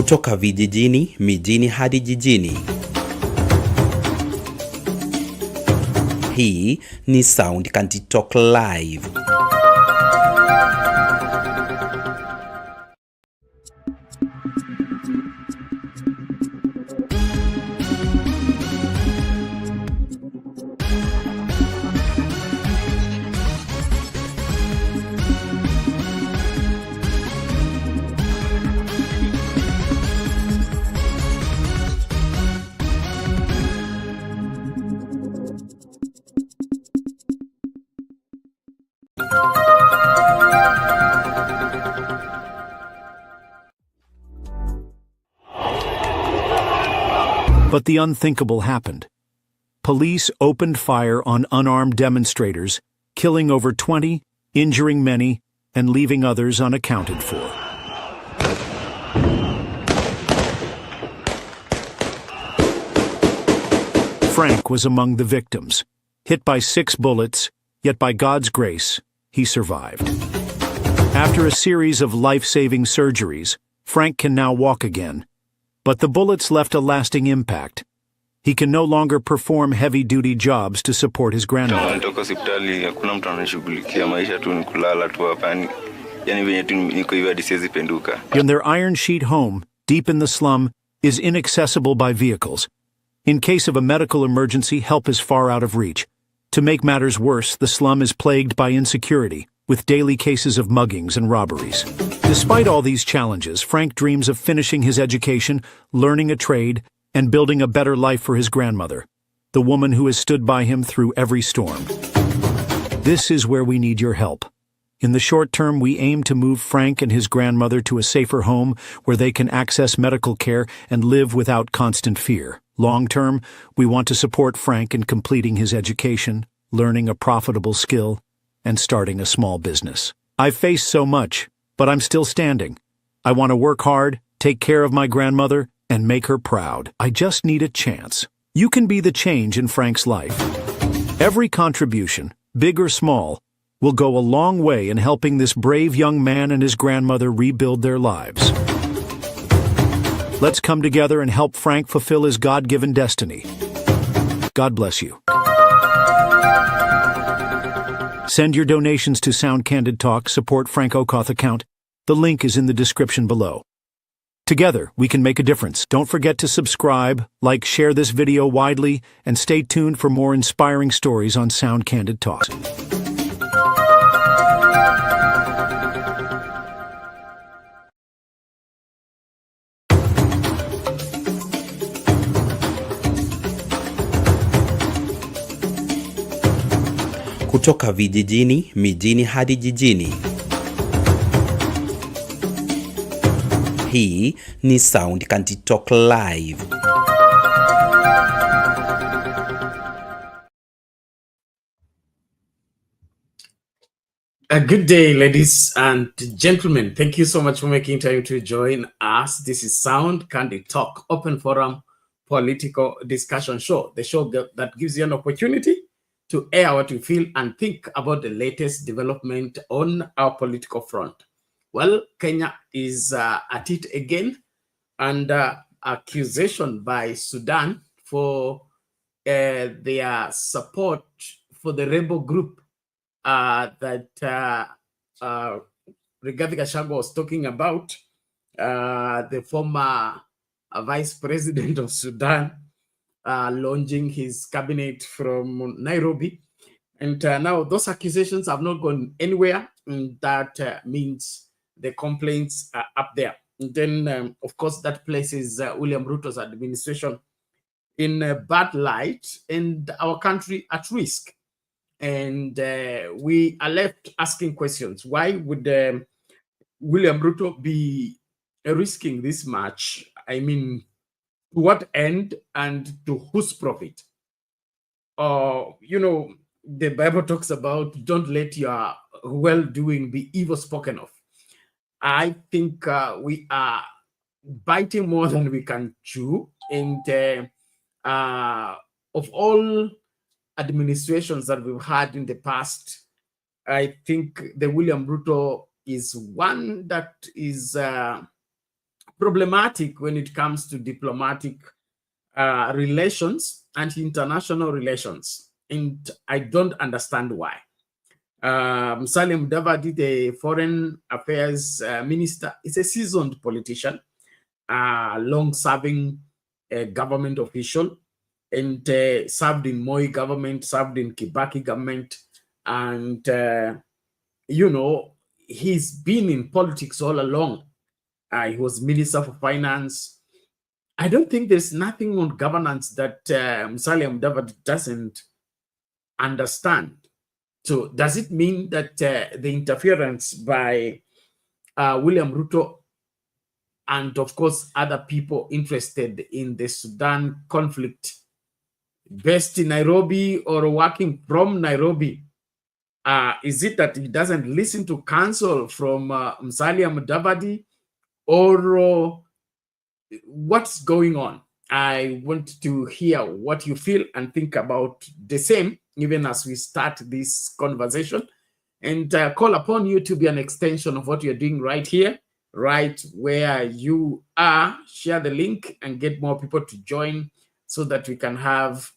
Kutoka vijijini, mijini hadi jijini. Hii ni Sound County Talk Live. But the unthinkable happened. Police opened fire on unarmed demonstrators, killing over 20, injuring many, and leaving others unaccounted for. Frank was among the victims. Hit by 6 bullets, yet by God's grace, he survived. After a series of life-saving surgeries, Frank can now walk again. But the bullets left a lasting impact. He can no longer perform heavy-duty jobs to support his grandmother. In their iron sheet home, deep in the slum, is inaccessible by vehicles. In case of a medical emergency, help is far out of reach. To make matters worse, the slum is plagued by insecurity, with daily cases of muggings and robberies. Despite all these challenges, Frank dreams of finishing his education, learning a trade, and building a better life for his grandmother, the woman who has stood by him through every storm. This is where we need your help. In the short term, we aim to move Frank and his grandmother to a safer home where they can access medical care and live without constant fear. Long term, we want to support Frank in completing his education, learning a profitable skill, and starting a small business. I've faced so much, but I'm still standing. I want to work hard, take care of my grandmother, and make her proud. I just need a chance. You can be the change in Frank's life. Every contribution, big or small, will go a long way in helping this brave young man and his grandmother rebuild their lives. Let's come together and help Frank fulfill his God-given destiny. God bless you. Send your donations to Sound Candid Talk, support Frank Okoth account. The link is in the description below. Together, we can make a difference. Don't forget to subscribe, like, share this video widely, and stay tuned for more inspiring stories on Sound Candid Talk. Kutoka vijijini, mijini hadi jijini. Hii ni Sound County Talk Live. A good day, ladies and gentlemen. Thank you so much for making time to join us. This is Sound Candid Talk, open forum political discussion show. The show that gives you an opportunity to air what you feel and think about the latest development on our political front. Well, Kenya is at it again, and accusation by Sudan for their support for the rebel group that Rigathi Gachagua was talking about, the former vice president of Sudan, launching his cabinet from Nairobi. And now those accusations have not gone anywhere. And that means the complaints are up there. And then, of course, that places William Ruto's administration in a bad light and our country at risk. And we are left asking questions. Why would William Ruto be risking this much? I mean, to what end and to whose profit? You know, the Bible talks about don't let your well-doing be evil spoken of. I think we are biting more than we can chew. And of all administrations that we've had in the past, I think the William Ruto is one that is problematic when it comes to diplomatic relations and international relations. And I don't understand why. Salim Davadi, the foreign affairs minister, is a seasoned politician, long-serving government official, and served in Moi government, served in Kibaki government, and you know, he's been in politics all along. He was Minister for Finance. I don't think there's nothing on governance that Musalia Mudavadi doesn't understand. So does it mean that the interference by William Ruto and, of course, other people interested in the Sudan conflict based in Nairobi or working from Nairobi, is it that he doesn't listen to counsel from Musalia Mudavadi, or what's going on? I want to hear what you feel and think about the same, even as we start this conversation, and call upon you to be an extension of what you're doing right here, right where you are. Share the link and get more people to join so that we can have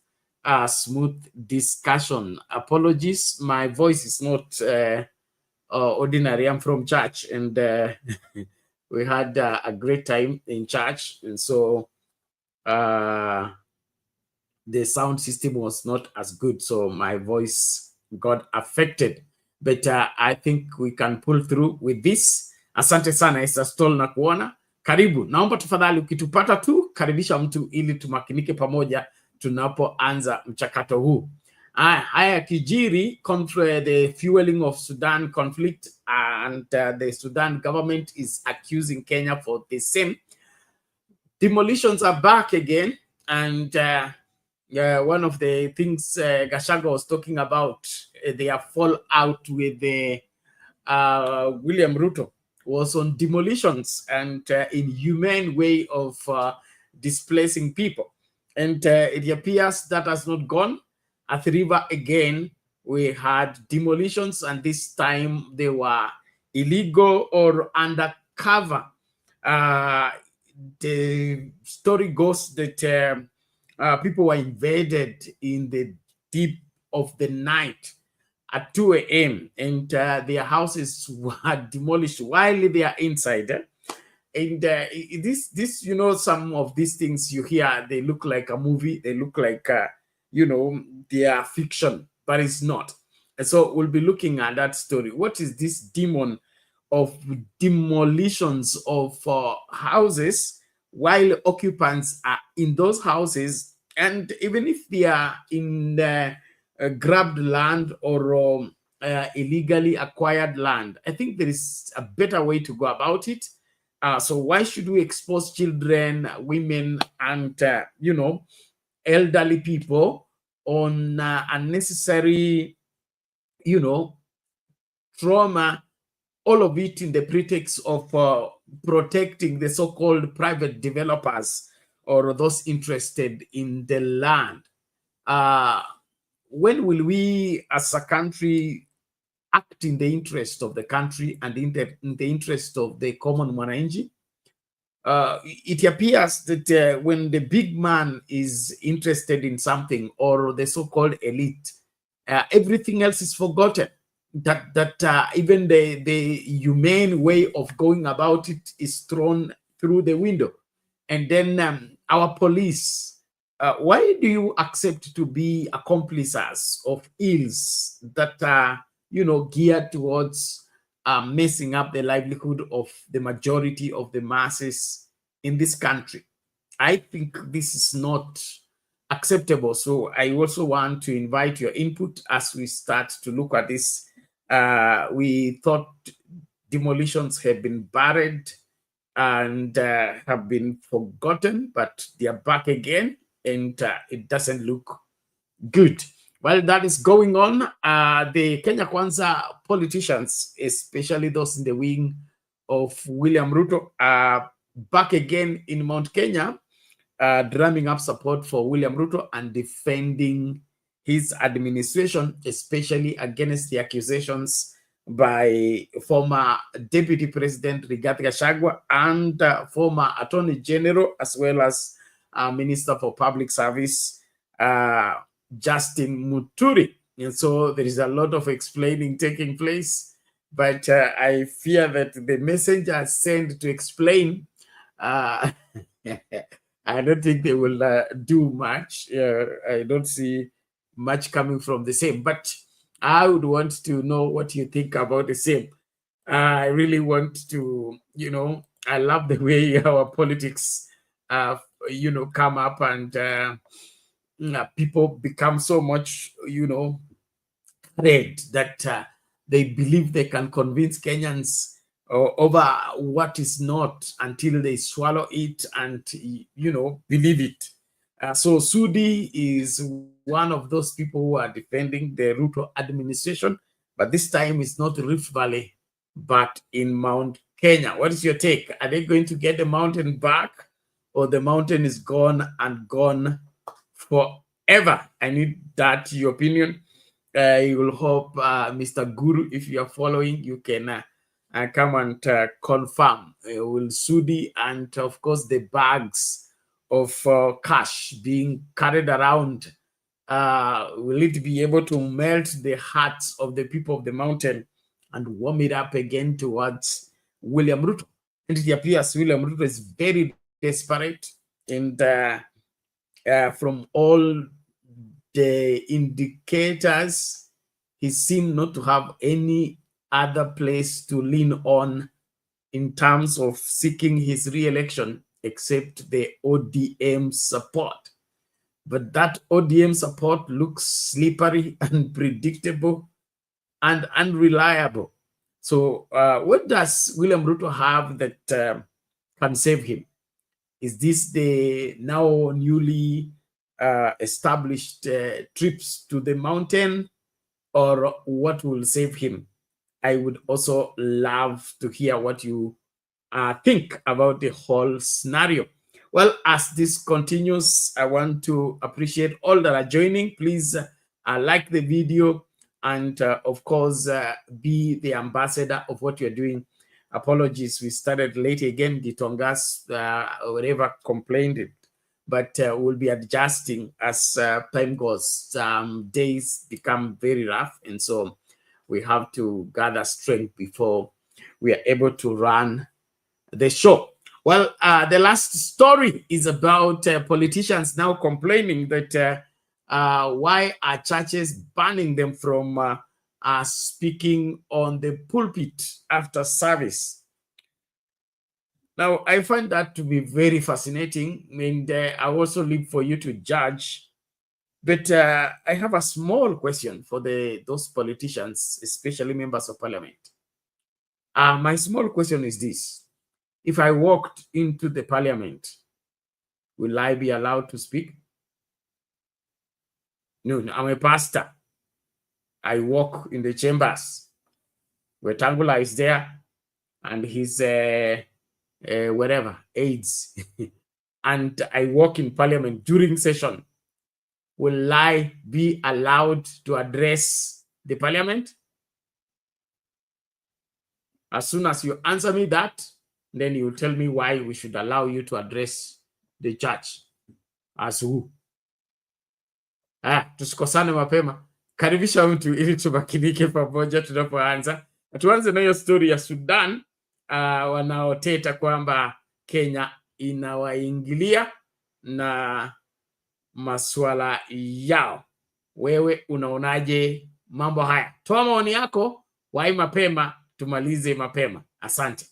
a smooth discussion. Apologies, my voice is not ordinary. I'm from church, and we had a great time in church, and so the sound system was not as good, so my voice got affected, but I think we can pull through with this. Asante sana, Esther Stol na kuona. Karibu, naomba tafadhali ukitupata tu karibisha mtu ili tumakinike pamoja tunapoanza mchakato huu. Haya kijiri contra the fueling of Sudan conflict, and the Sudan government is accusing Kenya for the same. Demolitions are back again, and one of the things Gashaga was talking about, their fallout with the William Ruto, was on demolitions and inhumane way of displacing people. And it appears that has not gone. Athi River again, we had demolitions, and this time they were illegal or undercover. The story goes that people were invaded in the deep of the night at 2 a.m. and their houses were demolished while they are inside. And this, you know, some of these things you hear, they look like a movie. They look like, you know, they are fiction, but it's not. And so we'll be looking at that story. What is this demon of demolitions of houses while occupants are in those houses, and even if they are in grabbed land or illegally acquired land? I think there is a better way to go about it. So why should we expose children, women, and you know, elderly people on unnecessary, you know, trauma? All of it in the pretext of protecting the so-called private developers or those interested in the land. When will we, as a country, act in the interest of the country and in the interest of the common mwananchi? It appears that when the big man is interested in something, or the so-called elite, everything else is forgotten. That even the humane way of going about it is thrown through the window. And then our police, why do you accept to be accomplices of ills that are, you know, geared towards messing up the livelihood of the majority of the masses in this country? I think this is not acceptable. So I also want to invite your input as we start to look at this. We thought demolitions have been buried and have been forgotten, but they are back again, and it doesn't look good. While that is going on, the Kenya Kwanza politicians, especially those in the wing of William Ruto, are back again in Mount Kenya, drumming up support for William Ruto and defending his administration, especially against the accusations by former Deputy President Rigathi Gachagua and former Attorney General, as well as Minister for Public Service, Justin Muturi. And so there is a lot of explaining taking place, but I fear that the messenger sent to explain, I don't think they will do much. I don't see much coming from the same, but I would want to know what you think about the same. I really want to, I love the way our politics, come up and people become so much, red that they believe they can convince Kenyans over what is not until they swallow it and, believe it. So Sudi is one of those people who are defending the Ruto administration, but this time it's not Rift Valley, but in Mount Kenya. What is your take? Are they going to get the mountain back, or the mountain is gone and gone forever? I need that, your opinion. I will hope, Mr. Guru, if you are following, you can come and confirm. Will Sudi and, of course, the bags of cash being carried around, will it be able to melt the hearts of the people of the mountain and warm it up again towards William Ruto? And it appears William Ruto is very desperate, and from all the indicators, he seemed not to have any other place to lean on in terms of seeking his re-election except the ODM support. But that ODM support looks slippery, unpredictable, and unreliable. So what does William Ruto have that can save him? Is this the now newly established trips to the mountain, or what will save him? I would also love to hear what you think about the whole scenario. Well, as this continues, I want to appreciate all that are joining. Please like the video and, of course, be the ambassador of what you're doing. Apologies, we started late again. The Tongas, whatever, complained it. But we'll be adjusting as time goes. Days become very rough, and so we have to gather strength before we are able to run the show. Well, the last story is about politicians now complaining that why are churches banning them from speaking on the pulpit after service? Now, I find that to be very fascinating, and I also leave for you to judge. But I have a small question for those politicians, especially members of parliament. My small question is this. If I walked into the parliament, will I be allowed to speak? No, I'm a pastor. I walk in the chambers. Wetangula is there, and his whatever, aides. And I walk in parliament during session. Will I be allowed to address the parliament? As soon as you answer me that, then you tell me why we should allow you to address the church. As who? Tusikosane mapema. Karibisha mtu ili tumakinike pamoja tunapoanza. Tuanze na hiyo story ya Sudan, wanaoteta kwamba Kenya inawaingilia na masuala yao. Wewe unaonaje mambo haya? Toa maoni yako, wai mapema, tumalize mapema. Asante.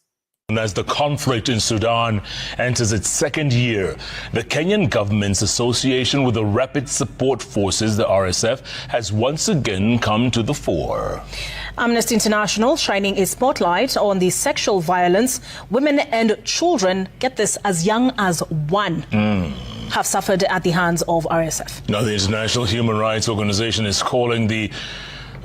As the conflict in Sudan enters its second year, the Kenyan government's association with the Rapid Support Forces, the RSF, has once again come to the fore. Amnesty International shining a spotlight on the sexual violence women and children, get this, as young as 1, have suffered at the hands of RSF. Now, the International Human Rights Organization is calling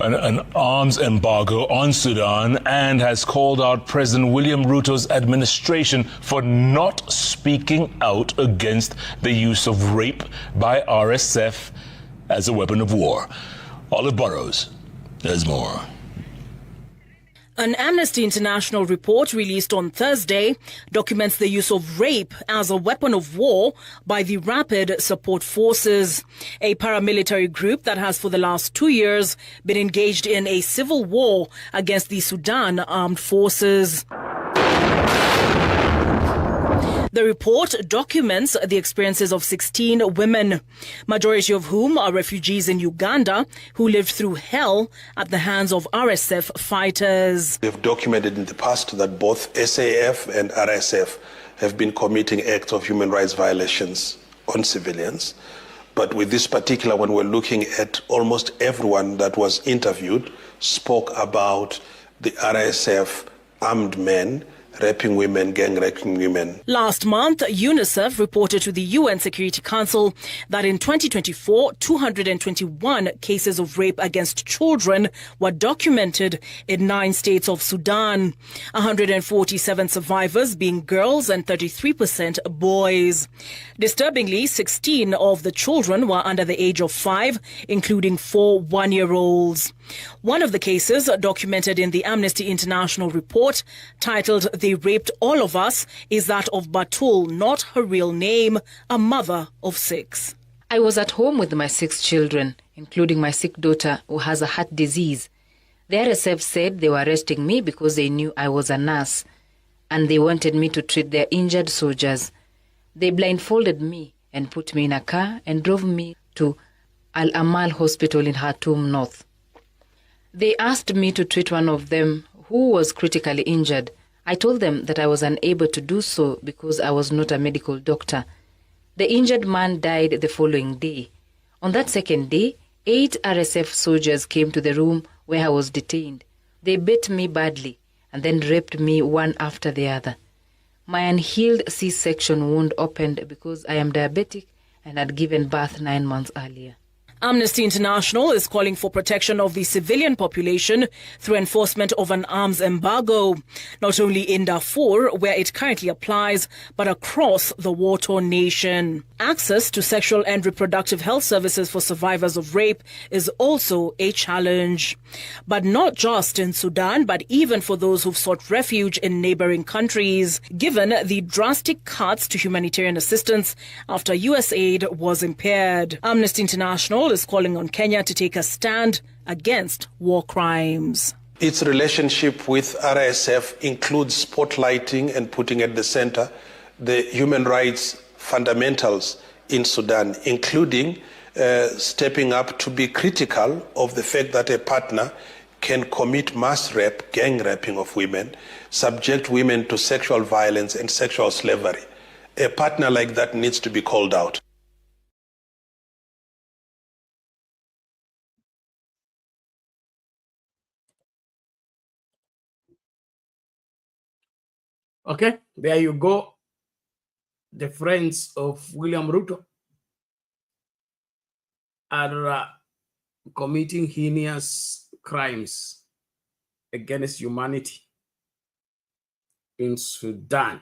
an arms embargo on Sudan and has called out President William Ruto's administration for not speaking out against the use of rape by RSF as a weapon of war. Olive Burrows, there's more. An Amnesty International report released on Thursday documents the use of rape as a weapon of war by the Rapid Support Forces, a paramilitary group that has for the last 2 years been engaged in a civil war against the Sudan armed forces. The report documents the experiences of 16 women, majority of whom are refugees in Uganda who lived through hell at the hands of RSF fighters. We have documented in the past that both SAF and RSF have been committing acts of human rights violations on civilians. But with this particular one, we're looking at almost everyone that was interviewed spoke about the RSF armed men raping women, gang raping women. Last month, UNICEF reported to the UN Security Council that in 2024, 221 cases of rape against children were documented in 9 states of Sudan, 147 survivors being girls and 33% boys. Disturbingly, 16 of the children were under the age of 5, including 4 one-year-olds. One of the cases documented in the Amnesty International report, titled "They Raped All of Us," is that of Batul, not her real name, a mother of 6. I was at home with my 6 children, including my sick daughter who has a heart disease. The RSF said they were arresting me because they knew I was a nurse and they wanted me to treat their injured soldiers. They blindfolded me and put me in a car and drove me to Al Amal Hospital in Khartoum North. They asked me to treat one of them who was critically injured. I told them that I was unable to do so because I was not a medical doctor. The injured man died the following day. On that second day, 8 RSF soldiers came to the room where I was detained. They beat me badly and then raped me one after the other. My unhealed C-section wound opened because I am diabetic and had given birth 9 months earlier. Amnesty International is calling for protection of the civilian population through enforcement of an arms embargo, not only in Darfur, where it currently applies, but across the war-torn nation. Access to sexual and reproductive health services for survivors of rape is also a challenge. But not just in Sudan, but even for those who've sought refuge in neighboring countries, given the drastic cuts to humanitarian assistance after US aid was impaired. Amnesty International is calling on Kenya to take a stand against war crimes. Its relationship with RSF includes spotlighting and putting at the center the human rights fundamentals in Sudan, including stepping up to be critical of the fact that a partner can commit mass rape, gang raping of women, subject women to sexual violence and sexual slavery. A partner like that needs to be called out. Okay, there you go. The friends of William Ruto are committing heinous crimes against humanity in Sudan.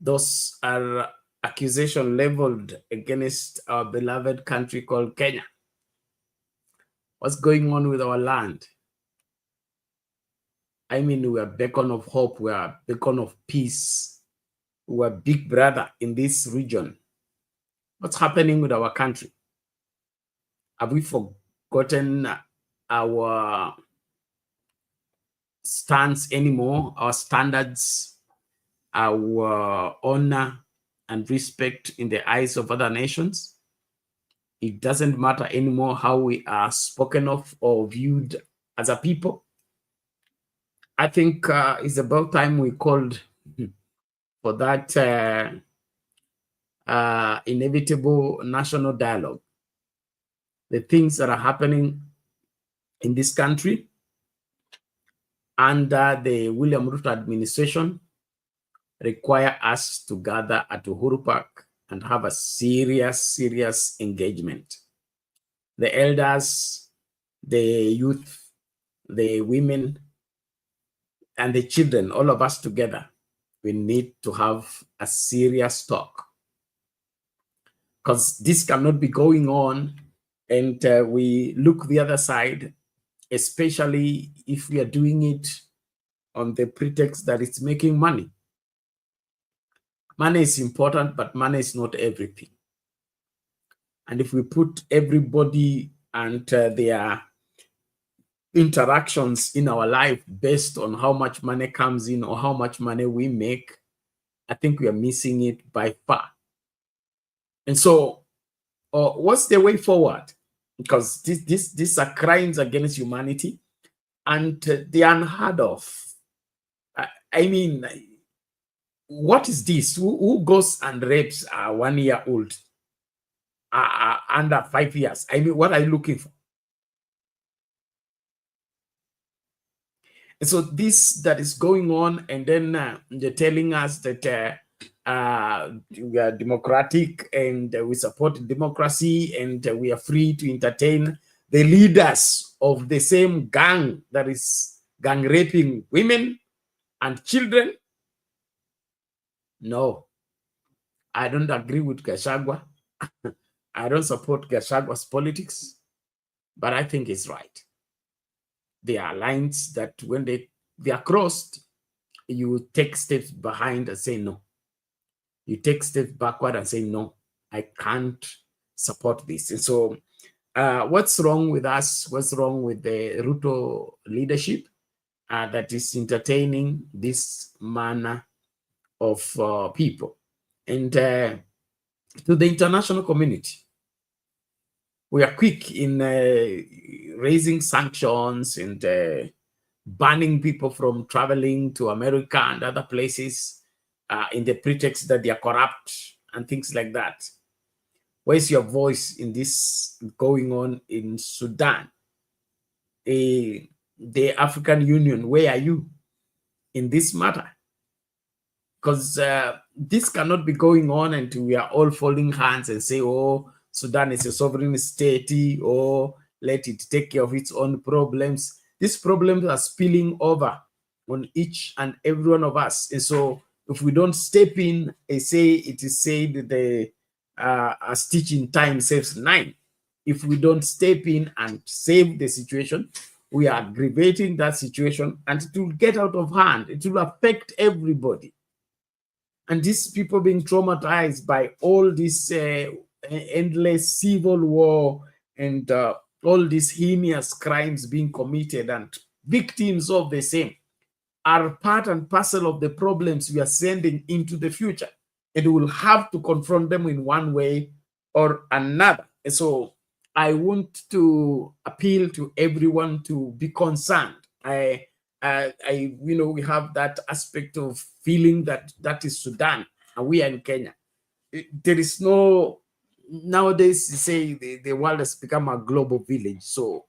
Those are accusations leveled against our beloved country called Kenya. What's going on with our land? I mean, we are a beacon of hope. We are a beacon of peace. We are big brother in this region. What's happening with our country? Have we forgotten our stance anymore, our standards, our honor and respect in the eyes of other nations? It doesn't matter anymore how we are spoken of or viewed as a people. I think it's about time we called for that inevitable national dialogue. The things that are happening in this country under the William Ruto administration require us to gather at Uhuru Park and have a serious engagement. The elders, the youth, the women, and the children, all of us together, we need to have a serious talk. Because this cannot be going on and we look the other side especially if we are doing it on the pretext that it's making money. Money is important, but money is not everything. And if we put everybody and their interactions in our life based on how much money comes in or how much money we make, I think we are missing it by far. And so what's the way forward? Because these are crimes against humanity, and they are unheard of. I mean, what is this? Who goes and rapes a 1-year-old under 5 years? I mean, what are you looking for? And so this that is going on, and then they're telling us that we are democratic and we support democracy and we are free to entertain the leaders of the same gang that is gang raping women and children. No, I don't agree with Gachagua. I don't support Gachagua's politics, but I think it's right. There are lines that when they are crossed, you take steps behind and say no. You take steps backward and say, no, I can't support this. And so what's wrong with us? What's wrong with the Ruto leadership that is entertaining this manner of people? And to the international community, we are quick in raising sanctions and banning people from traveling to America and other places in the pretext that they are corrupt and things like that. Where's your voice in this going on in Sudan? The African Union, where are you in this matter? Because this cannot be going on until we are all folding hands and say, oh, Sudan is a sovereign state, or let it take care of its own problems. These problems are spilling over on each and every one of us. And so if we don't step in and say, it is said that a stitch in time saves 9. If we don't step in and save the situation, we are aggravating that situation and it will get out of hand. It will affect everybody. And these people being traumatized by all this endless civil war and all these heinous crimes being committed and victims of the same are part and parcel of the problems we are sending into the future. And we will have to confront them in one way or another. And so I want to appeal to everyone to be concerned. We have that aspect of feeling that is Sudan and we are in Kenya. There is no, nowadays you say the world has become a global village. So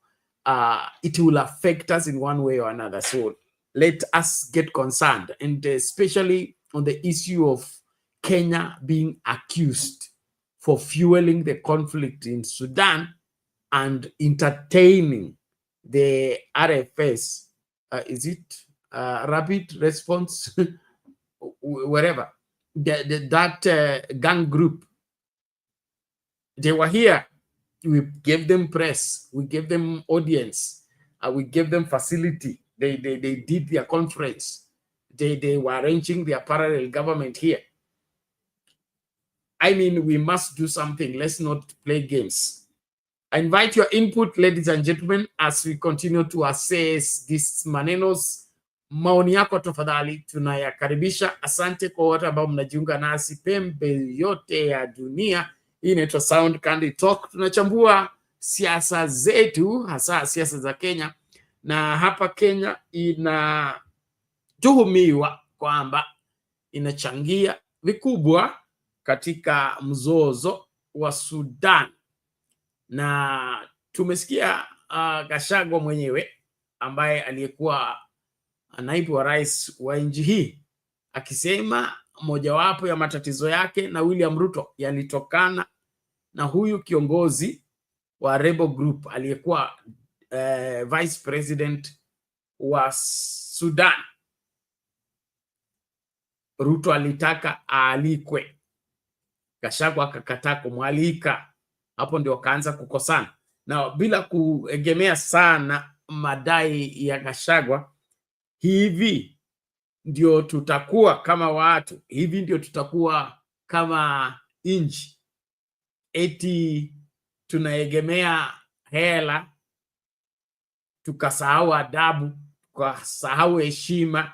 it will affect us in one way or another. So let us get concerned, and especially on the issue of Kenya being accused for fueling the conflict in Sudan and entertaining the RFS, is it rapid response, wherever, that gang group. They were here. We gave them press. We gave them audience. We gave them facility. They did their conference. They were arranging their parallel government here. I mean, we must do something. Let's not play games. I invite your input, ladies and gentlemen, as we continue to assess these manenos. Maoni yako tafadhali tunayakaribisha. Asante kwa wote ambao mnajiunga nasi pembe yote ya dunia. Hii inaitwa Sound Candy Talk. Tunachambua siasa zetu, hasa siasa za Kenya. Na hapa Kenya inatuhumiwa kwamba inachangia vikubwa katika mzozo wa Sudan. Na tumesikia Gachagua mwenyewe ambaye aliyekuwa naibu wa rais wa nchi hii akisema mojawapo ya matatizo yake na William Ruto yalitokana na huyu kiongozi wa Rebel Group aliyekuwa vice president wa Sudan. Ruto alitaka aalikwe, Gachagua akakataa kumwalika. Hapo ndio wakaanza kukosana, na bila kuegemea sana madai ya Gachagua, hivi ndio tutakuwa kama watu, hivi ndio tutakuwa kama nchi, eti tunaegemea hela tukasahau adabu, tukasahau heshima,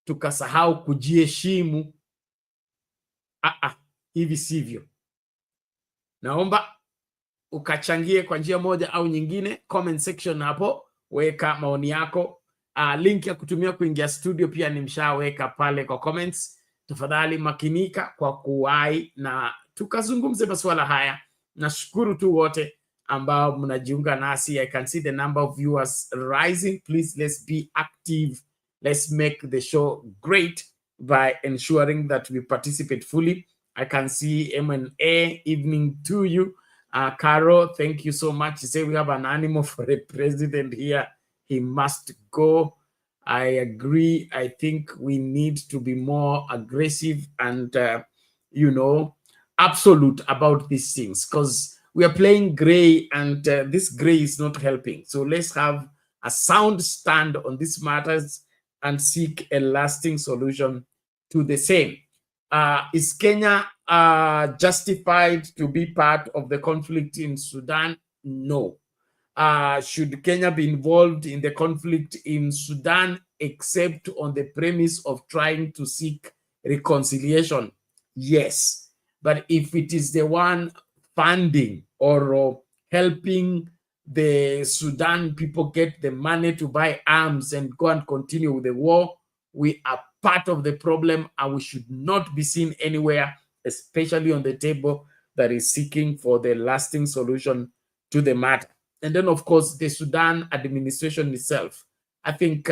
tukasahau kujiheshimu? Hivi sivyo. Naomba ukachangie kwa njia moja au nyingine. Comment section hapo, weka maoni yako. Link ya kutumia kuingia studio pia nimshaweka pale kwa comments. Tafadhali makinika kwa kuwahi na tukazungumze masuala haya. Nashukuru tu wote ambao mnajiunga nasi. I can see the number of viewers rising. Please, let's be active. Let's make the show great by ensuring that we participate fully. I can see M&A, evening to you. Caro, thank you so much. You say we have an animal for a president here. He must go. I agree. I think we need to be more aggressive and, absolute about these things, because we are playing gray and this gray is not helping. So let's have a sound stand on these matters and seek a lasting solution to the same. Is Kenya justified to be part of the conflict in Sudan? No. Should Kenya be involved in the conflict in Sudan except on the premise of trying to seek reconciliation? Yes. But if it is the one funding or helping the Sudan people get the money to buy arms and go and continue with the war, we are part of the problem and we should not be seen anywhere, especially on the table that is seeking for the lasting solution to the matter. And then, of course, the Sudan administration itself. I think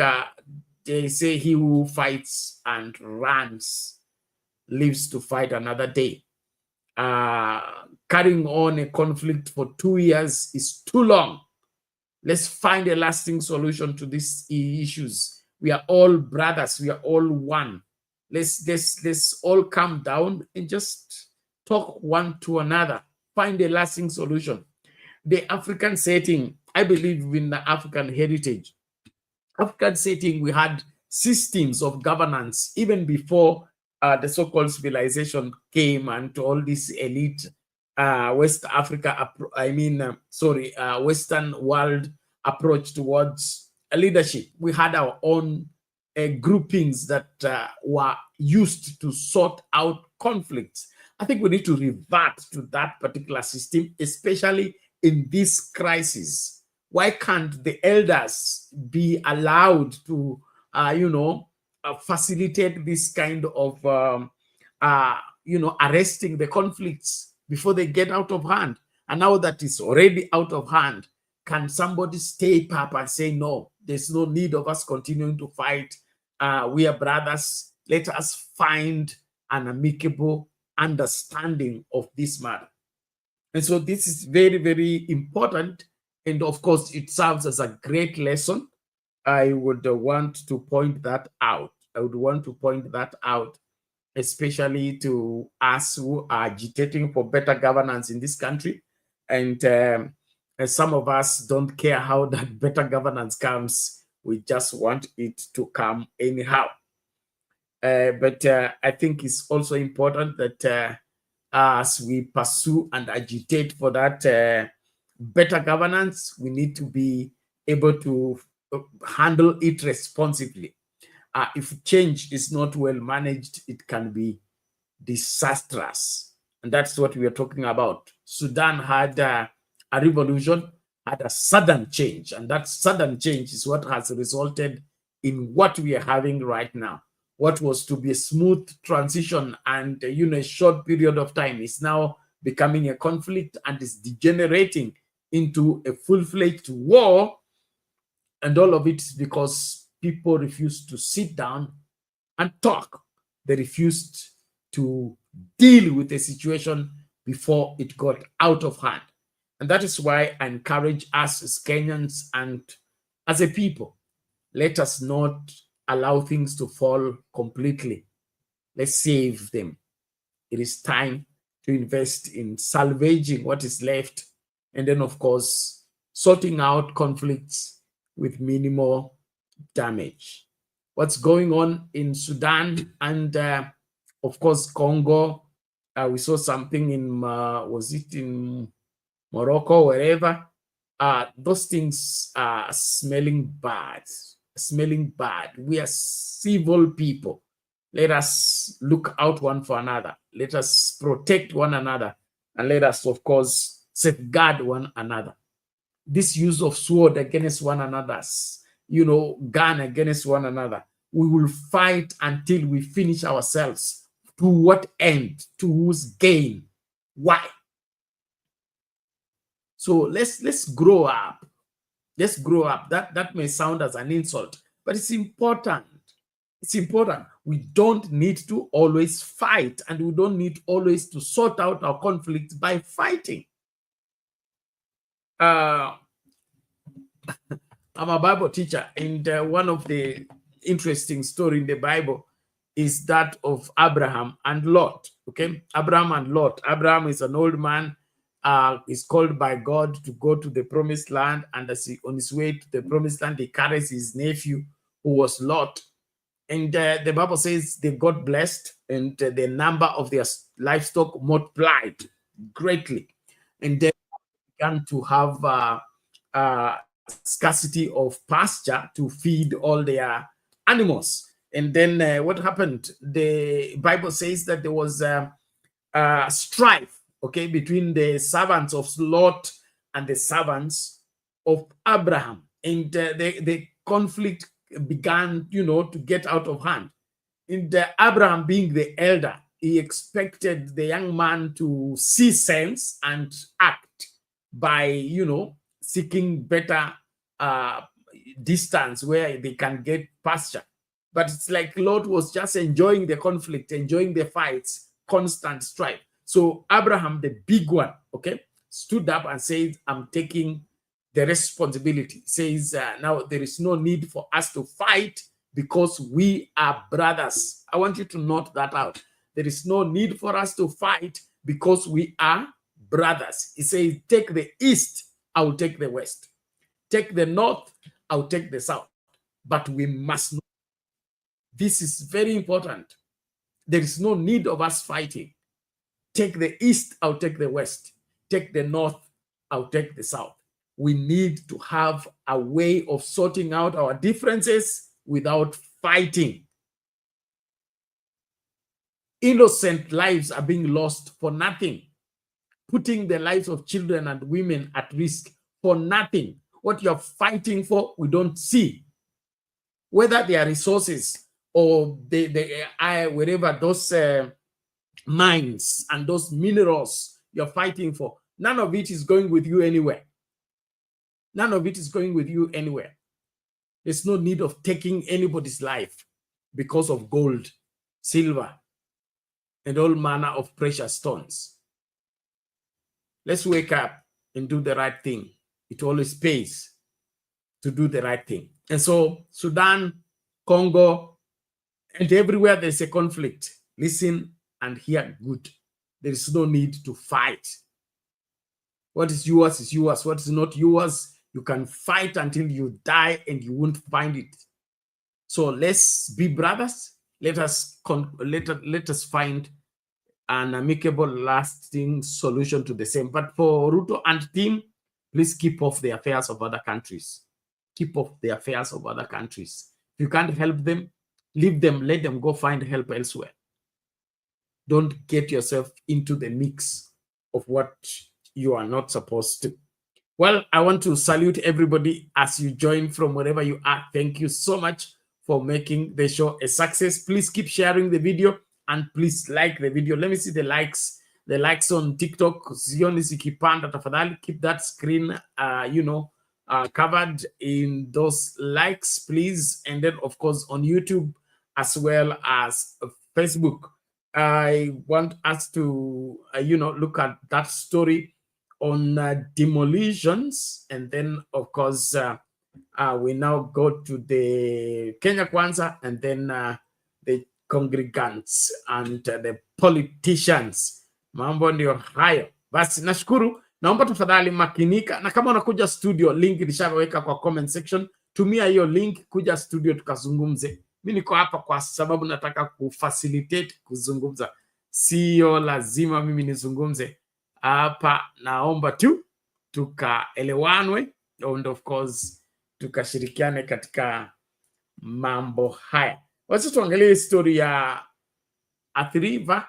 they say he who fights and runs lives to fight another day. Carrying on a conflict for 2 years is too long. Let's find a lasting solution to these issues. We are all brothers. We are all one. Let's all calm down and just talk one to another. Find a lasting solution. The African setting, I believe in the African heritage. African setting, we had systems of governance even before the so-called civilization came and all this elite West Africa, Western world approach towards leadership. We had our own groupings that were used to sort out conflicts. I think we need to revert to that particular system, especially in this crisis. Why can't the elders be allowed to, facilitate this kind of, arresting the conflicts before they get out of hand? And now that it's already out of hand, can somebody step up and say, no, there's no need of us continuing to fight. We are brothers. Let us find an amicable understanding of this matter. And so this is very, very important. And of course, it serves as a great lesson. I would want to point that out. Especially to us who are agitating for better governance in this country. And some of us don't care how that better governance comes. We just want it to come anyhow. But I think it's also important that as we pursue and agitate for that better governance, we need to be able to handle it responsibly. If change is not well managed, it can be disastrous. And that's what we are talking about. Sudan had a revolution, had a sudden change. And that sudden change is what has resulted in what we are having right now. What was to be a smooth transition and a short period of time is now becoming a conflict and is degenerating into a full-fledged war. And all of it is because people refused to sit down and talk. They refused to deal with the situation before it got out of hand. And that is why I encourage us as Kenyans and as a people, let us not allow things to fall completely. Let's save them. It is time to invest in salvaging what is left. And then, of course, sorting out conflicts with minimal damage. What's going on in Sudan and, of course, Congo? We saw something in, was it in Morocco, wherever? Those things are smelling bad. We are civil people. Let us look out one for another. Let us protect one another. And let us, of course, safeguard one another. This use of sword against one another, gun against one another, we will fight until we finish ourselves. To what end? To whose gain? Why? So let's grow up. Let's grow up. That may sound as an insult, but it's important. It's important. We don't need to always fight, and we don't need always to sort out our conflicts by fighting. I'm a Bible teacher, and one of the interesting stories in the Bible is that of Abraham and Lot. Okay, Abraham and Lot. Abraham is an old man. Is called by God to go to the promised land, and as on his way to the promised land, he carries his nephew, who was Lot. And the Bible says they got blessed, and the number of their livestock multiplied greatly, and they began to have scarcity of pasture to feed all their animals. And then what happened? The Bible says that there was strife, okay, between the servants of Lot and the servants of Abraham, and the conflict began, to get out of hand. And Abraham, being the elder, he expected the young man to see sense and act by, seeking better distance where they can get pasture. But it's like Lot was just enjoying the conflict, enjoying the fights, constant strife. So Abraham, the big one, okay, stood up and said, I'm taking the responsibility. Says, now there is no need for us to fight because we are brothers. I want you to note that out. There is no need for us to fight because we are brothers. He says, take the east, I will take the west. Take the north, I'll take the south. But we must know. This is very important. There is no need of us fighting. Take the east, I'll take the west. Take the north, I'll take the south. We need to have a way of sorting out our differences without fighting. Innocent lives are being lost for nothing. Putting the lives of children and women at risk for nothing. What you're fighting for, we don't see. Whether they are resources or wherever those mines and those minerals you're fighting for, none of it is going with you anywhere. None of it is going with you anywhere. There's no need of taking anybody's life because of gold, silver, and all manner of precious stones. Let's wake up and do the right thing. It always pays to do the right thing. And so Sudan, Congo, and everywhere there's a conflict, listen and hear good. There is no need to fight. What is yours is yours. What is not yours, you can fight until you die and you won't find it. So let's be brothers. Let us find an amicable, lasting solution to the same. But for Ruto and team, please keep off the affairs of other countries. Keep off the affairs of other countries. If you can't help them, leave them, let them go find help elsewhere. Don't get yourself into the mix of what you are not supposed to. Well, I want to salute everybody as you join from wherever you are. Thank you so much for making the show a success. Please keep sharing the video and please like the video. Let me see the likes. The likes on TikTok. Keep that screen, covered in those likes, please. And then, of course, on YouTube as well as Facebook. I want us to, look at that story on demolitions. And then, of course, we now go to the Kenya Kwanza and then the congregants and the politicians. Mambo ndio hayo. Basi nashukuru. Naomba tafadhali makinika, na kama unakuja studio, link nishaweka kwa comment section. tumia hiyo link, kuja studio tukazungumze. Mimi niko hapa kwa sababu nataka kufacilitate kuzungumza, sio lazima mimi nizungumze hapa. Naomba tu tukaelewanwe and of course tukashirikiane katika mambo haya. Wacha tuangalie story ya Athi River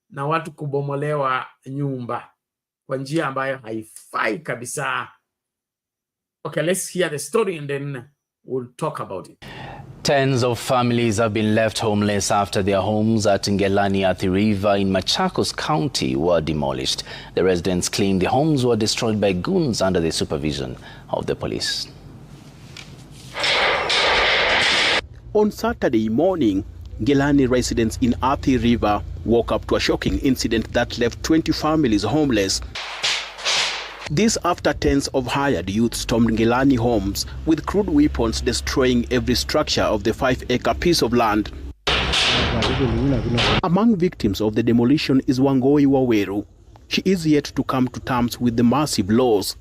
na watu kubomolewa nyumba kwa njia ambayo haifai kabisa. Okay, let's hear the story and then we'll talk about it. Tens of families have been left homeless after their homes at Ngelani Athi River in Machakos County were demolished. The residents claim the homes were destroyed by goons under the supervision of the police. On Saturday morning, Ngelani residents in Athi River woke up to a shocking incident that left 20 families homeless. This after tens of hired youth stormed Ngelani homes with crude weapons, destroying every structure of the 5-acre piece of land. Among victims of the demolition is Wangoi Waweru. She is yet to come to terms with the massive loss.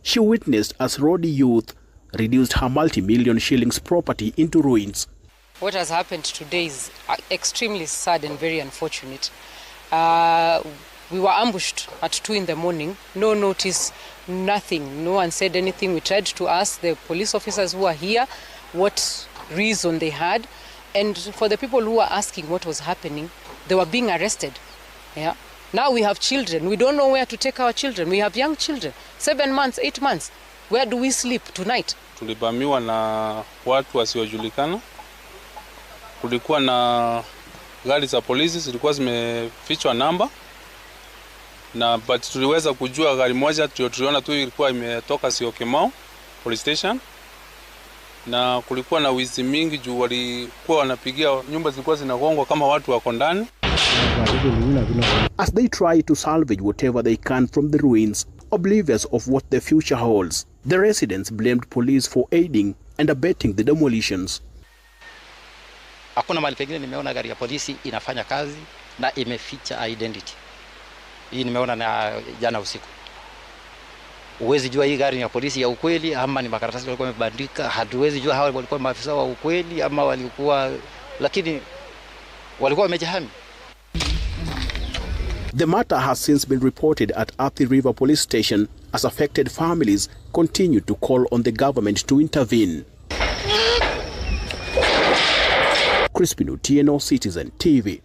She witnessed as Rodi youth reduced her multi-million shillings property into ruins. What has happened today is extremely sad and very unfortunate. We were ambushed at 2 in the morning, no notice, nothing. No one said anything. We tried to ask the police officers who are here what reason they had. And for the people who were asking what was happening, they were being arrested. Yeah. Now we have children. We don't know where to take our children. We have young children, 7 months, 8 months. Where do we sleep tonight? Tulibamiwa na watu wasiojulikana. Kulikuwa na gari za polisi zilikuwa zimefichwa namba. But tuliweza kujua gari moja tuliona tu ilikuwa imetoka Syokimau police station. Na kulikuwa na wizi mingi juu walikuwa wanapigia nyumba zilikuwa zinagongwa kama watu wako ndani. As they try to salvage whatever they can from the ruins, oblivious of what the future holds, the residents blamed police for aiding and abetting the demolitions. Hakuna mahali pengine nimeona gari ya polisi inafanya kazi na imeficha identity. Hii nimeona na jana usiku. Huwezi jua hii gari ni ya polisi ya ukweli ama ni makaratasi walikuwa wamebandika. Hatuwezi jua hawa walikuwa maafisa wa ukweli ama walikuwa, lakini walikuwa wamejihami. The matter has since been reported at Athi River Police Station as affected families continue to call on the government to intervene. Crispino, TNO Citizen TV.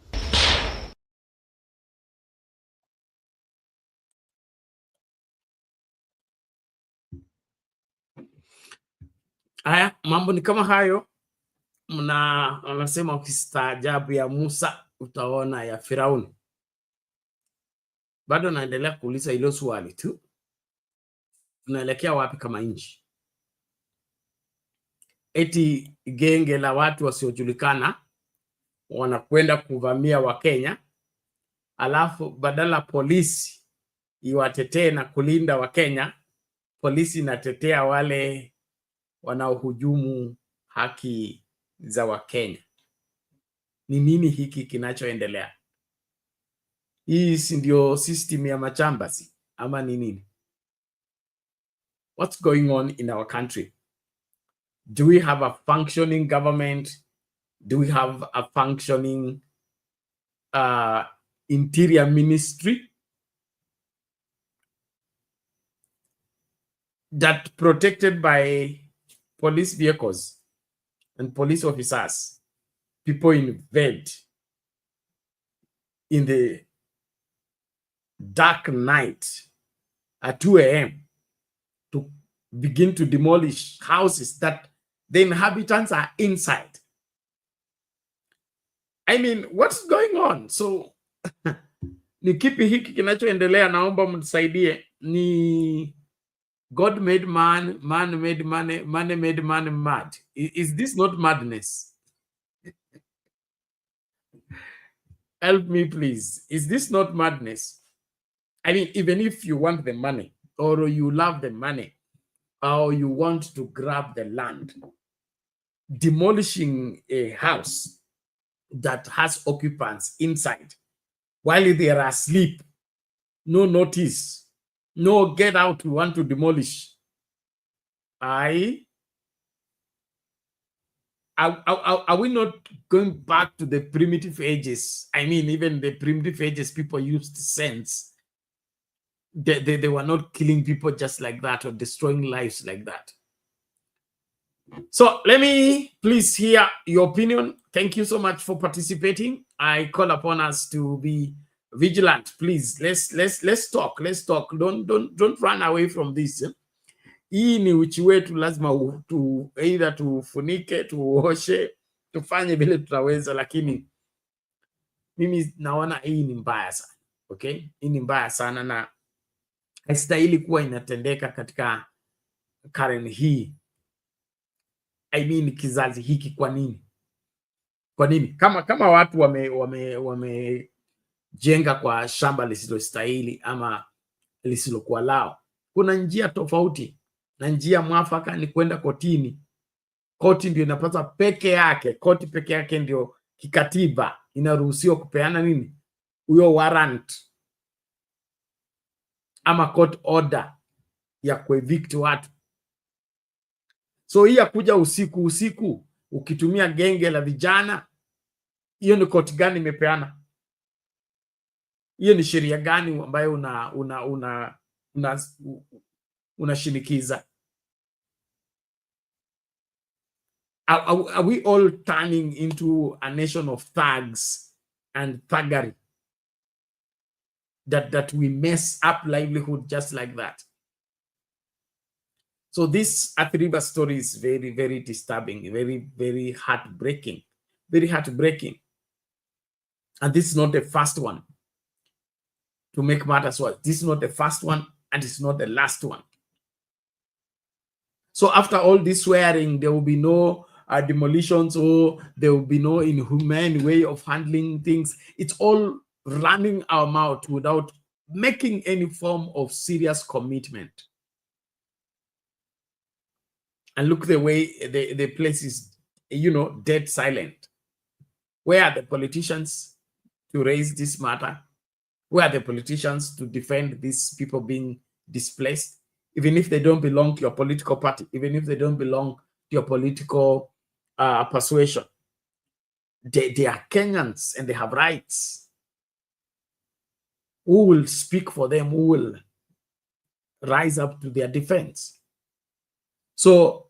Haya, mambo ni kama hayo. Wanasema ukistaajabu ya Musa utaona ya Firauni. Bado naendelea kuuliza hilo swali tu. Tunaelekea wapi kama nchi? Eti genge la watu wasiojulikana wanakwenda kuvamia Wakenya, alafu badala polisi iwatetee na kulinda Wakenya, polisi inatetea wale wanaohujumu haki za Wakenya. Ni nini hiki kinachoendelea? Hii si ndio system ya machambasi ama ni nini? What's going on in our country? Do we have a functioning government? Do we have a functioning interior ministry that protected by police vehicles and police officers? People invade in the dark night at 2 a.m. to begin to demolish houses that the inhabitants are inside. I mean, what's going on? So, ni kipi hiki kinachoendelea? Naomba mnisaidie. Ni God made man, man made money, money made man mad. Is this not madness? Help me, please. Is this not madness? I mean, even if you want the money, or you love the money, or you want to grab the land, demolishing a house that has occupants inside while they are asleep, no notice, no get out, we want to demolish. Are we not going back to the primitive ages? I mean, even the primitive ages, people used sense. They were not killing people just like that or destroying lives like that. So let me please hear your opinion. Thank you so much for participating. I call upon us to be vigilant. Please, let's talk. Let's talk. Don't run away from this. Hii ni uchi wetu, lazima either tufunike, tuoshe, tufanye vile tutaweza, lakini mimi naona hii ni mbaya sana. Okay? Hii ni mbaya sana na haistahili kuwa inatendeka katika karne hii. I mean, kizazi hiki. Kwa nini? Kwa nini? Kama watu wamejenga kwa shamba lisilostahili ama lisilokuwa lao, kuna njia tofauti, na njia mwafaka ni kwenda kotini. Koti ndio inapata peke yake, koti peke yake ndio kikatiba inaruhusiwa kupeana nini, huyo warrant ama court order ya kuevict watu. So hii ya kuja usiku ukitumia genge la vijana, hiyo ni koti gani imepeana? Hiyo ni sheria gani ambayo unashinikiza? Are we all turning into a nation of thugs and thuggery that we mess up livelihood just like that? So this Athi River story is very, very disturbing, very, very heartbreaking, very heartbreaking. And this is not the first one. To make matters worse, this is not the first one, and it's not the last one. So after all this swearing, there will be no demolitions, or there will be no inhumane way of handling things. It's all running our mouth without making any form of serious commitment. And look the way the place is, dead silent. Where are the politicians to raise this matter? Where are the politicians to defend these people being displaced? Even if they don't belong to your political party, even if they don't belong to your political persuasion. They are Kenyans and they have rights. Who will speak for them? Who will rise up to their defense? So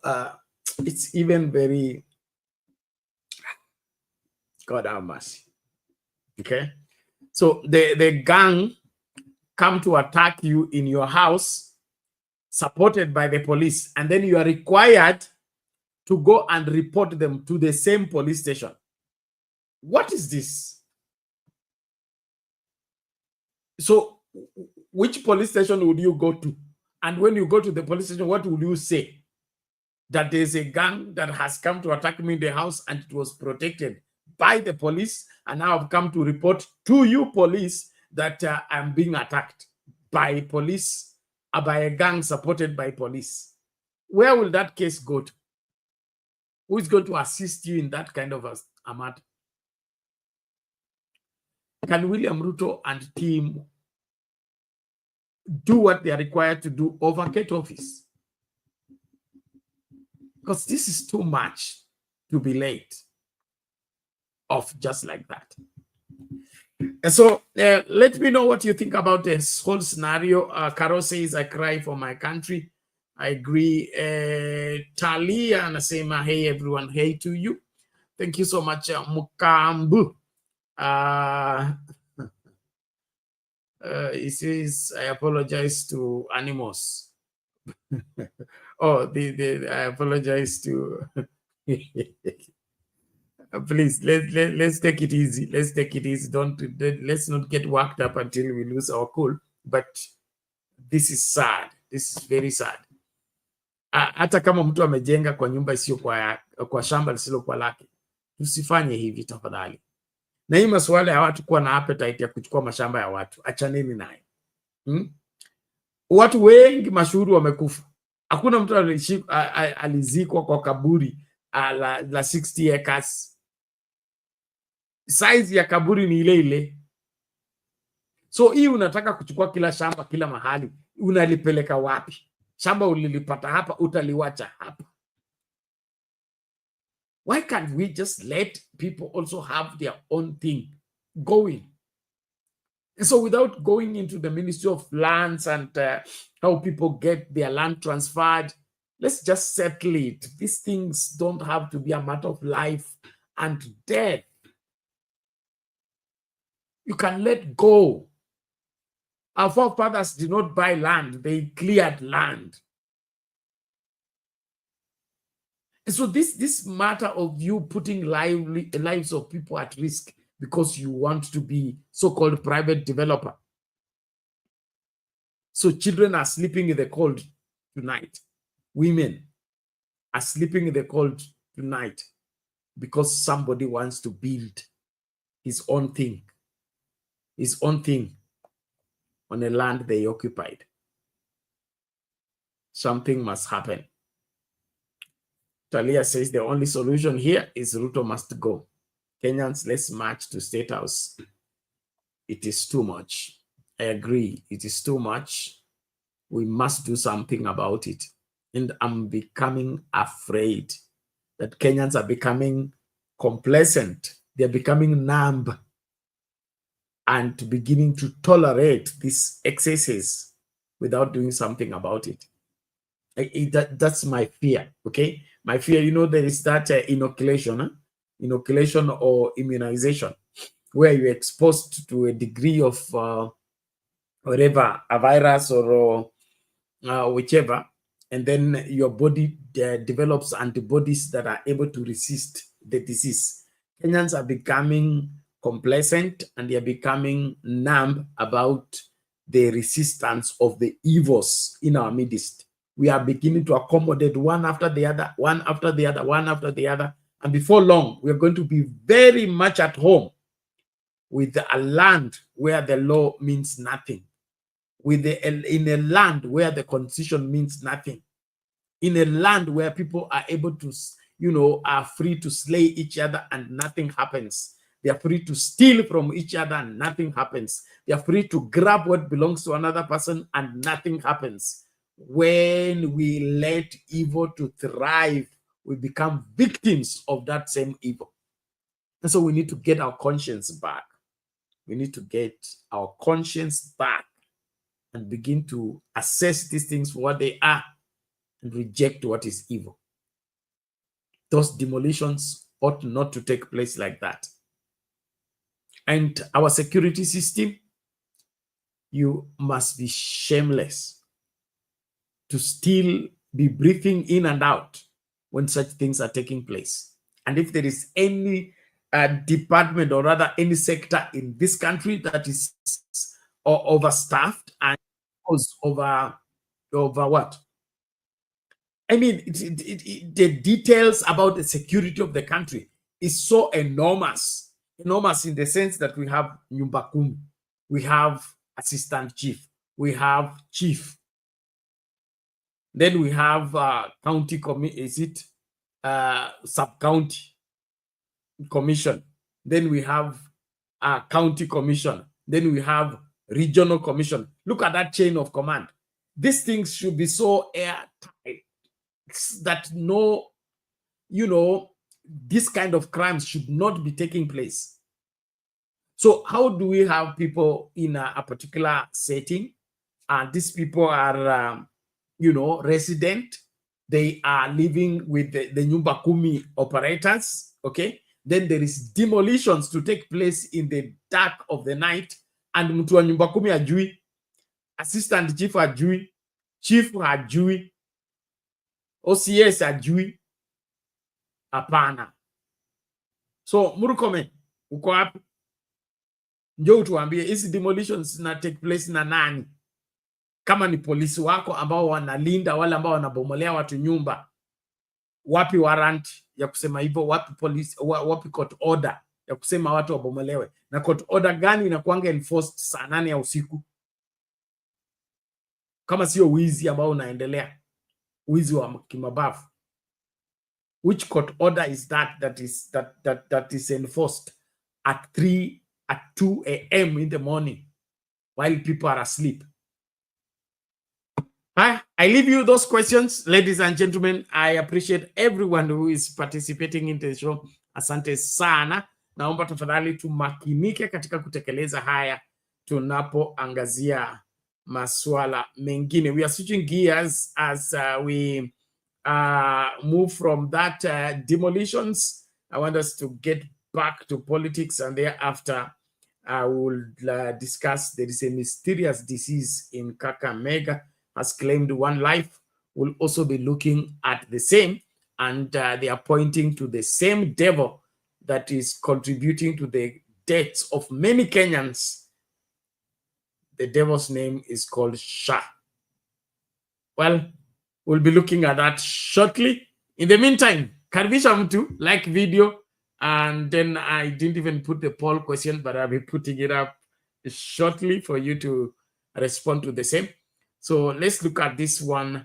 it's even very, God have mercy. Okay? So the gang come to attack you in your house, supported by the police, and then you are required to go and report them to the same police station. What is this? So which police station would you go to? And when you go to the police station, what will you say? That there's a gang that has come to attack me in the house and it was protected by the police, and now I've come to report to you, police, that I'm being attacked by police, by a gang supported by police. Where will that case go to? Who is going to assist you in that kind of a matter? Can William Ruto and team do what they are required to do or vacate office? Because this is too much to be late off just like that. And so let me know what you think about this whole scenario. Carol says, I cry for my country. I agree. Talia anasema, hey everyone, hey to you. Thank you so much, Mukambu. He says, I apologize to animals. Oh, I apologize to. Please, let's take it easy. Let's take it easy. Let's not get worked up until we lose our cool. But this is sad. This is very sad. Hata kama mtu amejenga kwa nyumba isiyo kwa shamba lisilo kwa lake, tusifanye hivi tafadhali. Na hii masuala ya watu kuwa na appetite ya kuchukua mashamba ya watu, achaneni nayo. Watu wengi mashuhuri wamekufa. Hakuna mtu alizikwa kwa kaburi la 60 acres. Size ya kaburi ni ile ile. So hii unataka kuchukua kila shamba kila mahali, unalipeleka wapi? Shamba ulilipata hapa, utaliwacha hapa. Why can't we just let people also have their own thing going? And so without going into the Ministry of Lands and how people get their land transferred, let's just settle it. These things don't have to be a matter of life and death. You can let go. Our forefathers did not buy land, they cleared land. And so this matter of you putting lives of people at risk because you want to be so-called private developer. So children are sleeping in the cold tonight. Women are sleeping in the cold tonight because somebody wants to build his own thing on a land they occupied. Something must happen. Talia says the only solution here is Ruto must go. Kenyans, let's march to State House. It is too much. I agree. It is too much. We must do something about it. And I'm becoming afraid that Kenyans are becoming complacent. They're becoming numb and beginning to tolerate these excesses without doing something about it. That's my fear, okay? My fear, there is that inoculation or immunization, where you're exposed to a degree of whatever, a virus or whichever, and then your body develops antibodies that are able to resist the disease. Kenyans are becoming complacent and they are becoming numb about the resistance of the evils in our midst. We are beginning to accommodate one after the other, one after the other, one after the other. And before long, we are going to be very much at home with a land where the law means nothing, in a land where the constitution means nothing, in a land where people are able to, are free to slay each other and nothing happens. They are free to steal from each other and nothing happens. They are free to grab what belongs to another person and nothing happens. When we let evil to thrive, we become victims of that same evil. And so we need to get our conscience back. We need to get our conscience back and begin to assess these things for what they are and reject what is evil. Those demolitions ought not to take place like that. And our security system, you must be shameless to still be breathing in and out when such things are taking place. And if there is any department or rather any sector in this country that is overstaffed and over what? I mean, the details about the security of the country is so enormous. Enormous in the sense that we have Nyumba Kumi, we have assistant chief, we have chief. Then we have county sub-county commission. Then we have county commission. Then we have regional commission. Look at that chain of command. These things should be so airtight that this kind of crimes should not be taking place. So how do we have people in a particular setting? These people are resident. They are living with the Nyumba Kumi operators, okay? Then there is demolitions to take place in the dark of the night, and mtu wa Nyumba Kumi hajui, assistant chief hajui, chief hajui, OCS hajui, hapana. So Murkomen, uko wapi? Njoo utuambie hizi demolitions na take place na nani? Kama ni polisi wako ambao wanalinda wale ambao wanabomolea watu nyumba, wapi warrant ya kusema hivyo? Wapi court order ya kusema watu wabomolewe? Na court order gani inakuanga enforced saa 8 ya usiku kama sio wizi ambao unaendelea, wizi wa kimabavu? Which court order is that is enforced at 2 a.m. in the morning while people are asleep? Haya, I leave you those questions, ladies and gentlemen. I appreciate everyone who is participating in the show. Asante sana. Naomba tafadhali tumakinike katika kutekeleza haya tunapoangazia masuala mengine. We are switching gears as we move from that demolitions. I want us to get back to politics, and thereafter I will discuss there is a mysterious disease in Kakamega has claimed one life. We'll also be looking at the same, and they are pointing to the same devil that is contributing to the deaths of many Kenyans. The devil's name is called Shah. Well, we'll be looking at that shortly. In the meantime, karibisha mtu, like video, and then I didn't even put the poll question, but I'll be putting it up shortly for you to respond to the same. So let's look at this one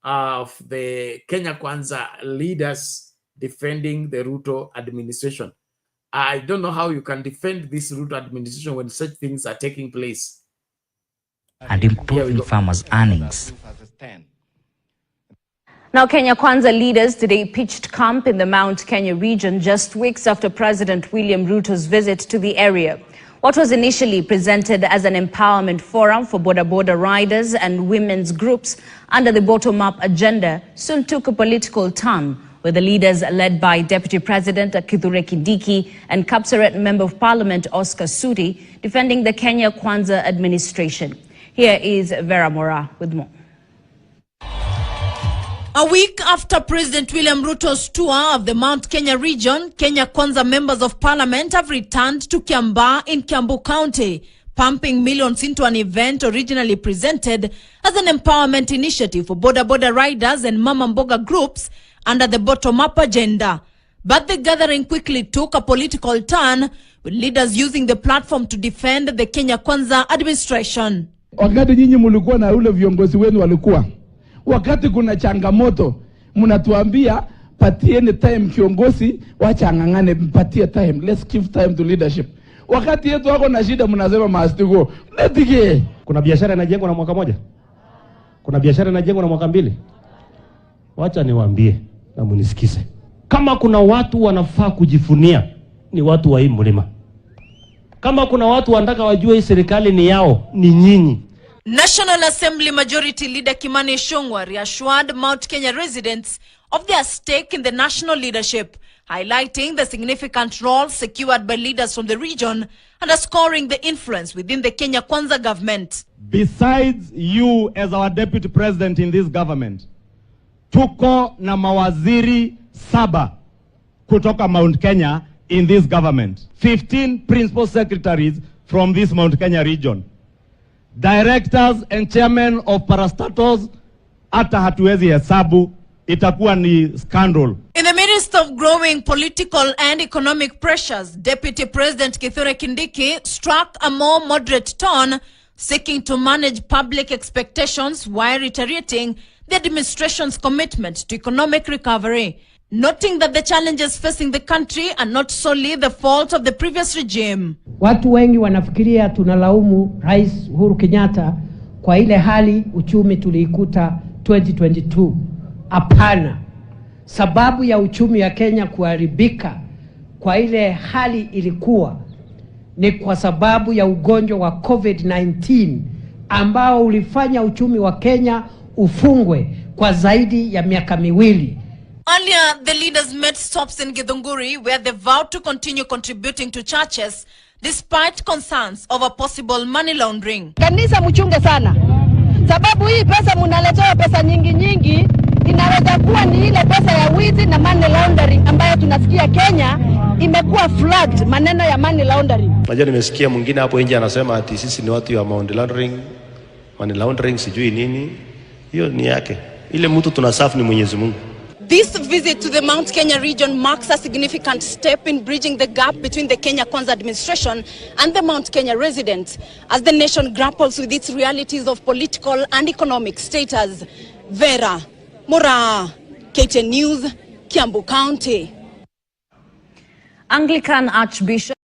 of the Kenya Kwanza leaders defending the Ruto administration. I don't know how you can defend this Ruto administration when such things are taking place. And improving farmers' earnings. Now, Kenya Kwanza leaders today pitched camp in the Mount Kenya region just weeks after President William Ruto's visit to the area. What was initially presented as an empowerment forum for border riders and women's groups under the bottom-up agenda soon took a political turn, with the leaders led by Deputy President Kithure Kindiki and Kapseret Member of Parliament Oscar Sudi defending the Kenya Kwanza administration. Here is Vera Mora with more. A week after President William Ruto's tour of the Mount Kenya region, Kenya Kwanza members of parliament have returned to Kiambaa in Kiambu County, pumping millions into an event originally presented as an empowerment initiative for border riders and mama mboga groups under the bottom-up agenda. But the gathering quickly took a political turn, with leaders using the platform to defend the Kenya Kwanza administration. Wakati nyinyi mulikuwa na ule viongozi wenu walikuwa, wakati kuna changamoto, mnatuambia patieni time kiongozi, wacha angangane, mpatie time. Let's give time to leadership. Wakati yetu wako na shida mnasema maastiko. Letike. Kuna biashara inajengwa na mwaka moja? Kuna biashara inajengwa na mwaka mbili? Wacha niwaambie na munisikize. Kama kuna watu wanafaa kujifunia, ni watu wa hii mlima. Kama kuna watu wanataka wajue hii serikali ni yao, ni nyinyi. National Assembly Majority Leader Kimani Ichung'wah reassured Mount Kenya residents of their stake in the national leadership, highlighting the significant role secured by leaders from the region, underscoring the influence within the Kenya Kwanza government. Besides you as our deputy president in this government, tuko na mawaziri 7 kutoka Mount Kenya in this government. 15 principal secretaries from this Mount Kenya region. Directors and chairmen of parastatals, hata hatuwezi hesabu, itakuwa ni scandal. In the midst of growing political and economic pressures, Deputy President Kithure Kindiki struck a more moderate tone, seeking to manage public expectations while reiterating the administration's commitment to economic recovery, noting that the challenges facing the country are not solely the fault of the previous regime. Watu wengi wanafikiria tunalaumu Rais Uhuru Kenyatta kwa ile hali uchumi tuliikuta 2022. Hapana. Sababu ya uchumi ya Kenya kuharibika kwa ile hali ilikuwa ni kwa sababu ya ugonjwa wa COVID-19 ambao ulifanya uchumi wa Kenya ufungwe kwa zaidi ya miaka miwili. Earlier, the leaders made stops in Githunguri where they vowed to continue contributing to churches despite concerns over possible money laundering. Kanisa mchunge sana, sababu hii pesa mnaletewa pesa nyingi, inaweza kuwa ni ile pesa ya wizi na money laundering ambayo tunasikia Kenya imekuwa flagged, maneno ya money laundering. Najua nimesikia mwingine hapo nje anasema ati sisi ni watu wa money laundering sijui nini. Hiyo ni yake. Ile mtu tunasafu ni Mwenyezi Mungu. This visit to the Mount Kenya region marks a significant step in bridging the gap between the Kenya Kwanza administration and the Mount Kenya residents as the nation grapples with its realities of political and economic status. Vera Mora, KTN News, Kiambu County. Anglican Archbishop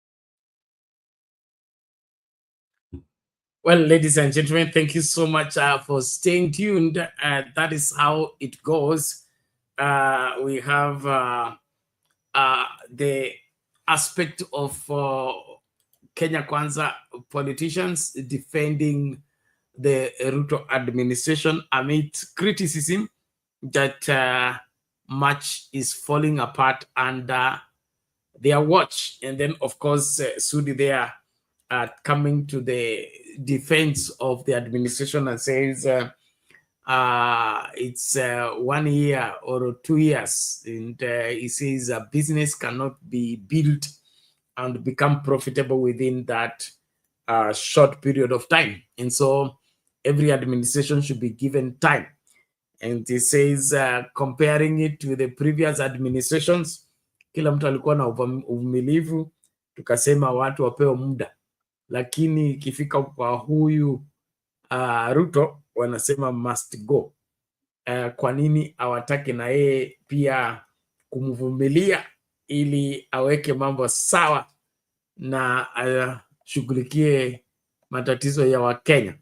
Well, ladies and gentlemen, thank you so much for staying tuned. That is how it goes. We have the aspect of Kenya Kwanza politicians defending the Ruto administration amid criticism that much is falling apart under their watch. And then, of course, Sudi there coming to the defense of the administration and says it's 1 year or 2 years. And he says a business cannot be built and become profitable within that short period of time. And so every administration should be given time. And he says comparing it to the previous administrations, kila mtu alikuwa na uvumilivu, tukasema watu wapewe muda. Lakini ikifika kwa huyu Ruto wanasema must go. Kwa nini hawataki na yeye pia kumvumilia ili aweke mambo sawa na ashughulikie matatizo ya Wakenya?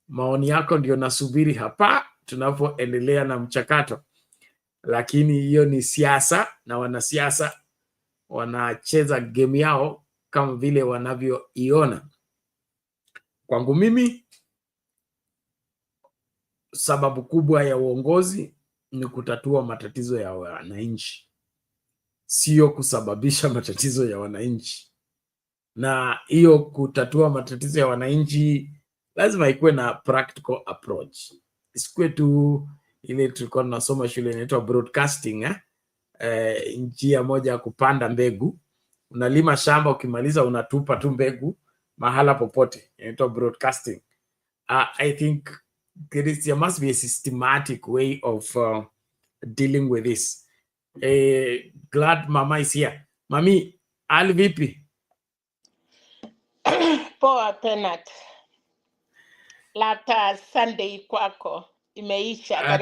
Maoni yako ndio nasubiri hapa tunapoendelea na mchakato, lakini hiyo ni siasa na wanasiasa wanacheza game yao kama vile wanavyoiona. Kwangu mimi, sababu kubwa ya uongozi ni kutatua matatizo ya wananchi, sio kusababisha matatizo ya wananchi. Na hiyo kutatua matatizo ya wananchi lazima ikuwe na practical approach. Isikuwe tu ile tulikuwa tunasoma shule inaitwa broadcasting, njia moja ya kupanda mbegu. Unalima shamba, ukimaliza unatupa tu mbegu mahala popote, inaitwa broadcasting. I think there must be a systematic way of dealing with this. Glad mama is here. Mami, hali vipi? Poa Penat. Lata Sunday kwako imeisha,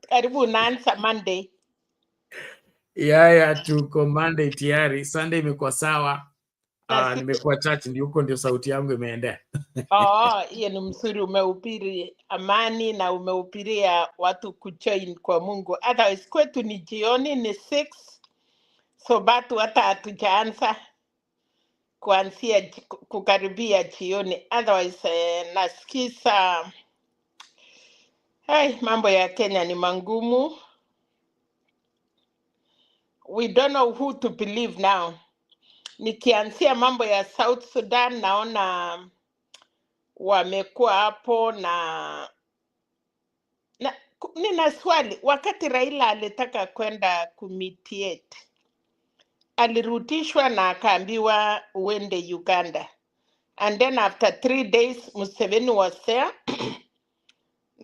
karibu naanza Monday. Tuko Monday tayari. Sunday imekuwa sawa. Nimekuwa church, ndio sauti yangu imeendea. Hiyo ni mzuri, umehubiri amani na umehubiria watu kujoin kwa Mungu. Otherwise kwetu ni jioni, ni 6, so bado hata hatujaanza kuanzia kukaribia jioni. Otherwise nasikiza mambo ya Kenya ni mangumu. We don't know who to believe now. Nikianzia mambo ya South Sudan, naona wamekuwa hapo na nina swali. Wakati Raila alitaka kwenda kumitiate, alirutishwa na akaambiwa uende Uganda. And then after 3 days, Museveni was there.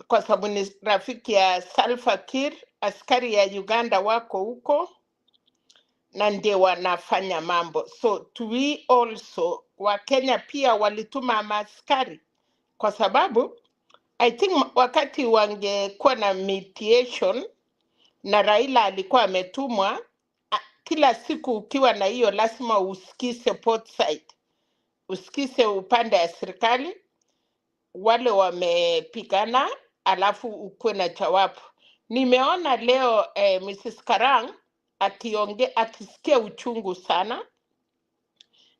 Kwa sababu ni rafiki ya Salva Kiir, askari ya Uganda wako huko na ndio wanafanya mambo. So we also, Wakenya pia walituma maaskari, kwa sababu I think wakati wangekuwa na mediation na Raila alikuwa ametumwa, kila siku ukiwa na hiyo lazima usikize both side, usikize upande ya serikali wale wamepigana, alafu ukuwe na jawabu. Nimeona leo Mrs. Karang akisikia uchungu sana,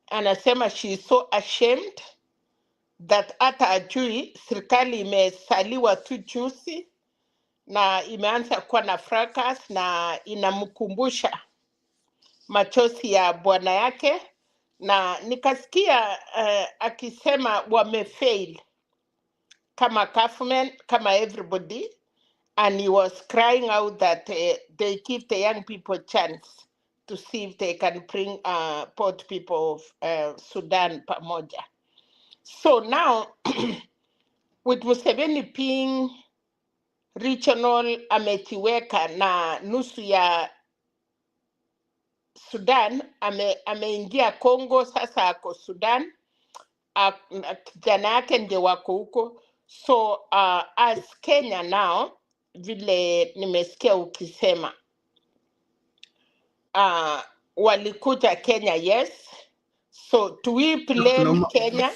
anasema she is so ashamed that hata ajui serikali imesaliwa tu juzi na imeanza kuwa na fracas, na inamkumbusha machozi ya bwana yake. Na nikasikia akisema wamefail kama government, kama everybody, and he was crying out that they give the young people chance to see if they can bring both people of Sudan pamoja. So now with Museveni being regional, amejiweka na nusu ya Sudan, ameingia Congo, sasa ako Sudan, kijana yake ndio wako huko. So as Kenya now, vile nimesikia ukisema walikuja Kenya, yes. So do we blame Kenya?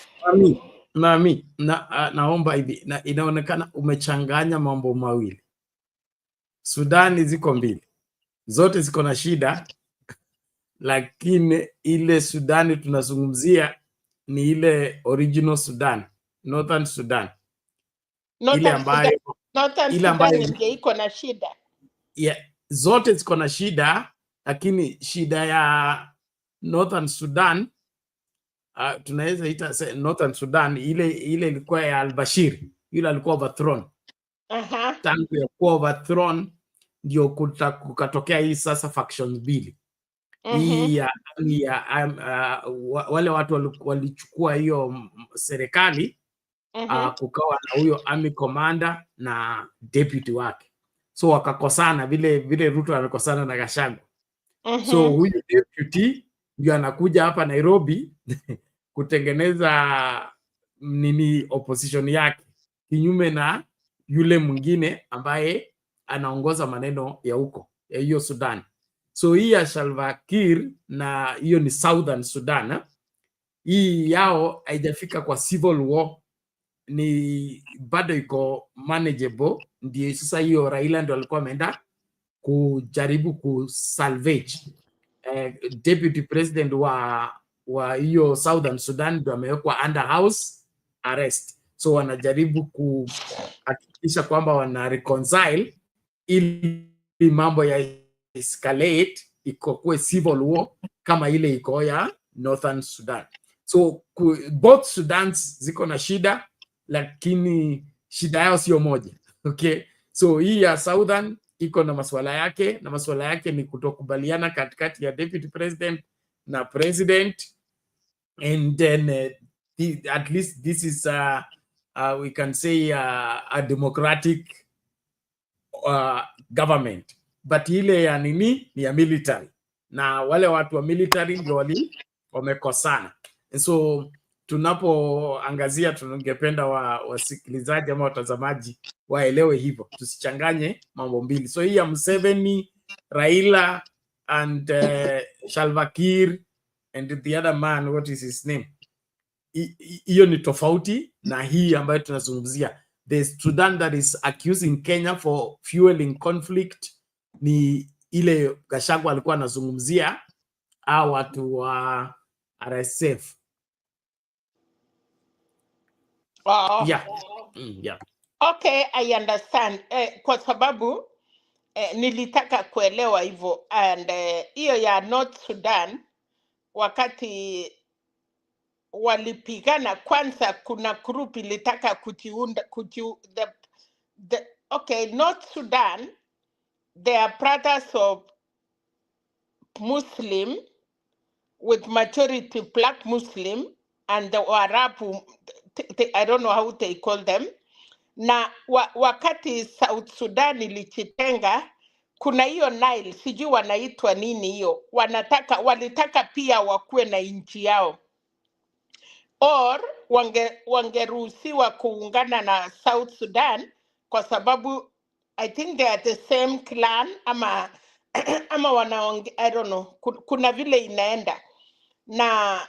naomba hivi inaonekana umechanganya mambo mawili. Sudani ziko mbili, zote ziko na shida, lakini ile Sudani tunazungumzia ni ile original Sudan, Northern Sudan. Ile ambayo ndio iko na shida. Zote ziko na shida, lakini shida ya Northern Sudan tunaweza ita Northern Sudan, ile ilikuwa ya al-Bashir, ile alikuwa overthrown. Tangu ya kuwa overthrown ndio kukatokea hii sasa factions mbili. Hii wale watu walichukua hiyo serikali, kukawa na huyo army commander na deputy wake, so wakakosana vile Ruto alikosana na Gachagua. So huyu deputy ndio anakuja hapa Nairobi kutengeneza opposition yake, kinyume na yule mwingine ambaye anaongoza maneno ya huko ya hiyo Sudan. So hii ya Salva Kiir na hiyo ni Southern Sudan, hii yao haijafika kwa civil war, ni bado iko manageable. Ndio sasa hiyo Raila ndio alikuwa ameenda kujaribu kusalvage. Deputy president wa hiyo Southern Sudan ndio amewekwa under house arrest, so wanajaribu kuhakikisha kwamba wana reconcile ili mambo ya escalate ikokuwe civil war kama ile iko ya Northern Sudan. So both Sudans ziko na shida, lakini shida yao sio moja. Okay, so hii ya Southern iko na masuala yake, na masuala yake ni kutokubaliana katikati ya deputy president na president, and then at least this is we can say a democratic government, but ile ya ni ya military, na wale watu wa military ndio wamekosana. So tunapoangazia, tungependa wasikilizaji ama watazamaji waelewe hivyo, tusichanganye mambo mbili. So hii ya Museveni, Raila and Salva Kiir and the other man, what is his name, hiyo ni tofauti na hii ambayo tunazungumzia. The Sudan that is accusing Kenya for fueling conflict ni ile Gachagua alikuwa anazungumzia hao watu wa RSF. Yeah. Okay, I understand. Kwa sababu nilitaka kuelewa hivyo, and hiyo ya North Sudan wakati walipigana kwanza, kuna group ilitaka kujiunda okay, North Sudan, they are brothers of Muslim with majority black Muslim and the Arabu, I don't know how they call them. Na wakati South Sudan ilijitenga, kuna hiyo Nile, sijui wanaitwa nini hiyo, walitaka pia wakuwe na nchi yao, or wangeruhusiwa kuungana na South Sudan, kwa sababu I think they are the same clan ama I don't know, kuna vile inaenda na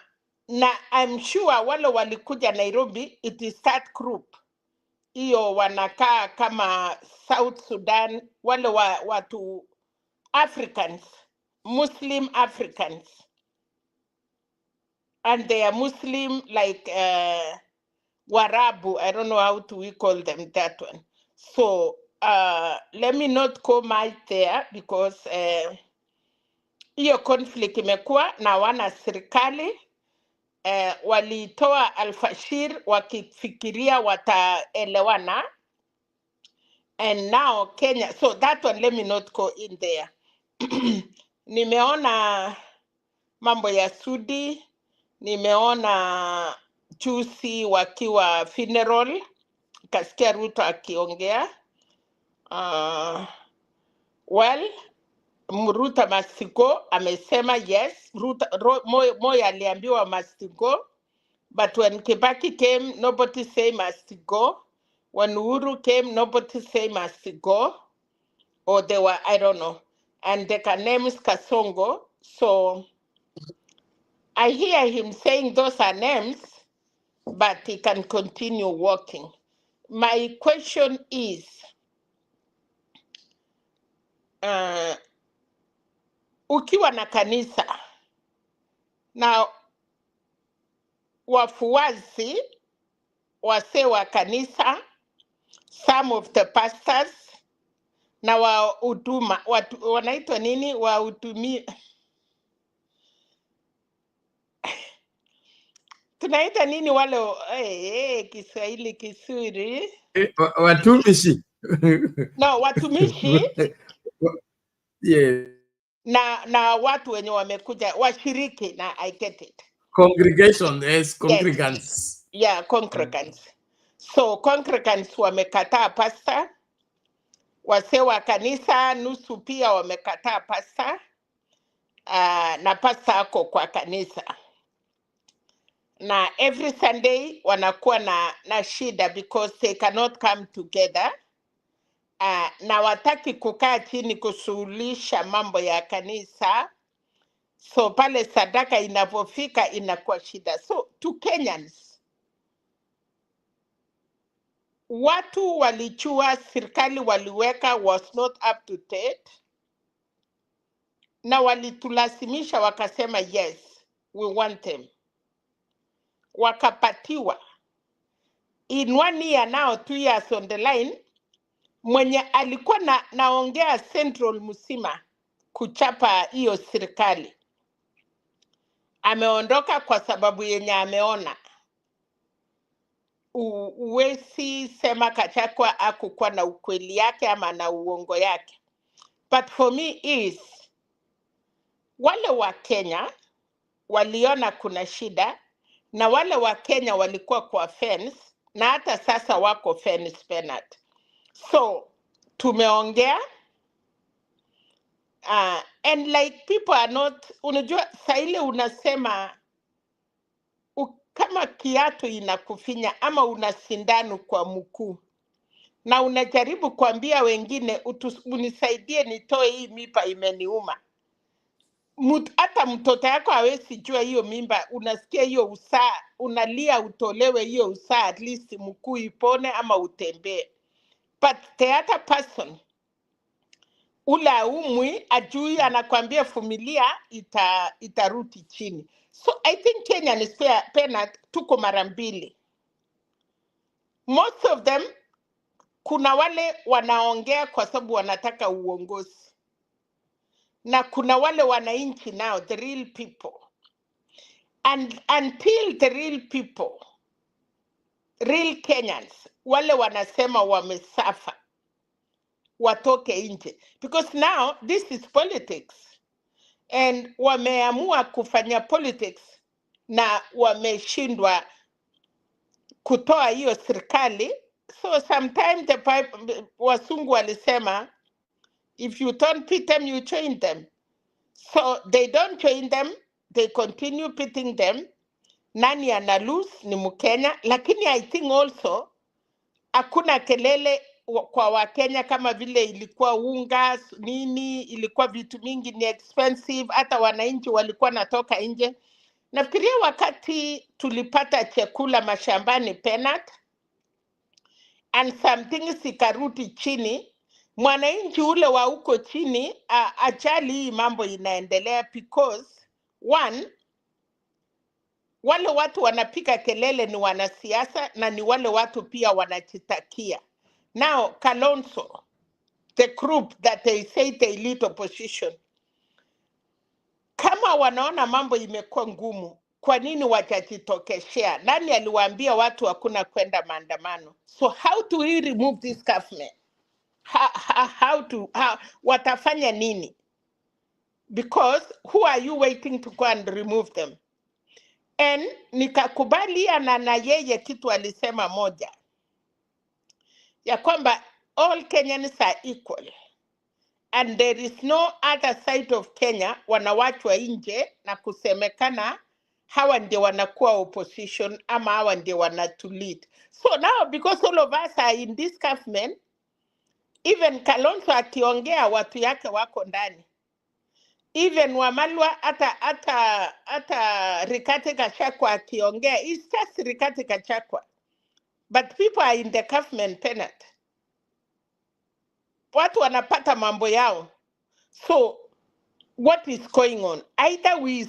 I'm sure wale walikuja Nairobi, it is that group hiyo wanakaa kama South Sudan, wale watu Africans, Muslim Africans, and they are Muslim like Warabu, I don't know how we call them, that one. So let me not go much there, because hiyo conflict imekuwa na wana serikali walitoa Al-Bashir wakifikiria wataelewana, and now Kenya, so that one let me not go in there. Nimeona mambo ya Sudi, nimeona juzi wakiwa funeral, kasikia Ruto akiongea. Well, Ruto must go, amesema yes. Moi aliambiwa must go, but when Kibaki came, nobody say must go. When Uhuru came, nobody say must go, or they were, I don't know. And the name is Kasongo. So I hear him saying those are names, but he can continue working. My question is, ukiwa na kanisa na wafuasi wase wa kanisa, some of the pastors na wahuduma wanaitwa nini, wahudumi, tunaita nini wale Kiswahili kisuri, Watumishi. no, watumishi Yeah. na watu wenye wamekuja washiriki, na I get it. Congregation, yes, congregants. Yes. Yeah, congregants. So congregants wamekataa pasta, wase wa kanisa nusu pia wamekataa pasta, na pasta ako kwa kanisa. Na every Sunday wanakuwa na shida because they cannot come together. Na wataki kukaa chini kusuluhisha mambo ya kanisa. So pale sadaka inapofika inakuwa shida. So to Kenyans, watu walichua, serikali waliweka was not up to date, na walitulazimisha wakasema yes, we want them. Wakapatiwa. In 1 year now, 2 years on the line, mwenye alikuwa naongea Central Musima kuchapa hiyo serikali ameondoka kwa sababu yenye ameona. Uwezi sema Kachagwa hakukuwa na ukweli yake ama na uongo yake. But for me is, wale wa Kenya waliona kuna shida, na wale wa Kenya walikuwa kwa fence, na hata sasa wako fence penalty. So tumeongea, and like people are not, unajua saile unasema kama kiatu inakufinya ama una sindano kwa mkuu, na unajaribu kuambia wengine unisaidie nitoe hii mimba imeniuma. Hata mtoto yako hawezi jua hiyo mimba, unasikia hiyo usaa, unalia utolewe hiyo usaa, at least mkuu ipone ama utembee. But the other person, ula umwi ajui, anakwambia familia itaruti chini. So I think Kenya is pena tuko mara mbili. Most of them, kuna wale wanaongea kwa sababu wanataka uongozi, na kuna wale wananchi now, the real people. And until the real people, real Kenyans, wale wanasema wamesafa, watoke nje. Because now this is politics. And wameamua kufanya politics na wameshindwa kutoa hiyo serikali. So sometimes wasungu walisema, if you don't pit them, you join them. So they don't join them, they continue pitting them. Nani ana lose ni Mkenya, lakini I think also hakuna kelele kwa Wakenya kama vile ilikuwa unga nini, ilikuwa vitu mingi ni expensive, hata wananchi walikuwa natoka nje. Nafikiria wakati tulipata chakula mashambani peanut and some things ikarudi chini, mwananchi ule wa huko chini ajali hii mambo inaendelea, because one, wale watu wanapika kelele ni wanasiasa, na ni wale watu pia wanajitakia. Now Kalonzo, the group that they say they lead opposition, kama wanaona mambo imekuwa ngumu, kwa nini wajajitokeshea? Nani aliwaambia watu hakuna kwenda maandamano? So how do we remove this government? Watafanya nini? Because who are you waiting to go and remove them? And nikakubaliana na yeye kitu alisema moja, ya kwamba all Kenyans are equal and there is no other side of Kenya wanawachwa nje na kusemekana hawa ndio wanakuwa opposition ama hawa ndio wanatulead. So now because all of us are in this government, even Kalonzo akiongea watu yake wako ndani. Even Wamalwa hata Rigathi Gachagua akiongea, it's just Rigathi Gachagua. But people are in the government penat. Watu wanapata mambo yao. So what is going on? Either we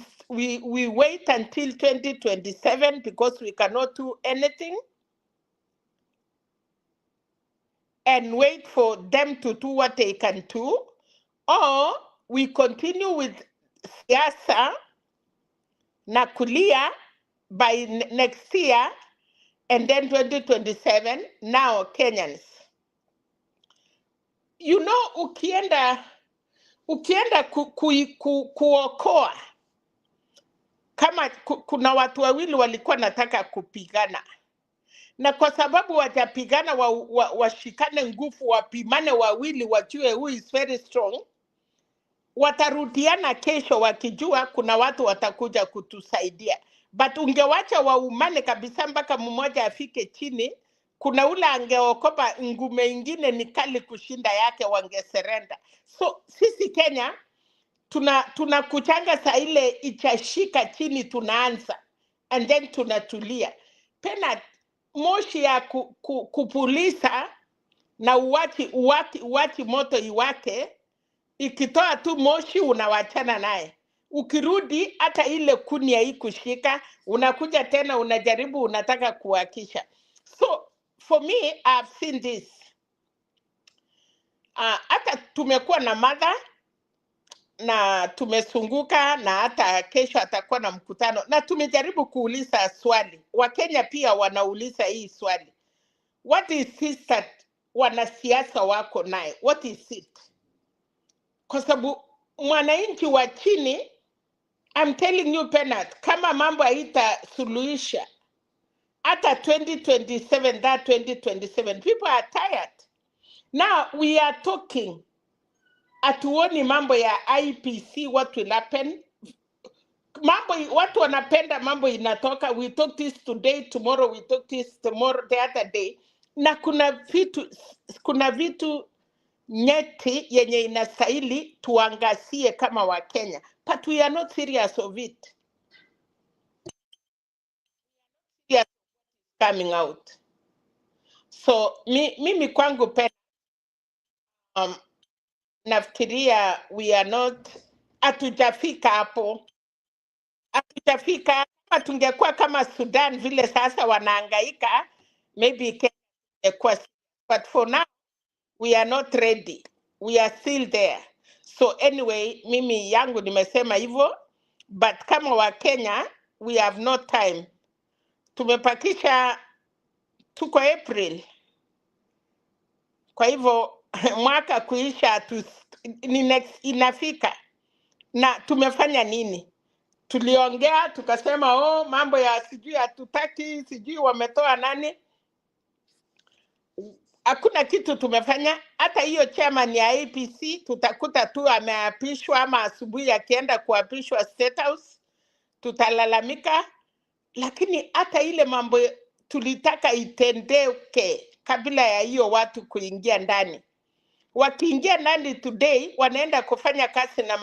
wait until 2027 because we cannot do anything and wait for them to do what they can do, or we continue with siasa na kulia by next year, and then 2027, now Kenyans. You know, ukienda kuokoa, kama kuna watu wawili walikuwa nataka kupigana, na kwa sababu watapigana washikane nguvu, wapimane wawili, wajue who is very strong, watarudiana kesho wakijua kuna watu watakuja kutusaidia. But ungewacha waumane kabisa mpaka mmoja afike chini, kuna ule angeokopa ngume ingine ni kali kushinda yake, wangeserenda. So sisi Kenya tunakuchanga saa ile ichashika chini, tunaanza and then tunatulia. Pena moshi ya kupulisa na uwati moto iwake, ikitoa tu moshi unawachana naye. Ukirudi hata ile kuni haikushika, unakuja tena unajaribu, unataka kuwakisha. So for me, I've seen this. Hata tumekuwa na mother na tumesunguka, na hata kesho atakuwa na mkutano, na tumejaribu kuuliza swali. Wakenya pia wanauliza hii swali. What is this that wanasiasa wako naye? What is it? Kwa sababu mwananchi wa chini, I'm telling you Penat, kama mambo haitasuluhisha hata 2027, that 2027, people are tired. Now we are talking, atuoni mambo ya IPC, what will happen? Mambo, watu wanapenda mambo inatoka, we talk this today, tomorrow we talk this, tomorrow the other day. Na kuna vitu nyeti yenye inastahili tuangazie kama Wakenya, but we are not serious of it. We are coming out. So mimi kwangu pena, nafikiria we are not, hatujafika hapo. Hatujafika. Kama tungekuwa kama Sudan vile sasa wanahangaika, maybe Kenya ingekuwa, but for now we are not ready. We are still there. So anyway, mimi yangu nimesema hivyo, but kama wa Kenya, we have no time. Tumepakisha, tuko April. Kwa hivyo mwaka kuisha ni next inafika. Na tumefanya nini? Tuliongea, tukasema mambo ya sijui hatutaki, sijui wametoa nani. Hakuna kitu tumefanya. Hata hiyo chairman ya APC tutakuta tu ameapishwa, ama asubuhi akienda kuapishwa State House tutalalamika. Lakini hata ile mambo tulitaka itendeke kabla ya hiyo watu kuingia ndani. Wakiingia ndani today, wanaenda kufanya kazi na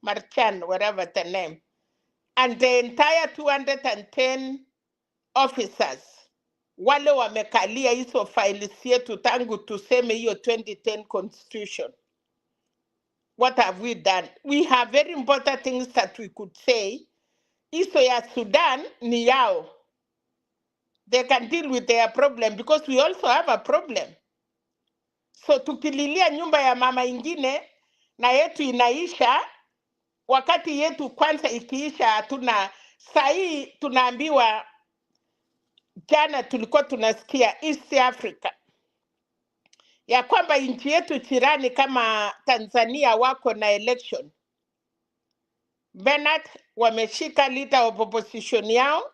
Marchan, whatever the name. And the entire 210 officers, wale wamekalia hizo files yetu tangu tuseme hiyo 2010 constitution. What have we done? We have very important things that we could say. Hizo ya Sudan ni yao. They can deal with their problem because we also have a problem. So tukililia nyumba ya mama ingine na yetu inaisha, wakati yetu kwanza ikiisha hatuna. Sahi tunaambiwa, jana tulikuwa tunasikia East Africa ya kwamba nchi yetu jirani kama Tanzania wako na election. Bernard wameshika leader of opposition yao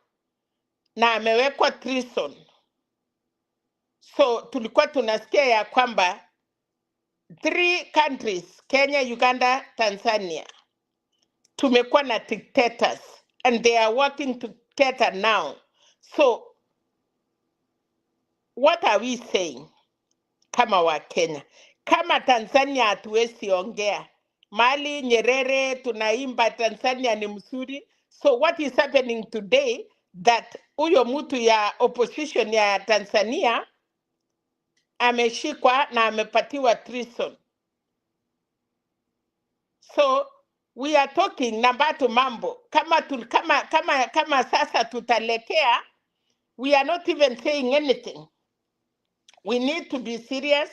na amewekwa treason. So tulikuwa tunasikia ya kwamba 3 countries, Kenya, Uganda, Tanzania, tumekuwa na dictators and they are working together now. So what are we saying kama wa Kenya? Kama Tanzania hatuwezi ongea, Mali Nyerere tunaimba Tanzania ni mzuri. So what is happening today that huyo mtu ya opposition ya Tanzania ameshikwa na amepatiwa treason. So we are talking nambatu mambo kama sasa tutalekea, we are not even saying anything. We need to be serious,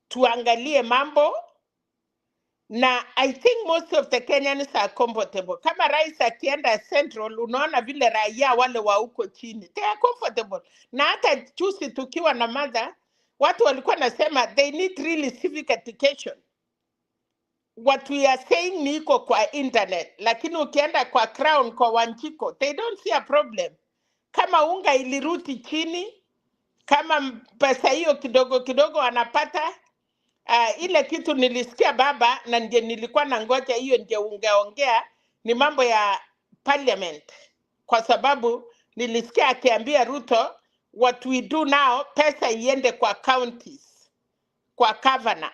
tuangalie mambo. Na I think most of the Kenyans are comfortable. Kama rais akienda Central, unaona vile raia wale wa huko chini, they are comfortable. Na hata juzi tukiwa na mother, watu walikuwa nasema they need really civic education. What we are saying ni iko kwa internet, lakini ukienda kwa Crown, kwa Wanjiko, they don't see a problem. Kama unga iliruti chini, kama pesa hiyo kidogo kidogo anapata, ile kitu nilisikia baba na ndio nilikuwa na ngoja hiyo ndio ungeongea ni mambo ya parliament, kwa sababu nilisikia akiambia Ruto what we do now, pesa iende kwa counties, kwa governor.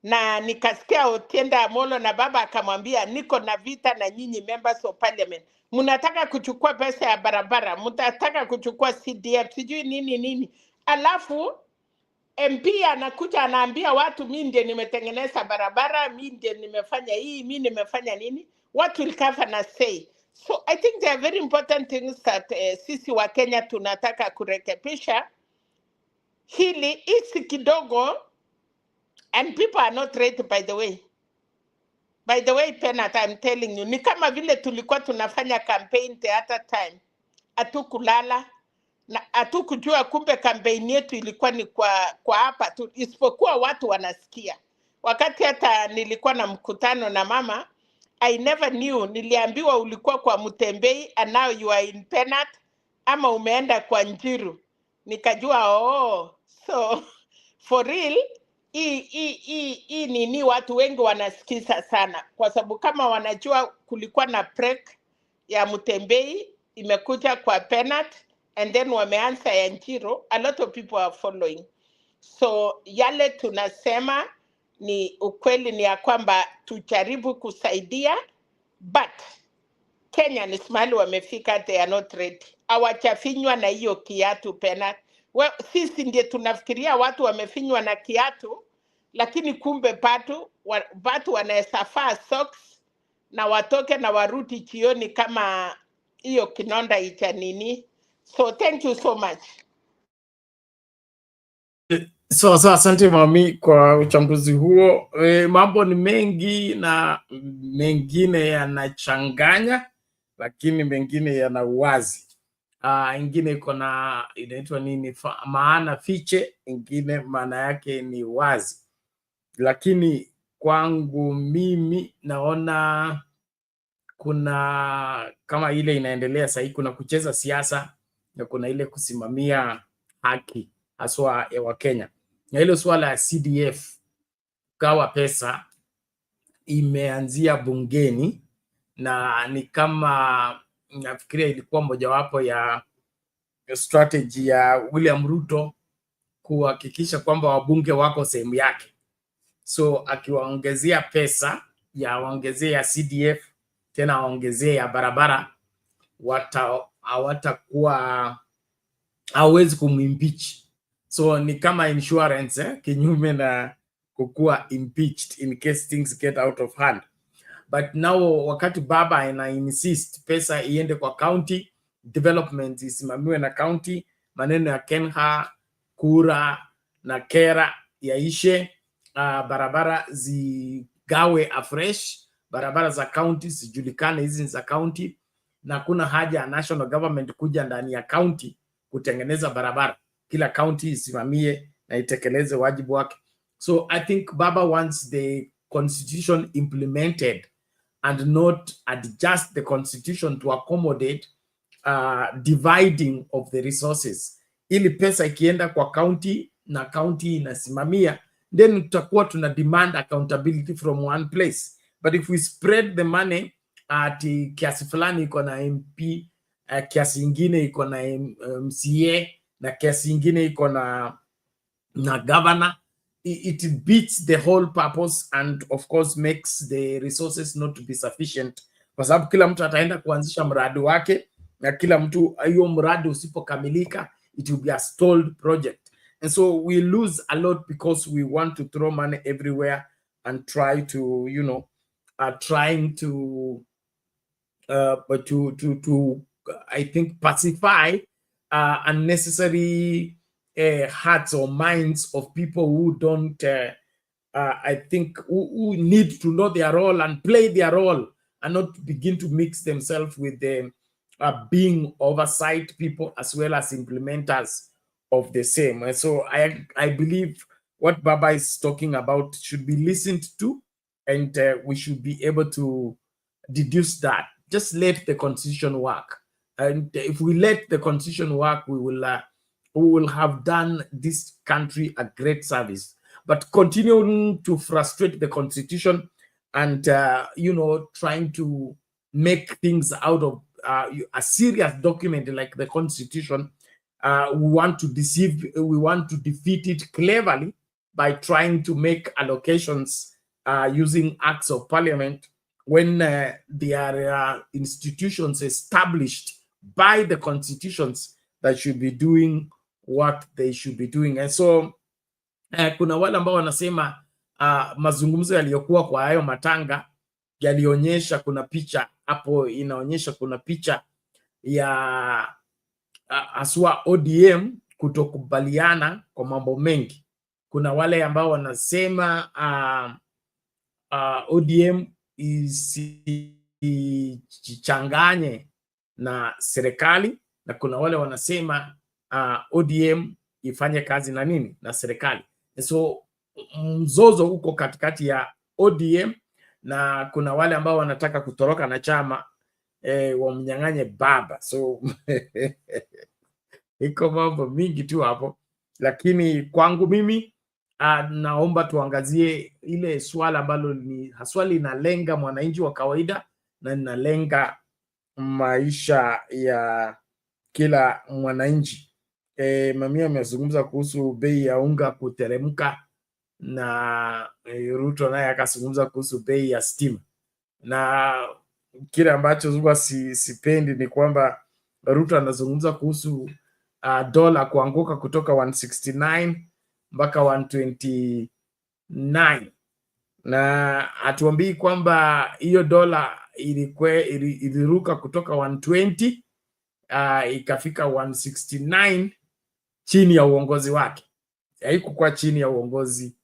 Na nikasikia Otienda Amolo na baba akamwambia niko na vita na nyinyi members of parliament, mnataka kuchukua pesa ya barabara, mnataka kuchukua CDF sijui nini, alafu MP anakuja anaambia watu mimi ndiye nimetengeneza barabara, mimi ndiye nimefanya hii, mimi nimefanya nini. What will governor say? So I think there are very important things that sisi wa Kenya tunataka kurekebisha hili isi kidogo, and people are not ready by the way. By the way, Penat, I'm telling you, ni kama vile tulikuwa tunafanya campaign theater time. Hatukulala na hatukujua kumbe campaign yetu ilikuwa ni kwa hapa tu, isipokuwa watu wanasikia. Wakati hata nilikuwa na mkutano na mama, I never knew, niliambiwa ulikuwa kwa Mutembei and now you are in Penat ama umeenda kwa Njiru. Nikajua so for real hii nini watu wengi wanasikiza sana, kwa sababu kama wanajua kulikuwa na break ya Mutembei imekuja kwa Penat and then wameanza ya Njiru, a lot of people are following. So yale tunasema ni ukweli ni ya kwamba tujaribu kusaidia, but Kenya ni smali wamefika, they are not ready. Hawajafinywa na hiyo kiatu Penat. Sisi ndiye tunafikiria watu wamefinywa na kiatu, lakini kumbe watu wanaweza vaa socks na watoke na warudi jioni kama hiyo kinonda icha nini. So thank you so much. So asante mami kwa uchambuzi huo. Mambo ni mengi na mengine yanachanganya, lakini mengine yana uwazi. Ingine iko na inaitwa nini, maana fiche, ingine maana yake ni wazi. Lakini kwangu mimi naona kuna kama ile inaendelea sasa, kuna kucheza siasa na kuna ile kusimamia haki haswa ya Wakenya. Na hilo swala ya CDF gawa pesa imeanzia bungeni, na ni kama nafikiria ilikuwa mojawapo ya strategy ya William Ruto kuhakikisha kwamba wabunge wako sehemu yake. So akiwaongezea pesa ya waongezea ya CDF, tena waongezea ya barabara, hawatakuwa hawezi kumimpeach. So ni kama insurance kinyume na kukuwa impeached in case things get out of hand. But now wakati baba ana insist pesa iende kwa county, development isimamiwe na county, maneno ya Kenha, kura na kera yaishe, barabara zigawe afresh, barabara za county zijulikane hizi za county, na kuna haja ya national government kuja ndani ya county kutengeneza barabara. Kila county isimamie na itekeleze wajibu wake. So I think baba wants the constitution implemented and not adjust the constitution to accommodate dividing of the resources. Ili pesa ikienda kwa county na county inasimamia, then tutakuwa tuna demand accountability from one place. But if we spread the money ati kiasi fulani iko na MP, kiasi ingine iko na MCA, na kiasi ingine iko na governor, it beats the whole purpose and of course makes the resources not to be sufficient, kwa sababu kila mtu ataenda kuanzisha mradi wake, na kila mtu hiyo mradi usipokamilika it will be a stalled project, and so we lose a lot because we want to throw money everywhere and try to, you know, trying to I think pacify unnecessary hearts or minds of people who don't I think who need to know their role and play their role and not begin to mix themselves with the being oversight people as well as implementers of the same. And so I believe what Baba is talking about should be listened to, and we should be able to deduce that. Just let the constitution work, and if we let the constitution work, we will have done this country a great service. But continuing to frustrate the constitution and you know, trying to make things out of a serious document like the constitution, we want to deceive, we want to defeat it cleverly by trying to make allocations using acts of parliament when there are institutions established by the constitutions that should be doing what they should be doing. And so kuna wale ambao wanasema mazungumzo yaliyokuwa kwa hayo matanga yalionyesha, kuna picha hapo inaonyesha kuna picha ya aswa ODM kutokubaliana kwa mambo mengi. Kuna wale ambao wanasema ODM isichanganye na serikali, na kuna wale wanasema ODM ifanye kazi na nini, na serikali. So mzozo huko katikati ya ODM, na kuna wale ambao wanataka kutoroka na chama wamnyang'anye baba. So iko mambo mingi tu hapo, lakini kwangu mimi naomba tuangazie ile swala ambalo ni haswa linalenga mwananchi wa kawaida na linalenga maisha ya kila mwananchi. Mamia amezungumza kuhusu bei ya unga kuteremka, na Ruto naye akazungumza kuhusu bei ya stima, na kile ambacho huwa sipendi ni kwamba Ruto anazungumza kuhusu dola kuanguka kutoka 169 mpaka 129, na atuambii kwamba hiyo dola iliruka kutoka 120 ikafika 169 chini ya uongozi wake, haikuwa chini ya uongozi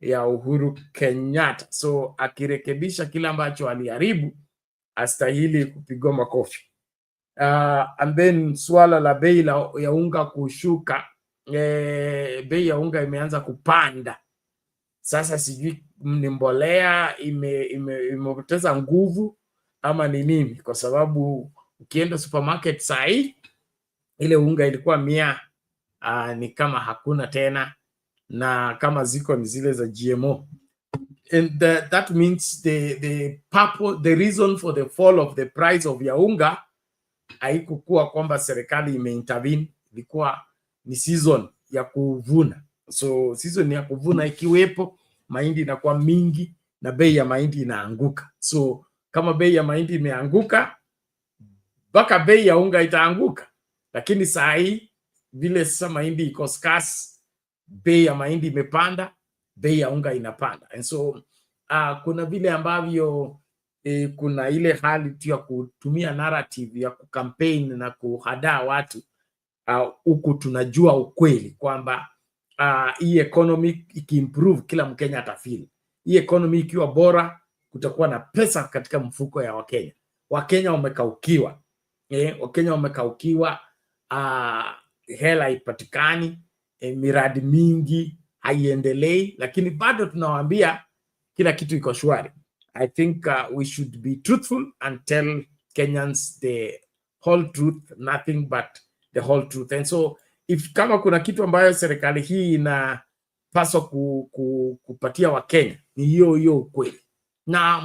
ya Uhuru Kenyatta. So akirekebisha kile ambacho aliharibu, astahili kupigwa makofi. And then swala la bei ya unga kushuka, bei ya unga imeanza kupanda sasa. Sijui ni mbolea imepoteza nguvu ama ni nini, kwa sababu ukienda supermarket sahi ile unga ilikuwa 100 ni kama hakuna tena, na kama ziko ni zile za GMO. And that means the purpose, the reason for the fall of the price of ya unga haikukuwa kwamba serikali imeintervene, ilikuwa ni season ya kuvuna. So season ya kuvuna ikiwepo, mahindi inakuwa mingi na bei ya mahindi inaanguka. So kama bei ya mahindi imeanguka, mpaka bei ya unga itaanguka. Lakini saa hii vile sasa mahindi iko scarce, bei ya mahindi imepanda, bei ya unga inapanda. And so kuna vile ambavyo kuna ile hali tu ya kutumia narrative ya kucampaign na kuhadaa watu, huku tunajua ukweli kwamba hii economy ikiimprove kila Mkenya atafeel. Hii economy ikiwa bora, kutakuwa na pesa katika mfuko ya Wakenya. Wakenya wamekaukiwa, Wakenya wamekaukiwa, hela haipatikani, miradi mingi haiendelei, lakini bado tunawaambia kila kitu iko shwari. I think we should be truthful and tell Kenyans the whole truth, nothing but the whole truth. And so if kama kuna kitu ambayo serikali hii inapaswa kupatia Wakenya ni hiyo ukweli. Na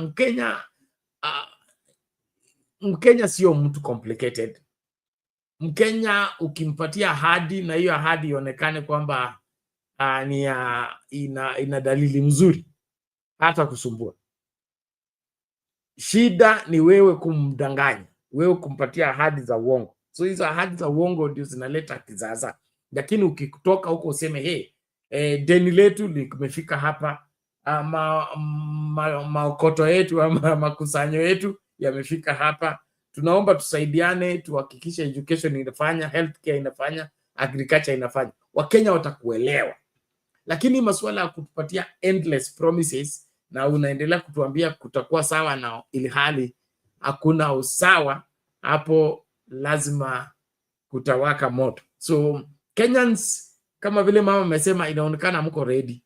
Mkenya sio mtu complicated. Mkenya ukimpatia ahadi na hiyo ahadi ionekane kwamba ina dalili mzuri hata kusumbua. Shida ni wewe kumdanganya, wewe kumpatia ahadi za uongo. So hizo ahadi za uongo ndio zinaleta kizaza. Lakini ukitoka huko useme deni letu limefika hapa, maokoto yetu ama makusanyo yetu yamefika hapa, tunaomba tusaidiane, tuhakikishe education inafanya, healthcare inafanya, agriculture inafanya, Wakenya watakuelewa. Lakini masuala ya kutupatia endless promises na unaendelea kutuambia kutakuwa sawa na ilhali hakuna usawa, hapo lazima kutawaka moto. So Kenyans, kama vile mama amesema, inaonekana mko ready.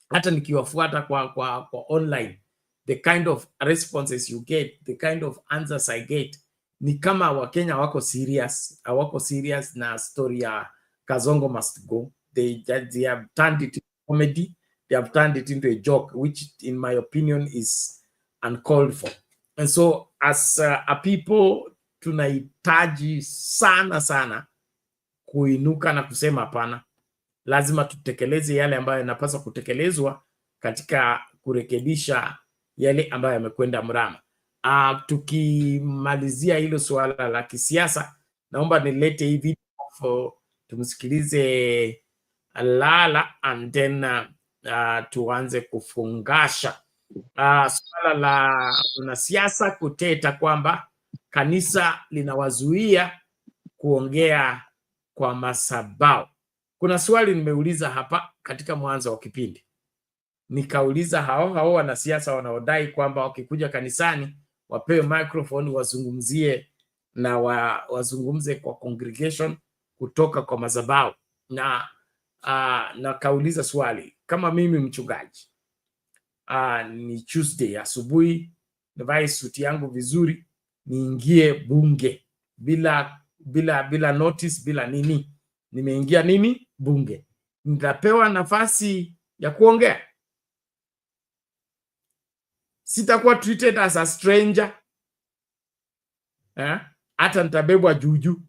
Hata nikiwafuata kwa online, the kind of responses you get, the kind of answers I get, ni kama Wakenya hawako serious na story ya Kazongo must go. They have turned it into comedy. They have turned it into a joke, which in my opinion is uncalled for. And so as a people, tunahitaji sana kuinuka na kusema hapana. Lazima tutekeleze yale ambayo yanapaswa kutekelezwa katika kurekebisha yale ambayo yamekwenda mrama. Tukimalizia hilo suala la kisiasa, naomba nilete hii video tumsikilize Lala and then tuanze kufungasha. Suala la wanasiasa kuteta kwamba kanisa linawazuia kuongea kwa madhabahu. Kuna swali nimeuliza hapa katika mwanzo wa kipindi. Nikauliza hao wanasiasa wanaodai kwamba wakikuja kanisani wapewe microphone wazungumzie na wazungumze kwa congregation kutoka kwa madhabahu. Na kauliza swali, kama mimi mchungaji, ni Tuesday asubuhi, nivae suti yangu vizuri, niingie bunge bila notice, bila nini, nimeingia bunge, nitapewa nafasi ya kuongea? Sitakuwa treated as a stranger? Hata nitabebwa juju?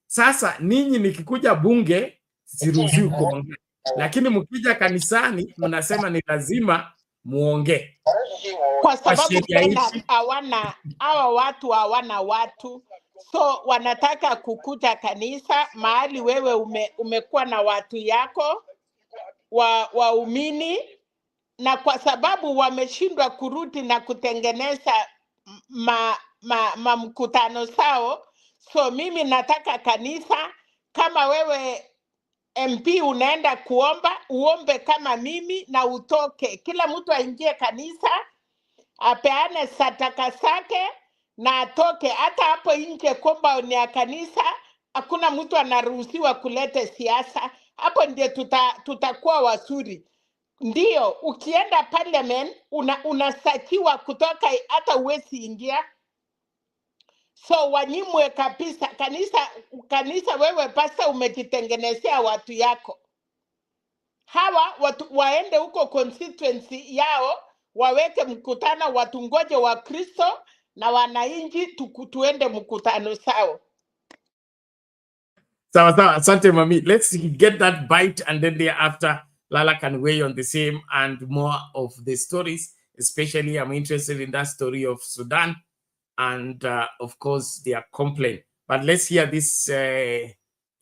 Sasa ninyi nikikuja bunge siruhusiwi kuongea, lakini mkija kanisani mnasema ni lazima muongee. Kwa sababu hawa watu so wanataka kukuja kanisa mahali wewe umekuwa na watu yako waumini, na kwa sababu wameshindwa kurudi na kutengeneza mkutano sao. So mimi nataka kanisa, kama wewe MP unaenda kuomba, uombe kama mimi na utoke. Kila mtu aingie kanisa, apeane sadaka zake na atoke. Hata hapo nje compound ya kanisa hakuna mtu anaruhusiwa kuleta siasa. Hapo ndio tutakuwa wazuri. Ndio ukienda parliament unasachiwa kutoka, hata uwezi ingia. So wanyimwe kabisa kanisa. Wewe pasta umejitengenezea watu yako. Hawa watu waende huko constituency yao, waweke mkutano, watu ngoje wa Kristo na wananchi tuende mkutano sao. Sawa, asante mami. Let's get that bite and then thereafter Lala can weigh on the same and more of the stories. Especially I'm interested in that story of Sudan and of course their complaint. But let's hear this.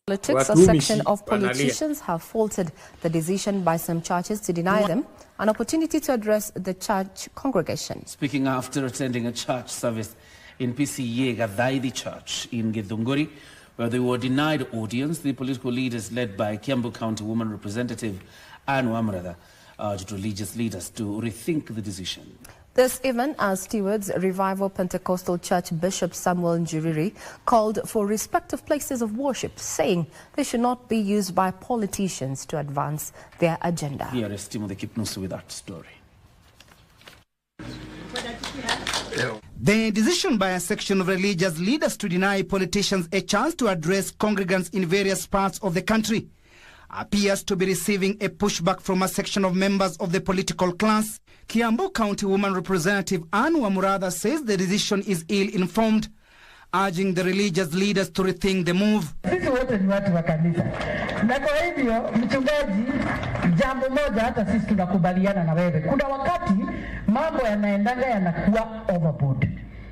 Politics, a section of politicians have faulted the decision by some churches to deny them an opportunity to address the church congregation. Speaking after attending a church service in PCA Gadhaidi Church in Githunguri, where they were denied audience, the political leaders led by Kiambu County Woman Representative Anne Wamrada urged religious leaders to rethink the decision. This even as Stewards Revival Pentecostal Church Bishop Samuel Njuriri called for respective places of worship, saying they should not be used by politicians to advance their agenda. Here is Timothy Kipnusu with that story. The decision by a section of religious leaders to deny politicians a chance to address congregants in various parts of the country appears to be receiving a pushback from a section of members of the political class. Kiambu County Woman Representative Anne Wamrada says the decision is ill-informed urging the religious leaders to rethink the move. Sisi wote ni watu wa kanisa. Na kwa hivyo mchungaji, jambo moja hata sisi tunakubaliana na wewe. Kuna wakati mambo yanaendanga yanakuwa overboard.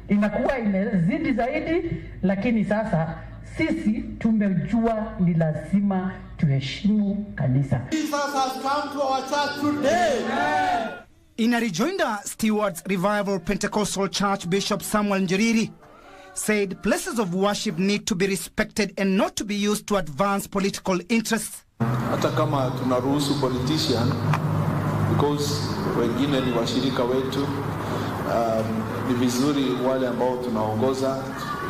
Inakuwa imezidi zaidi, lakini sasa sisi tumejua ni lazima tuheshimu kanisa. Jesus has come to our church today. In a rejoinder, Stewards Revival Pentecostal Church Bishop Samuel Njiriri said places of worship need to be respected and not to be used to advance political interests. Hata kama tunaruhusu politician because wengine ni washirika wetu, ni vizuri wale ambao tunaongoza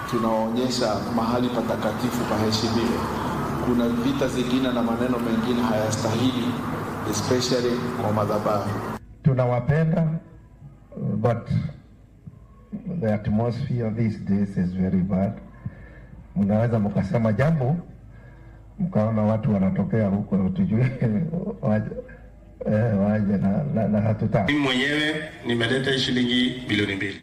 tunaonyesha mahali patakatifu paheshimiwe. Kuna vita zingine na maneno mengine hayastahili, especially kwa madhabahu. Tunawapenda, but the atmosphere these days is very bad. Mnaweza mkasema jambo, mkaona watu wanatokea huko tujue waje na hatutaki. Mimi mwenyewe nimeleta shilingi bilioni 2.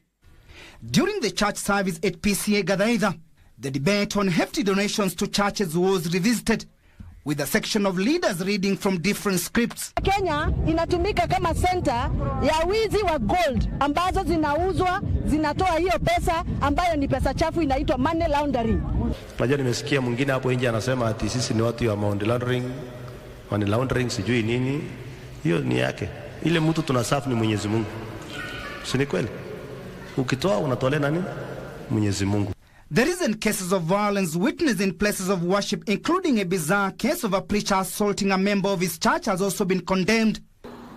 During the church service at PCA Gadaitha, the debate on hefty donations to churches was revisited, with a section of leaders reading from different scripts. Kenya inatumika kama center ya wizi wa gold ambazo zinauzwa, zinatoa hiyo pesa ambayo ni pesa chafu, inaitwa money laundering. Najua nimesikia mwingine hapo nje anasema ati sisi ni watu wa money laundering sijui nini. Hiyo ni yake. Ile mtu tunasafu ni Mwenyezi Mungu. Si ni kweli? Ukitoa unatolea nani? Mwenyezi Mungu. The recent cases of violence witnessed in places of worship, including a bizarre case of a preacher assaulting a member of his church, has also been condemned.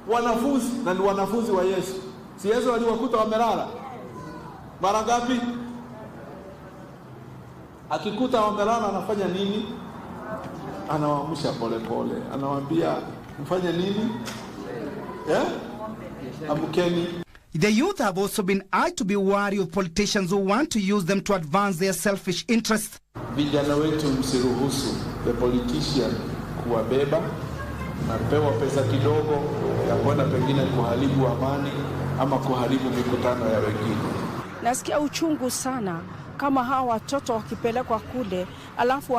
Wanafunzi na ni wanafunzi wa Yesu. Si Yesu aliwakuta wamelala? Mara ngapi? Akikuta wamelala anafanya nini? Anawaamsha pole pole. Anawaambia mfanye nini? Amkeni. The youth have also been urged to be wary of politicians who want to use them to advance their selfish interests. Vijana wetu msiruhusu the politician kuwabeba na pewa pesa kidogo ya kwenda pengine kuharibu amani ama kuharibu mikutano ya wengine. Nasikia uchungu sana kama hawa watoto wakipelekwa kule alafu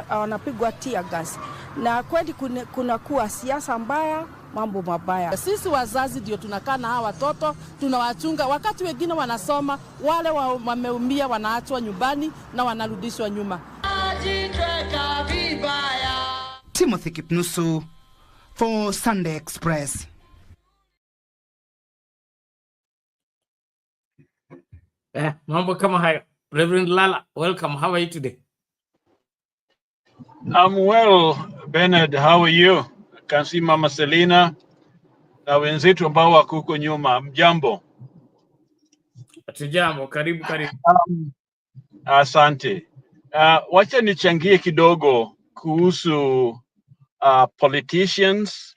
wanapigwa tear gas. Na kweli kuna kuwa siasa mbaya, mambo mabaya. Sisi wazazi ndio tunakaa na hawa watoto, tunawachunga. Wakati wengine wanasoma, wale wameumia wanaachwa nyumbani na wanarudishwa nyuma. Timothy Kipnusu for Sunday Express. Mambo kama hayo. Reverend Lala, welcome. How are you today? I'm well, Bernard. How are you? I can see Mama Selina na wenzetu ambao wako huko nyuma. Mjambo. Tujambo, karibu. Asante. Wacha nichangie kidogo kuhusu politicians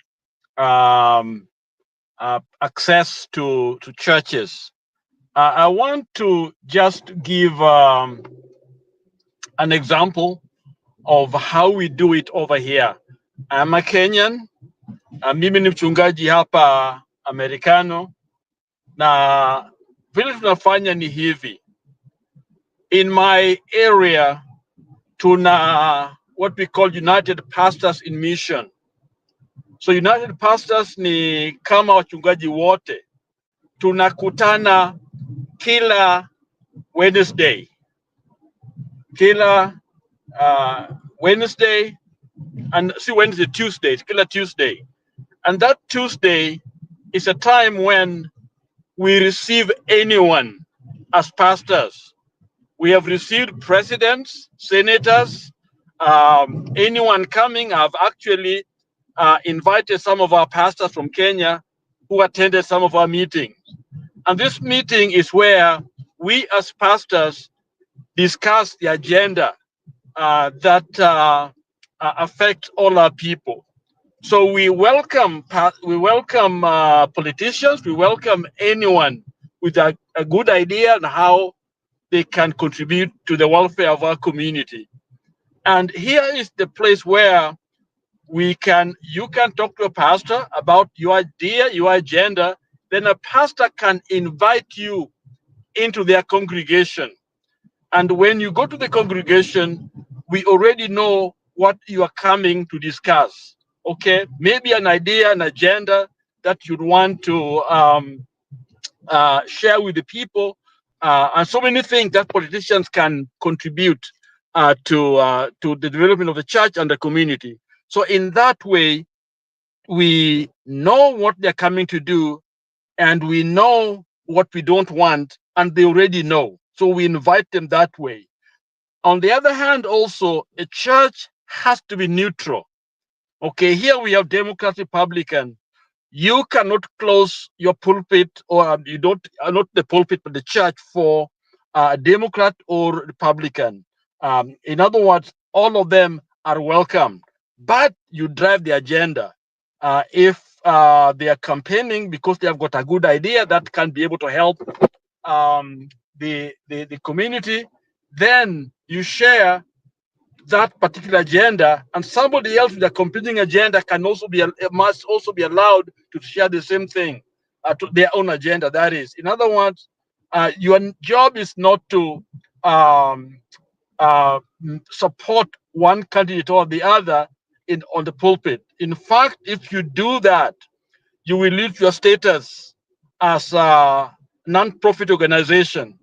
access to churches. I want to just give an example of how we do it over here. I'm a Kenyan. Mimi ni mchungaji hapa Amerikano. Na vile tunafanya ni hivi. In my area, tuna what we call United Pastors in Mission. So United Pastors ni kama wachungaji wote. Tunakutana kila Wednesday. Wednesday and Tuesday, kila Tuesday. And that Tuesday is a time when we receive anyone as pastors. We have received presidents, senators, anyone coming. I've actually invited some of our pastors from Kenya who attended some of our meetings. And this meeting is where we as pastors discuss the agenda that affect all our people. So we welcome politicians, we welcome anyone with a good idea on how they can contribute to the welfare of our community. And here is the place where you can talk to a pastor about your idea, your agenda, then a pastor can invite you into their congregation. And when you go to the congregation, we already know what you are coming to discuss. Okay, maybe an idea, an agenda that you'd want to share with the people, and so many things that politicians can contribute to the development of the church and the community. So in that way, we know what they're coming to do, and we know what we don't want, and they already know. So we invite them that way. On the other hand, also, a church has to be neutral. Okay, here we have Democrat, Republican. You cannot close your pulpit, or you don't, not the pulpit, but the church for Democrat or Republican. In other words, all of them are welcome, but you drive the agenda. If they are campaigning because they have got a good idea that can be able to help the community, then you share that particular agenda, and somebody else with a competing agenda can also be must also be allowed to share the same thing, to their own agenda. That is, in other words, your job is not to support one candidate or the other on the pulpit. In fact, if you do that, you will lose your status as a non-profit organization.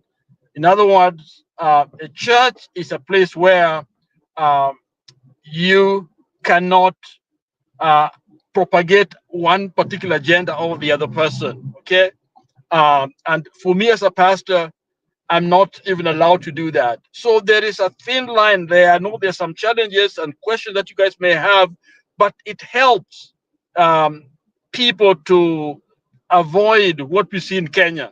In other words, a church is a place where you cannot propagate one particular agenda over the other person. Okay, and for me as a pastor, I'm not even allowed to do that. So there is a thin line there. I know there's some challenges and questions that you guys may have, but it helps people to avoid what we see in Kenya,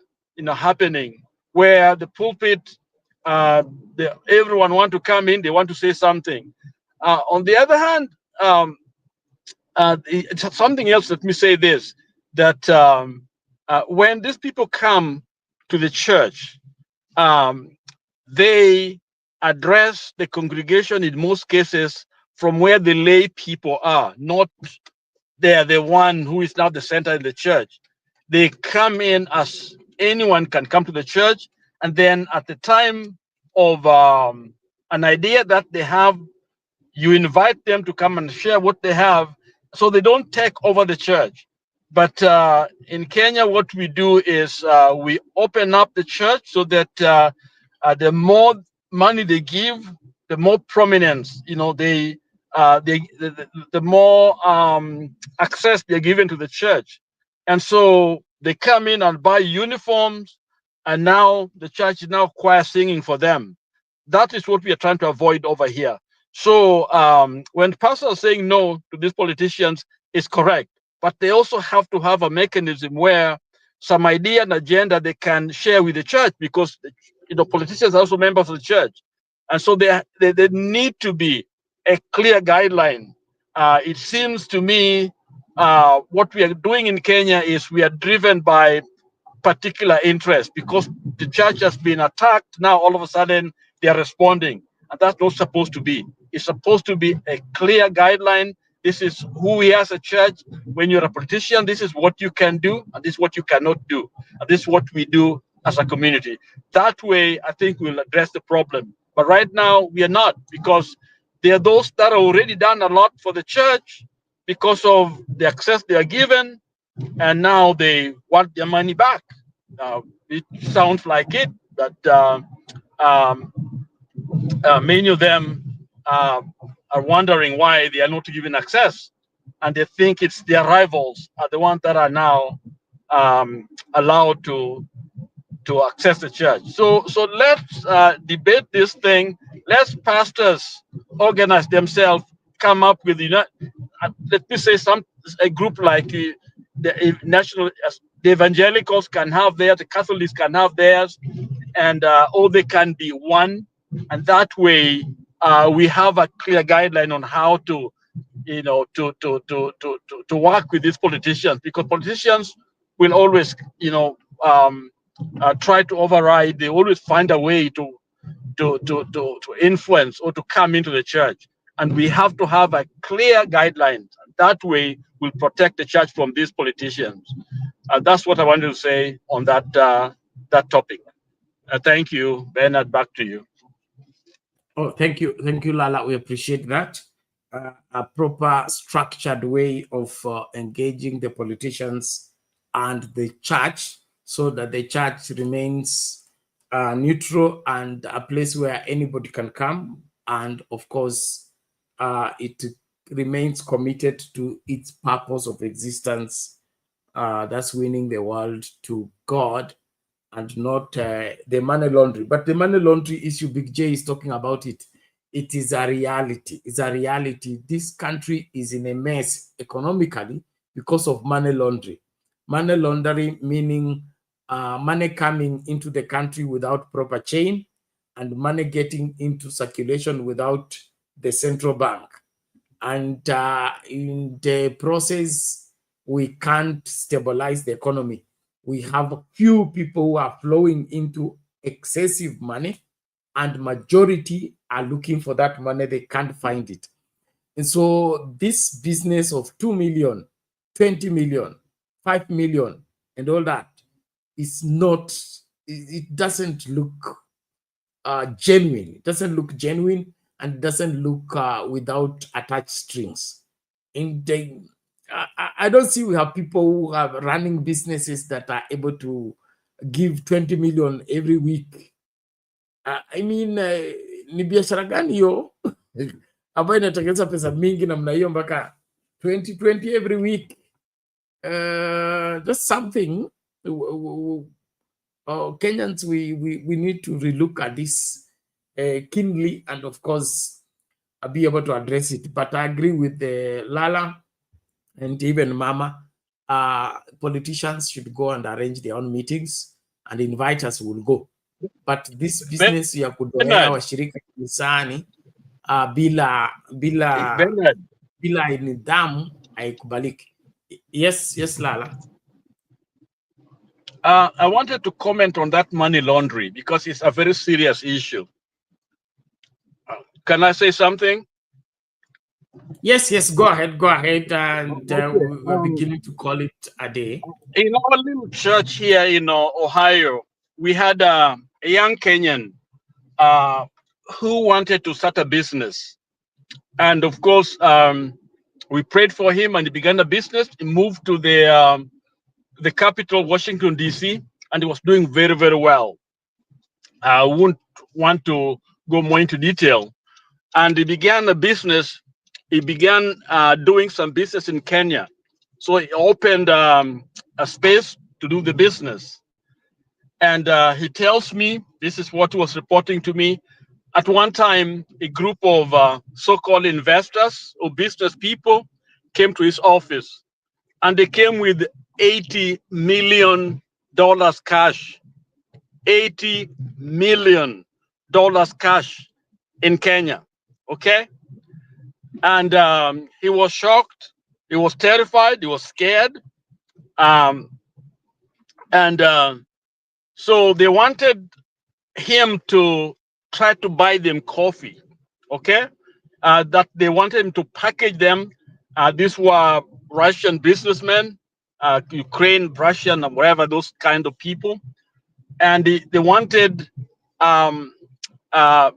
happening, where the pulpit, everyone want to come in, they want to say something. On the other hand, it's something else. Let me say this: that when these people come to the church, they address the congregation in most cases from where the lay people are, not they're the one who is now the center in the church. They come in as anyone can come to the church, and then at the time of an idea that they have, you invite them to come and share what they have, so they don't take over the church. But in Kenya, what we do is we open up the church so that the more money they give, the more prominence, the more access they're given to the church. And so they come in and buy uniforms, and now the church is now choir singing for them. That is what we are trying to avoid over here. So when pastors are saying no to these politicians, is correct, but they also have to have a mechanism where some idea and agenda they can share with the church, because politicians are also members of the church, and so there need to be a clear guideline. It seems to me what we are doing in Kenya is we are driven by particular interest, because the church has been attacked. Now all of a sudden they are responding, and that's not supposed to be. It's supposed to be a clear guideline. This is who we are as a church. When you're a politician, this is what you can do, and this is what you cannot do, and this is what we do as a community. That way, I think we'll address the problem. But right now, we are not, because there are those that are already done a lot for the church because of the access they are given, and now they want their money back. It sounds like it, but many of them are wondering why they are not given access, and they think it's their rivals are the ones that are now allowed to access the church. So let's debate this thing. Let's pastors organize themselves, come up with let me say a group like the national, the evangelicals can have theirs, the Catholics can have theirs, and all they can be one. And that way, we have a clear guideline on how to work with these politicians, because politicians will always, try to override. They always find a way to influence or to come into the church, and we have to have a clear guideline. That way, we'll protect the church from these politicians. That's what I wanted to say on that topic. Thank you, Bernard. Back to you. Oh, thank you, Lala. We appreciate that. A proper, structured way of engaging the politicians and the church, so that the church remains neutral and a place where anybody can come, and of course, it remains committed to its purpose of existence. That's winning the world to God, and not the money laundry. But the money laundry issue, Big J is talking about it. It is a reality. It's a reality. This country is in a mess economically because of money laundering. Money laundering meaning money coming into the country without proper chain, and money getting into circulation without the central bank. And in the process, we can't stabilize the economy. We have a few people who are flowing into excessive money, and majority are looking for that money. They can't find it. And so this business of 2 million, 20 million, 5 million, and all that is not, it doesn't look genuine. It doesn't look genuine, and doesn't look without attached strings. In the, I don't see we have people who are running businesses that are able to give 20 million every week. I mean, ni biashara gani hiyo ambayo inatengeneza pesa mingi namna hiyo mpaka 20 every week? That's something Kenyans, we need to relook at this keenly, and of course be able to address it. But I agree with Lala and even Mama. Politicians should go and arrange their own meetings, and invite us, will go. But this business ya kudoea washirika kanisani bila nidhamu haikubaliki. Yes, Lala. I wanted to comment on that money laundry because it's a very serious issue. Can I say something? Yes, go ahead. And we're beginning to call it a day. In our little church here in Ohio, we had a young Kenyan who wanted to start a business. And of course, we prayed for him, and he began a business. He moved to the capital, Washington, D.C., and he was doing very, very well. I won't want to go more into detail. And he began a business. He began doing some business in Kenya. So he opened a space to do the business. And he tells me, this is what he was reporting to me. At one time, a group of so-called investors or business people came to his office, and they came with $80 million cash. $80 million cash in Kenya. Okay? And he was shocked. He was terrified. He was scared. So they wanted him to try to buy them coffee. Okay? That they wanted him to package them. These were Russian businessmen, Ukraine, Russian, whatever, those kind of people. And they wanted our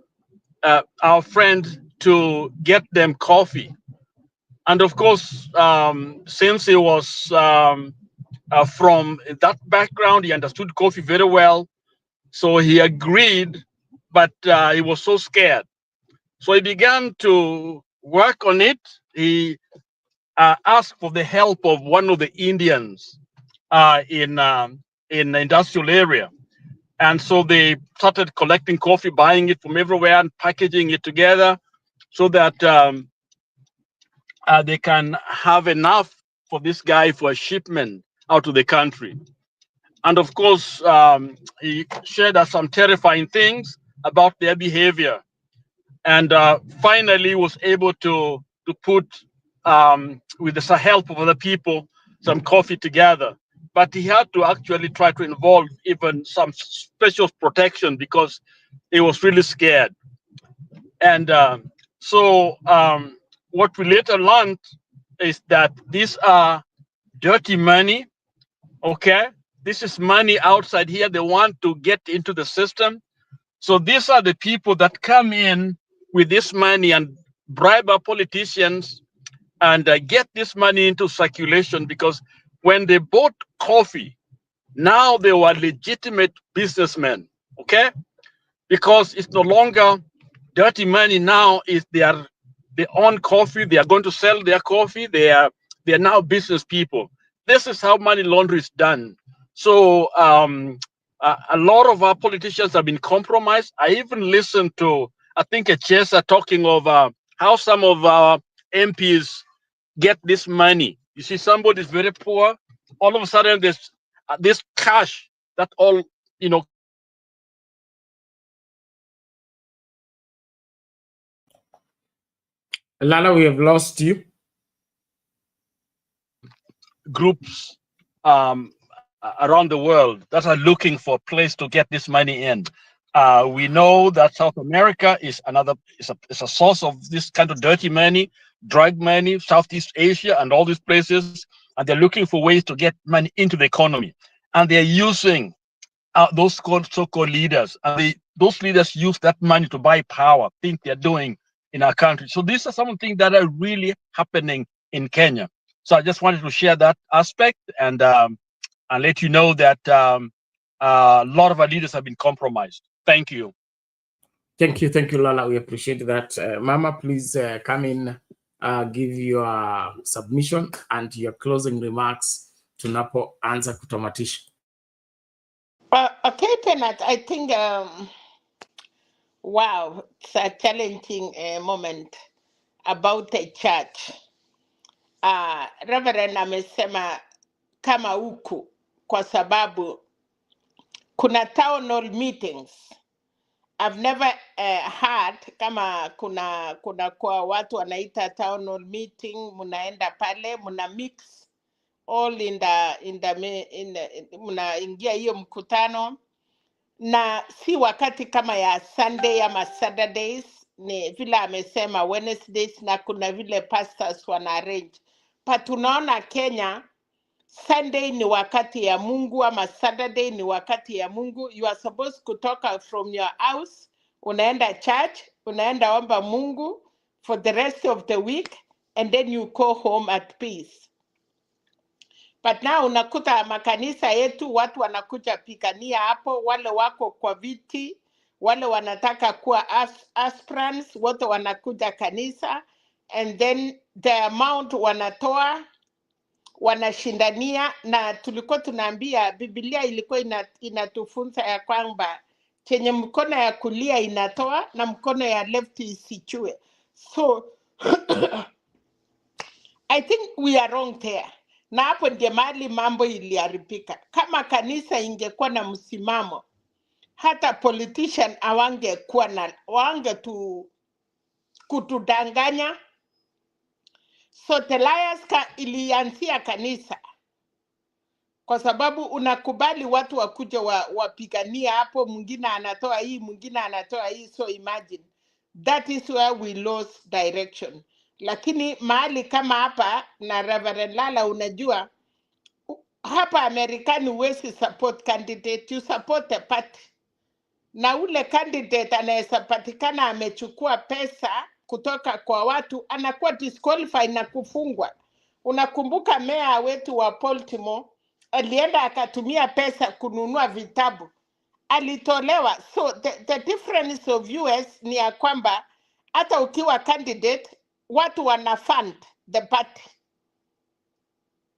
friend to get them coffee. And of course, since he was from that background, he understood coffee very well. So he agreed, but he was so scared. So he began to work on it. He asked for the help of one of the Indians in the industrial area. And so they started collecting coffee, buying it from everywhere and packaging it together so that they can have enough for this guy for a shipment out of the country. And of course, he shared us some terrifying things about their behavior. And finally was able to put, with the help of other people, some coffee together. But he had to actually try to involve even some special protection because he was really scared. And so what we later learned is that these are dirty money, okay? This is money outside here. They want to get into the system. So these are the people that come in with this money and bribe our politicians and get this money into circulation, because when they bought coffee, now they were legitimate businessmen, okay? Because it's no longer dirty money. Now is they own coffee. They are going to sell their coffee. They are now business people. This is how money laundering is done. So a lot of our politicians have been compromised. I even listened to, I think, a chaser talking of how some of our MPs get this money. You see, somebody is very poor. All of a sudden, there's this cash that all, you know, Lala, we have lost you. Groups around the world that are looking for a place to get this money in. We know that South America is a source of this kind of dirty money, drug money, Southeast Asia and all these places, and they're looking for ways to get money into the economy. And they're using those so-called leaders, and those leaders use that money to buy power, things they're doing in our country. So these are some of the things that are really happening in Kenya. So I just wanted to share that aspect and let you know that a lot of our leaders have been compromised. Thank you. Thank you, Lala. We appreciate that. Mama, please come in, give your submission and your closing remarks tunapoanza kutamatisha. Okay, Penat, I think, wow, it's a challenging moment about the church. Reverend amesema kama huku kwa sababu kuna town hall meetings. I've never heard kama kuna kwa watu wanaita town hall meeting, munaenda pale, muna mix all munaingia hiyo mkutano, na si wakati kama ya Sunday ama Saturdays, ni vile amesema Wednesdays, na kuna vile pastors wana arrange. But tunaona Kenya, Sunday ni wakati ya Mungu ama Saturday ni wakati ya Mungu. You are supposed kutoka from your house, unaenda church, unaenda omba Mungu for the rest of the week, and then you go home at peace. But now unakuta makanisa yetu watu wanakuja pikania hapo, wale wako kwa viti, wale wanataka kuwa aspirants, wote wanakuja kanisa, and then the amount wanatoa wanashindania. Na tulikuwa tunaambia Biblia ilikuwa inatufunza ya kwamba chenye mkono ya kulia inatoa na mkono ya left isichue. So I think we are wrong there. Na hapo ndiye mahali mambo iliharibika. Kama kanisa ingekuwa na msimamo, hata politician awangekuwa kutudanganya. So the liars ilianzia kanisa, kwa sababu unakubali watu wakuja wapigania hapo, mwingine anatoa hii, mwingine anatoa hii. So imagine, that is where we lost direction. Lakini mahali kama hapa na Reverend Lala, unajua hapa Amerikani huwezi support candidate, you support the party. Na ule candidate anaweza patikana amechukua pesa kutoka kwa watu, anakuwa disqualified na kufungwa. Unakumbuka meya wetu wa Baltimore alienda akatumia pesa kununua vitabu, alitolewa. So the difference of US ni ya kwamba hata ukiwa candidate, watu wana fund the party,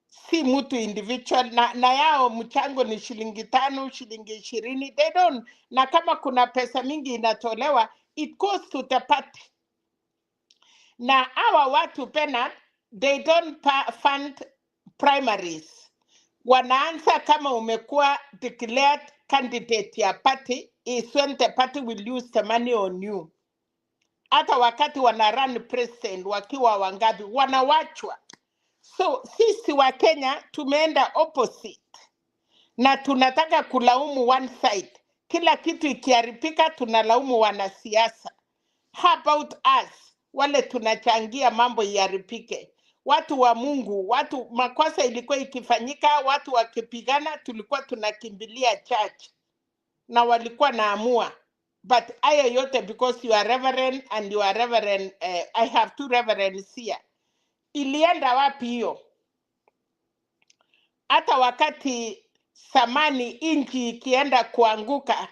si mtu individual. Na yao mchango ni shilingi 5, shilingi 20, they don't. Na kama kuna pesa mingi inatolewa, it goes to the party. Na hawa watu pena, they don't fund primaries. Wanaanza kama umekuwa declared candidate ya party, is when the party will use the money on you. Hata wakati wana run president wakiwa wangapi, wanawachwa. So sisi wa Kenya tumeenda opposite, na tunataka kulaumu one side. Kila kitu ikiharibika tunalaumu wanasiasa. How about us, wale tunachangia mambo iharibike? Watu wa Mungu, watu makosa ilikuwa ikifanyika, watu wakipigana, tulikuwa tunakimbilia church na walikuwa naamua. But haya yote because you are reverend and you are reverend, I have 2 reverends here. Ilienda wapi hiyo? Hata wakati samani inchi ikienda kuanguka,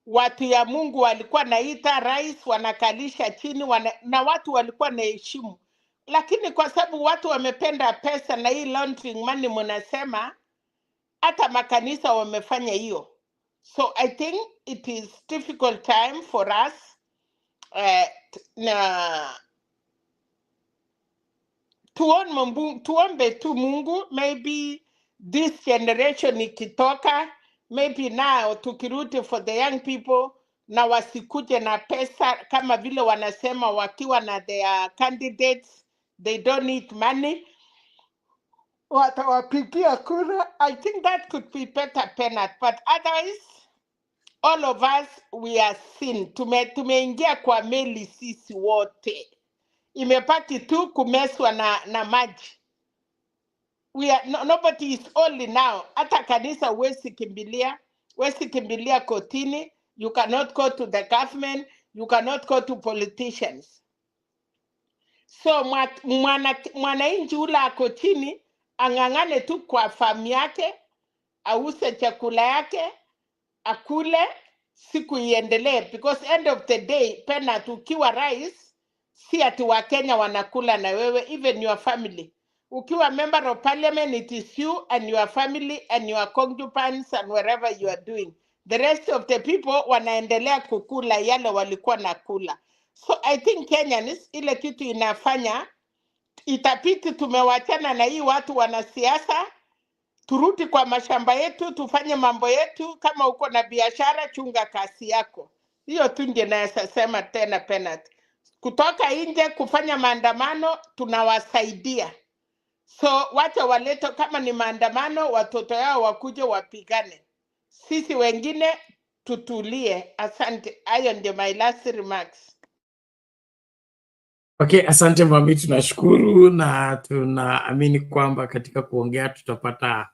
watu ya Mungu walikuwa naita rais, wanakalisha chini, na watu walikuwa na heshima. Lakini kwa sababu watu wamependa pesa na hii laundering money mnasema, hata makanisa wamefanya hiyo. So I think it is difficult time for us na tuombe tu Mungu, maybe this generation ikitoka, maybe now tukirudi for the young people, na wasikuje na pesa kama vile wanasema wakiwa na their candidates, they don't need money, watawapigia kura. I think that could be better penalty, but otherwise all of us we are sin. Tumeingia kwa meli sisi wote, imepati tu kumeswa na maji. We are nobody is only now. Hata kanisa wesi kimbilia kotini. You cannot go to the government, you cannot go to politicians. So mwananchi ula ako chini ang'ang'ane tu kwa famu yake, ause chakula yake, akule, siku iendelee, because end of the day pena tukiwa rais, si ati wa Kenya wanakula na wewe, even your family. Ukiwa member of parliament, it is you and your family and your concubines and wherever you are doing. The rest of the people wanaendelea kukula yale walikuwa nakula. So I think Kenyans, ile kitu inafanya, itapiti tumewachana na hii watu wanasiasa, turudi kwa mashamba yetu, tufanye mambo yetu. Kama uko na biashara, chunga kasi yako. Hiyo tu ndiyo naweza sema tena penalty. Kutoka nje kufanya maandamano tunawasaidia. So wacha waleto, kama ni maandamano, watoto yao wakuje wapigane. Sisi wengine tutulie. Asante. Hayo ndio my last remarks. Okay, asante mami, tunashukuru na tunaamini kwamba katika kuongea tutapata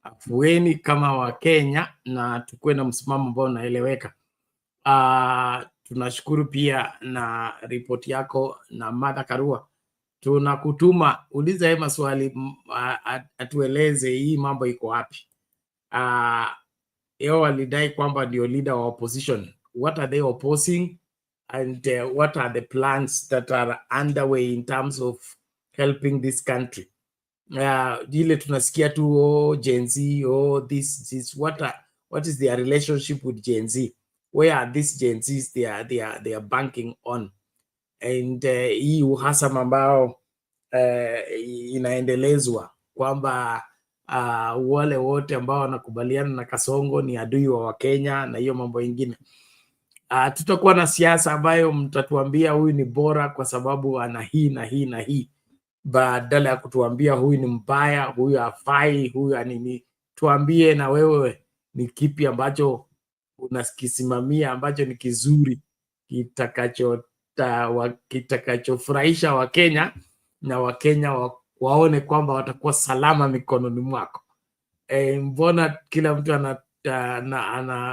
afueni kama wa Kenya na tukue na msimamo ambao unaeleweka. Tunashukuru pia na ripoti yako na Martha Karua. Tunakutuma uliza yeye maswali, atueleze hii mambo iko wapi. Yeye walidai kwamba ndio leader wa opposition. What are they opposing? And what are the plans that are underway in terms of helping this country? Dile tunasikia tu Gen Z, this what is their relationship with Gen Z? Where are these Gen Zs they are banking on? And hii uhasama ambao inaendelezwa kwamba wale wote ambao wanakubaliana na Kasongo ni adui wa Wakenya na hiyo mambo ingine. Tutakuwa na siasa ambayo mtatuambia huyu ni bora kwa sababu ana hii na hii na hii, badala ya kutuambia huyu ni mbaya, huyu hafai, huyu anini. Tuambie na wewe ni kipi ambacho unakisimamia ambacho ni kizuri, kitakachofurahisha Wakenya na Wakenya waone kwamba watakuwa salama mikononi mwako. Mbona kila mtu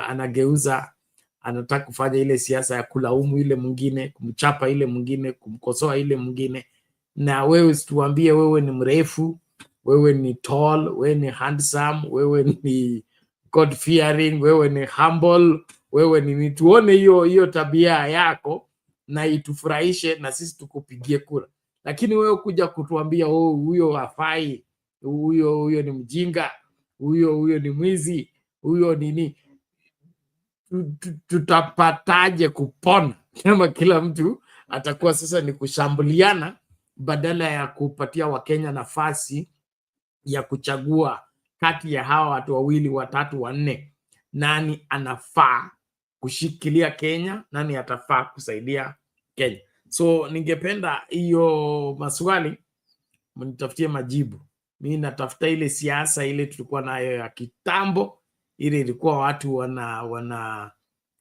anageuza, anataka kufanya ile siasa ya kulaumu ile mwingine, kumchapa ile mwingine, kumkosoa ile mwingine. Na wewe situambie wewe ni mrefu, wewe ni tall, wewe ni handsome, wewe ni God fearing, wewe ni humble, wewe ni tuone hiyo tabia yako na itufurahishe na sisi tukupigie kura. Lakini wewe kuja kutuambia huyo hafai, huyo ni mjinga, huyo ni mwizi, huyo nini, tutapataje kupona kama kila mtu atakuwa sasa ni kushambuliana badala ya kupatia Wakenya nafasi ya kuchagua kati ya hawa watu wawili, watatu, wanne, nani anafaa kushikilia Kenya, nani atafaa kusaidia Kenya. So ningependa hiyo maswali mnitafutie majibu. Mimi natafuta ile siasa ile tulikuwa nayo ya kitambo, ile ilikuwa watu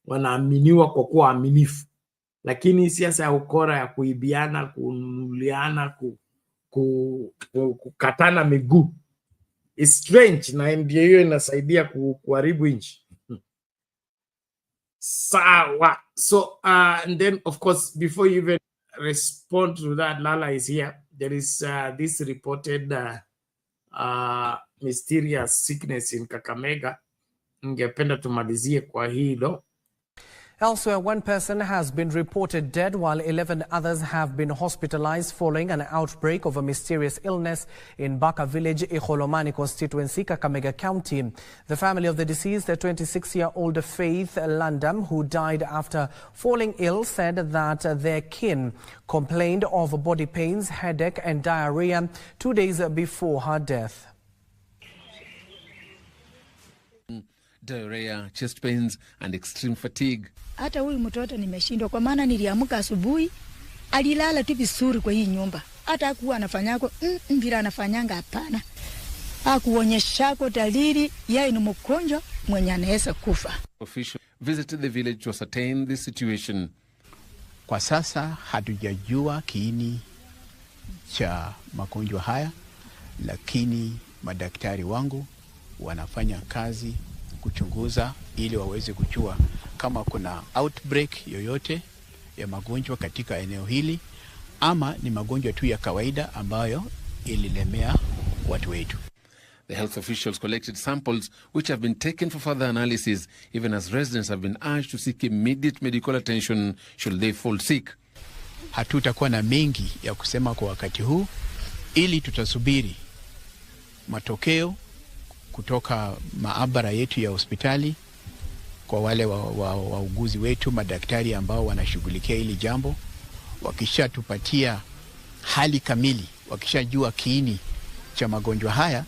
wanaaminiwa kwa kuwa aminifu. Lakini siasa ya ukora, ya kuibiana, kununuliana, kukatana miguu is strange, na ndio hiyo inasaidia kuharibu nchi. Sawa. So, and then, of course, before you even respond to that, Lala is here. There is this reported mysterious sickness in Kakamega. Ningependa tumalizie kwa hilo. Elsewhere, one person has been reported dead while 11 others have been hospitalized following an outbreak of a mysterious illness in Baka village, Ikholomani constituency, Kakamega County. The family of the deceased, the 26-year-old Faith Landam, who died after falling ill, said that their kin complained of body pains, headache and diarrhea 2 days before her death. Diarrhea, chest pains and extreme fatigue. Hata huyu mtoto nimeshindwa kwa maana niliamka asubuhi alilala tu vizuri kwa hii nyumba. Hata hakuwa anafanyako vile anafanyanga hapana. Hakuonyeshako dalili yeye ni mgonjwa mwenye anaweza kufa. Officials visited the village to ascertain the situation. Kwa sasa hatujajua kiini cha magonjwa haya, lakini madaktari wangu wanafanya kazi kuchunguza ili waweze kujua kama kuna outbreak yoyote ya magonjwa katika eneo hili ama ni magonjwa tu ya kawaida ambayo ililemea watu wetu. The health officials collected samples which have been taken for further analysis, even as residents have been urged to seek immediate medical attention should they fall sick. Hatutakuwa na mengi ya kusema kwa wakati huu, ili tutasubiri matokeo kutoka maabara yetu ya hospitali kwa wale wauguzi wetu, madaktari ambao wanashughulikia hili jambo. Wakishatupatia hali kamili, wakishajua kiini cha magonjwa haya,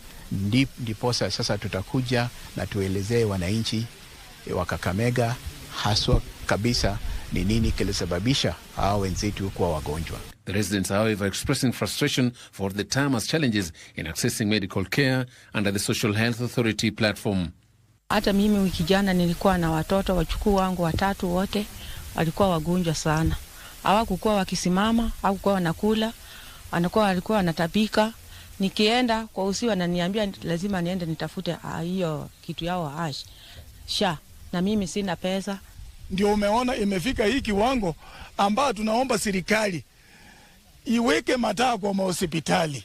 ndiposa sasa tutakuja na tuelezee wananchi wa Kakamega haswa kabisa ni nini kilisababisha hao wenzetu kuwa wagonjwa. The residents are, however, expressing frustration for the time as challenges in accessing medical care under the Social Health Authority platform. Hata mimi wiki jana nilikuwa na watoto wachukuu wangu watatu, wote walikuwa wagonjwa sana. Hawakuwa wakisimama, hawakuwa wanakula, walikuwa wanatapika. Nikienda kwa usiku wananiambia lazima niende nitafute hiyo kitu yao sha, na mimi sina pesa. Ndio umeona imefika hii kiwango ambao tunaomba serikali iweke mataa kwa hospitali.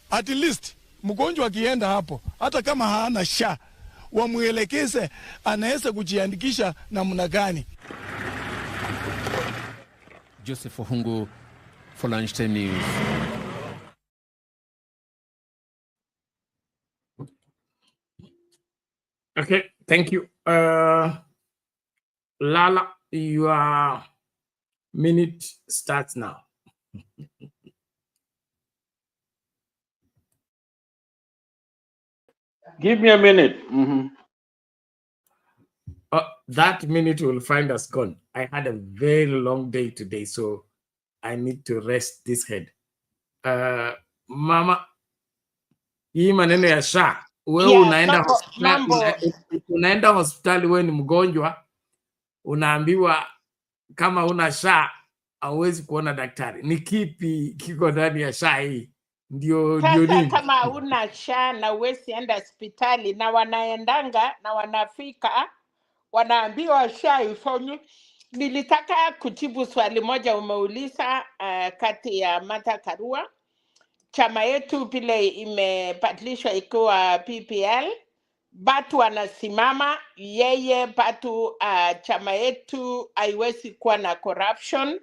At least mgonjwa akienda hapo, hata kama hana sha, wamuelekeze anaweza kujiandikisha namna gani. Joseph Ohungu for Lunchtime News. Okay, thank you. Lala, your minute starts now. Give me a minute. That minute will find us gone. I had a very long day today, so I need to rest this head. Mama, hii maneno ya SHA, wewe unaenda hospitali, wewe ni mgonjwa, unaambiwa kama una SHA hauwezi kuona daktari. Ni kipi kiko ndani ya SHA hii? Ndio nini? Kama una SHA na uwezi enda hospitali, na wanaendanga na wanafika wanaambiwa SHA ifanywe. Nilitaka kujibu swali moja umeuliza kati ya Martha Karua. Chama yetu vile imebadilishwa ikiwa PPL, batu wanasimama yeye batu, chama yetu haiwezi kuwa na corruption.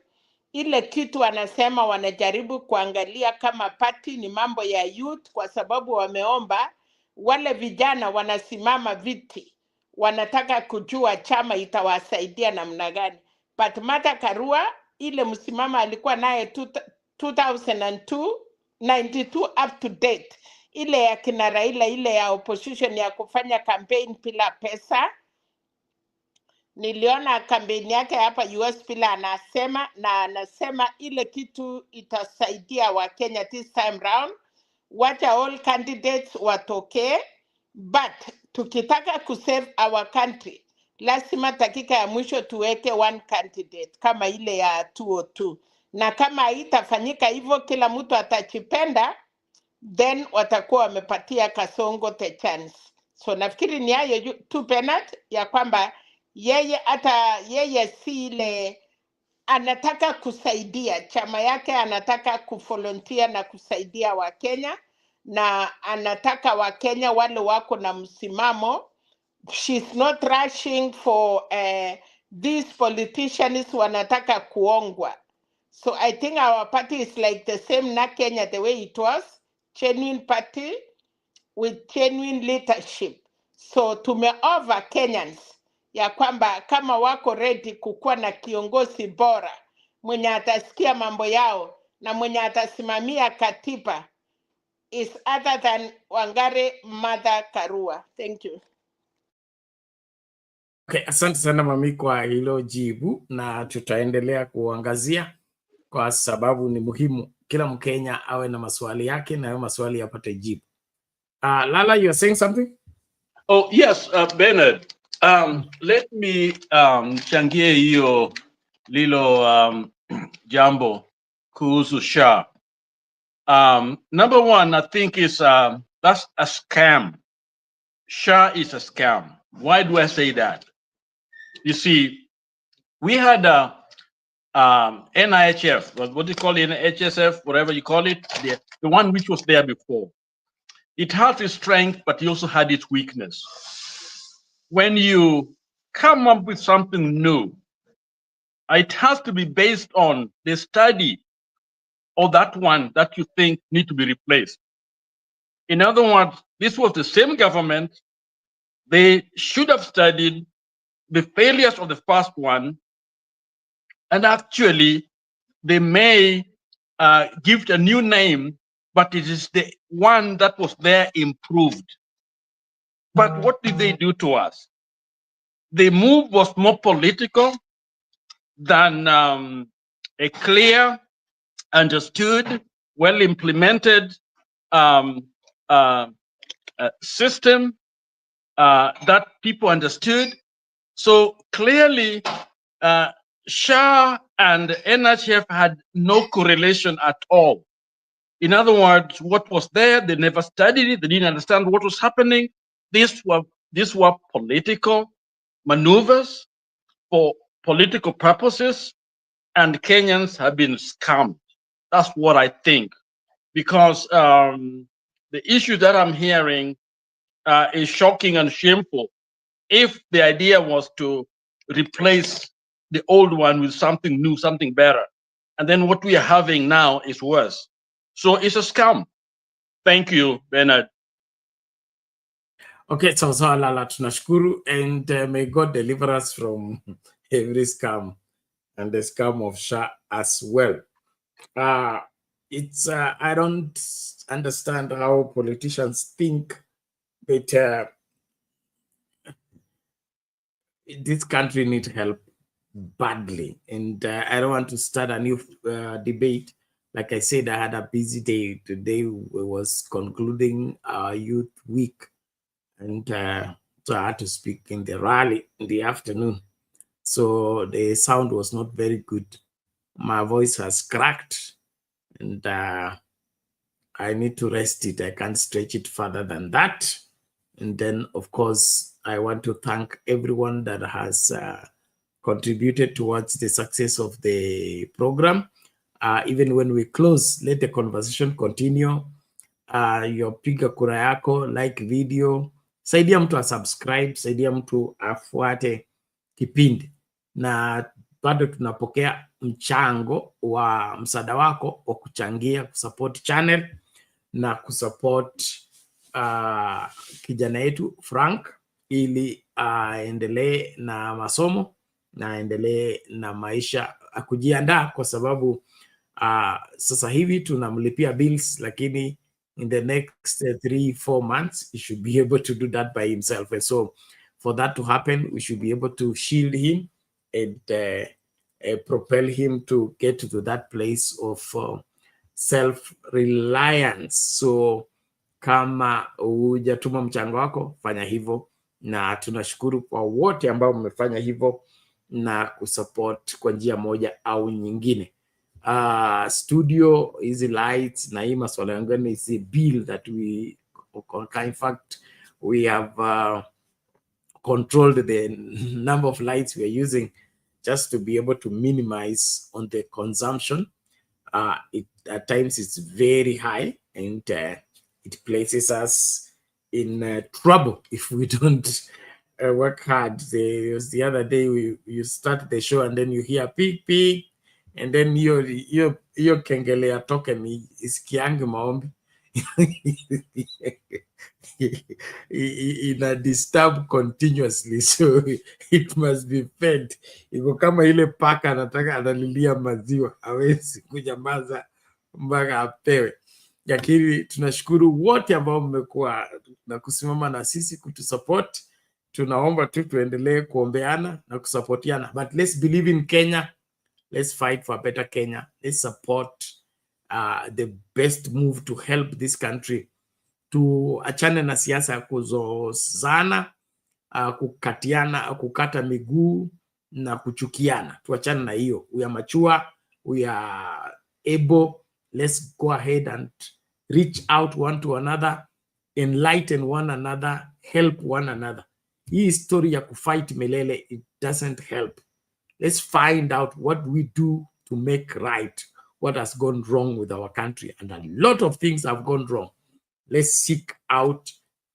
Ile kitu wanasema wanajaribu kuangalia kama party ni mambo ya youth, kwa sababu wameomba wale vijana wanasimama viti, wanataka kujua chama itawasaidia namna gani. But Martha Karua ile msimama alikuwa naye 2002 92 up to date, ile ya kina Raila, ile ya opposition ya kufanya campaign bila pesa. Niliona campaign yake hapa US bila anasema ile kitu itasaidia wa Kenya this time round. Wacha all candidates watoke, but tukitaka kusave our country lazima dakika ya mwisho tuweke one candidate kama ile ya 202, na kama haitafanyika hivyo kila mtu atajipenda, then watakuwa wamepatia Kasongo the chance. So nafikiri ni hayo tu Penat, ya kwamba yeye hata yeye si ile anataka kusaidia chama yake, anataka kuvolunteer na kusaidia Wakenya, na anataka Wakenya wale wako na msimamo. She's not rushing for these politicians wanataka kuongwa. So I think our party is like the same na Kenya, the way it was, genuine party with genuine leadership. So tumeova Kenyans ya kwamba kama wako ready kukuwa na kiongozi bora mwenye atasikia mambo yao na mwenye atasimamia katiba is other than Wangare Martha Karua. Thank you. Okay, asante sana mami kwa hilo jibu, na tutaendelea kuangazia kwa sababu ni muhimu kila Mkenya awe na maswali yake na hayo maswali yapate jibu. Lala, you are saying something? Oh, yes, Bernard. Let me changie hiyo lilo jambo kuhusu SHA. Number one, I think is that's a scam. SHA is a scam. Why do I say that? You see, we had a NIHF, what do you call it, HSF, whatever you call it, the one which was there before. It had its strength, but it also had its weakness. When you come up with something new, it has to be based on the study of that one that you think need to be replaced. In other words, this was the same government. They should have studied the failures of the first one, and actually they may give it a new name, but it is the one that was there improved. But what did they do to us? The move was more political than a clear, understood, well implemented system that people understood. So clearly, SHA and NHF had no correlation at all. In other words, what was there, they never studied it, they didn't understand what was happening. These were political maneuvers for political purposes, and Kenyans have been scammed. That's what I think. Because the issue that I'm hearing is shocking and shameful. If the idea was to replace the old one with something new, something better, and then what we are having now is worse. So it's a scam. Thank you, Bernard. Okay, so Lala, tunashukuru, and may God deliver us from every scam and the scam of SHA as well. It's I don't understand how politicians think that this country needs help badly, and I don't want to start a new debate. Like I said, I had a busy day. Today was concluding our youth week, and so I had to speak in the rally in the afternoon. So the sound was not very good. My voice has cracked, and I need to rest it. I can't stretch it further than that. And then, of course, I want to thank everyone that has contributed towards the success of the program. Even when we close, let the conversation continue. Piga kura yako, like video, saidia mtu subscribe, saidia mtu afuate kipindi, na bado tunapokea mchango wa msaada wako wa kuchangia kusupport channel na kusupport kijana yetu Frank ili aendelee na masomo na aendelee na maisha, kujiandaa kwa sababu sasa hivi tunamlipia bills, lakini in the next 3-4 months he should be able to do that by himself. And so for that to happen, we should be able to shield him and propel him to get to that place of self-reliance. So kama hujatuma mchango wako, fanya hivyo, na tunashukuru kwa wote ambao mmefanya hivyo na kusupport kwa njia moja au nyingine. Studio, hizi lights na hii maswala yangine is a bill that we, in fact, we have controlled the number of lights we are using just to be able to minimize on the consumption. At times it's very high, and it places us in trouble if we don't work hard. The other day you start the show and then you hear pig pig, and then your kengele ya token is kiangi maombi. In a disturb continuously, so it must be fed. Iko kama ile paka anataka analilia maziwa, hawezi kunyamaza mpaka apewe. Lakini tunashukuru wote ambao mmekuwa na kusimama na sisi kutusupport. Tunaomba tu tuendelee kuombeana na kusapotiana, but let's believe in Kenya. Let's fight for a better Kenya. Let's support the best move to help this country. Tuachane na siasa ya kuzozana, kukatiana, kukata miguu na kuchukiana. Tuachane na hiyo. We are mature, we are able. Let's go ahead and reach out one to another, enlighten one another, help one another. Hii story ya kufight melele, it doesn't help. Let's find out what we do to make right what has gone wrong with our country, and a lot of things have gone wrong. Let's seek out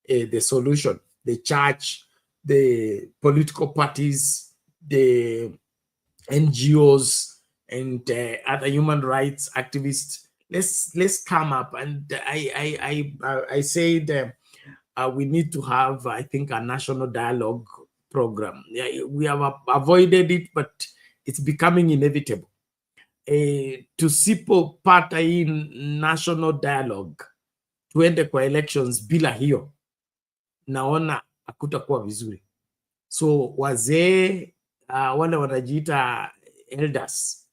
the solution. The church, the political parties, the NGOs, and other human rights activists. Let's come up. And I said we need to have, I think, a national dialogue program. We have avoided it, but it's becoming inevitable. Tusipopata hii national dialogue, tuende kwa elections bila hiyo, naona hakutakuwa vizuri. So wazee wale wanajiita elders,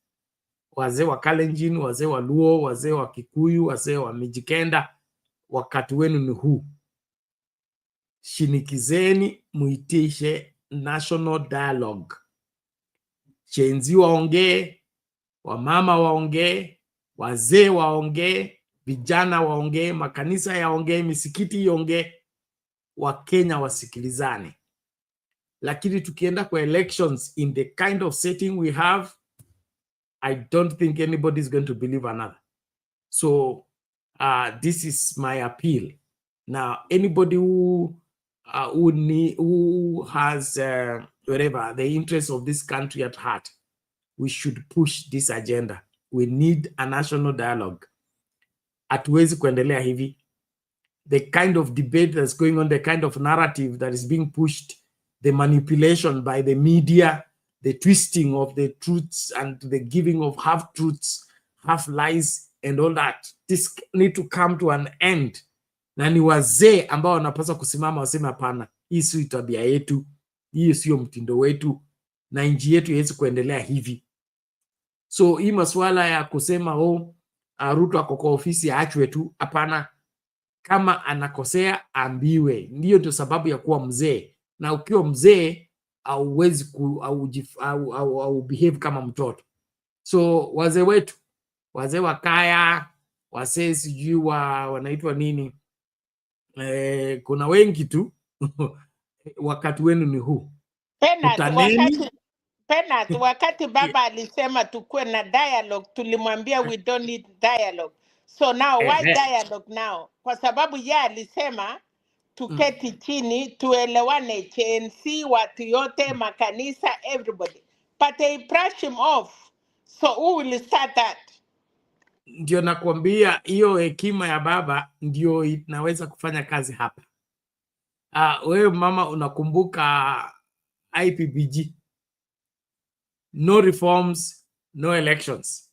wazee wa Kalenjin, wazee wa Luo, wazee wa Kikuyu, wazee wa Mijikenda, wakati wenu ni huu. Shinikizeni muitishe national dialogue. Chenzi waongee, wamama waongee, wazee waongee, vijana waongee, makanisa yaongee, misikiti iongee, Wakenya wasikilizane. Lakini tukienda kwa elections in the kind of setting we have, I don't think anybody is going to believe another. So this is my appeal. Now, anybody who has whatever the interest of this country at heart, we should push this agenda. We need a national dialogue. Hatuwezi kuendelea hivi. The kind of debate that's going on, the kind of narrative that is being pushed, the manipulation by the media, the twisting of the truths and the giving of half truths, half lies and all that. This need to come to an end. Na ni wazee ambao wanapaswa kusimama waseme hapana, hii sio tabia yetu, hii sio mtindo wetu, na nchi yetu haiwezi kuendelea hivi. So hii masuala ya kusema Ruto ako kwa ofisi aachwe tu, hapana. Kama anakosea ambiwe. Ndio sababu ya kuwa mzee. Na ukiwa mzee hauwezi au behave kama mtoto. So wazee wetu, wazee wa kaya, wazee sijui wanaitwa nini, kuna wengi tu. Wakati wenu ni huu. Penat, wakati baba alisema tukuwe na dialogue, tulimwambia we don't need dialogue. So now why dialogue now? Kwa sababu ya alisema tuketi chini tuelewane, CNC, watu yote, makanisa, everybody. But they brush him off. So who will start that? Ndio nakwambia hiyo hekima ya baba ndio inaweza kufanya kazi hapa. Wewe mama unakumbuka IPPG? No reforms, no elections.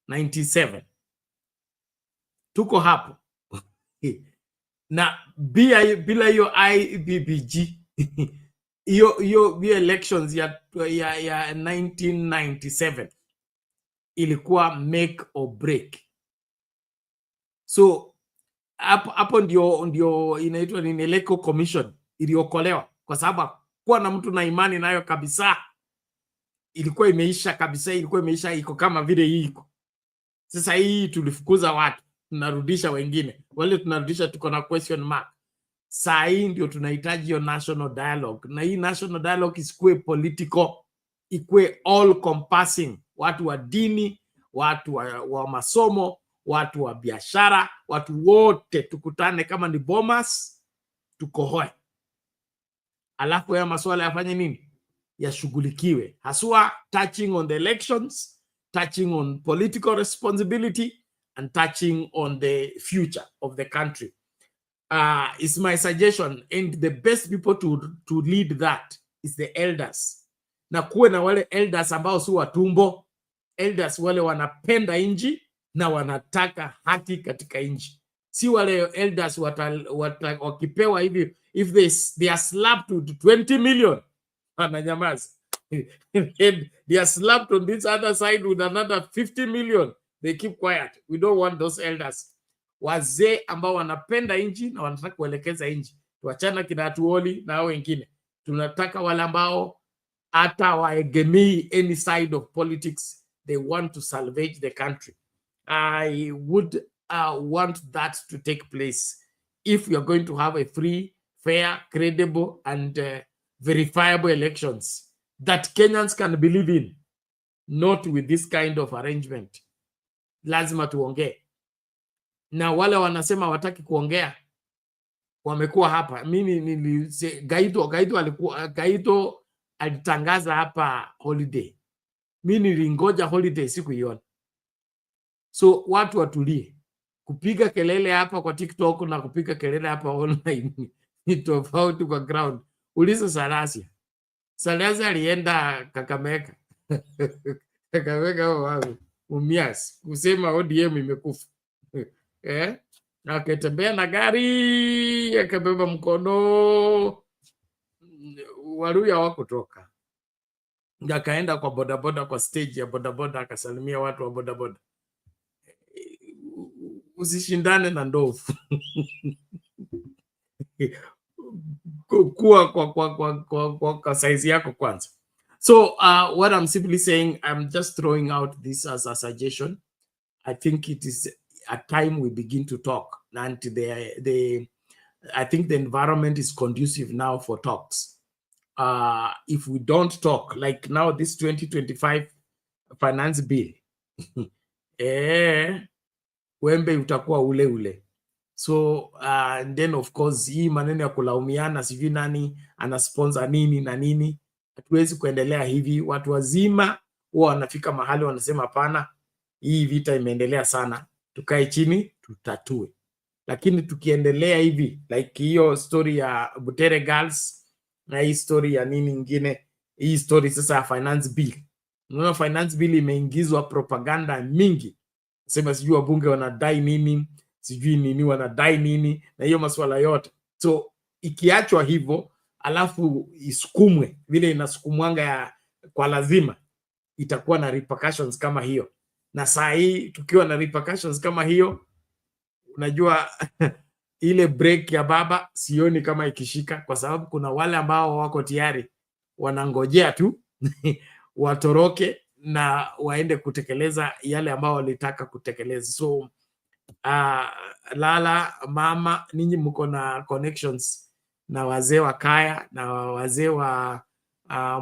97. Tuko hapo. Na bila hiyo IPPG, hiyo elections ya 1997 ilikuwa make or break. So hapo ndio inaitwa ni Electoral Commission iliokolewa, kwa sababu kuwa na mtu na imani nayo kabisa. Ilikuwa imeisha kabisa, ilikuwa imeisha, iko kama vile hii iko. Sasa hii tulifukuza watu, tunarudisha wengine. Wale tunarudisha tuko na question mark. Saa hii ndio tunahitaji hiyo national dialogue, na hii national dialogue isikue political, ikue all compassing, watu wa dini, watu wa masomo, watu wa biashara, watu wote tukutane kama ni Bomas, tukohoe. Alafu ya masuala yafanye nini? Yashughulikiwe, haswa touching on the elections, touching on political responsibility, and touching on the future of the country. Is my suggestion, and the best people to lead that is the elders. Na kuwe na wale elders ambao si watumbo, elders wale wanapenda inji na wanataka haki katika inji. Si wale elders wakipewa hivi, if they are slapped with 20 million, wananyamaza. They are slapped on this other side with another 50 million, they keep quiet. We don't want those elders. Wazee ambao wanapenda inji na wanataka kuelekeza inji. Tuachana kina Atuoli na wengine. Tunataka wale ambao hata waegemei any side of politics. They want to salvage the country. I would want that to take place if we are going to have a free, fair, credible, and verifiable elections that Kenyans can believe in, not with this kind of arrangement. Lazima tuongee. Na wale wanasema wataki kuongea wamekuwa hapa. Mimi Gaito alitangaza hapa holiday. Mimi nilingoja holiday sikuiona. So watu watulie. Kupiga kelele hapa kwa TikTok na kupiga kelele hapa online ni tofauti kwa ground. Uliza Salasia. Salasia alienda Kakamega. Kakamega wao Mumias kusema ODM imekufa. Akatembea na gari, akabeba mkono, Waluya hawakutoka. Akaenda kwa bodaboda, kwa stage ya bodaboda, akasalimia watu wa bodaboda. Usishindane na ndovu. Kuwa kwa size yako kwanza. So what I'm simply saying, I'm just throwing out this as a suggestion. I think it is a time we begin to talk, and I think the environment is conducive now for talks. If we don't talk, like now this 2025 finance bill, wembe utakuwa ule ule. So and then of course hii maneno ya kulaumiana sijui nani ana sponsor nini na nini, hatuwezi kuendelea hivi. Watu wazima huwa wanafika mahali wanasema hapana, hii vita imeendelea sana, tukae chini tutatue. Lakini tukiendelea hivi, like hiyo story ya Butere Girls na hii story ya nini nyingine, hii story sasa ya finance bill. Unaona finance bill imeingizwa propaganda mingi. Sema sijui wabunge wanadai nini, sijui nini wanadai nini, na hiyo masuala yote. So ikiachwa hivyo alafu isukumwe vile inasukumwanga kwa lazima, itakuwa na repercussions kama hiyo. Na saa hii tukiwa na repercussions kama hiyo, unajua ile break ya baba sioni kama ikishika, kwa sababu kuna wale ambao wako tayari wanangojea tu watoroke na waende kutekeleza yale ambao walitaka kutekeleza. So Lala mama, ninyi mko na connections na wazee wa kaya na wazee wa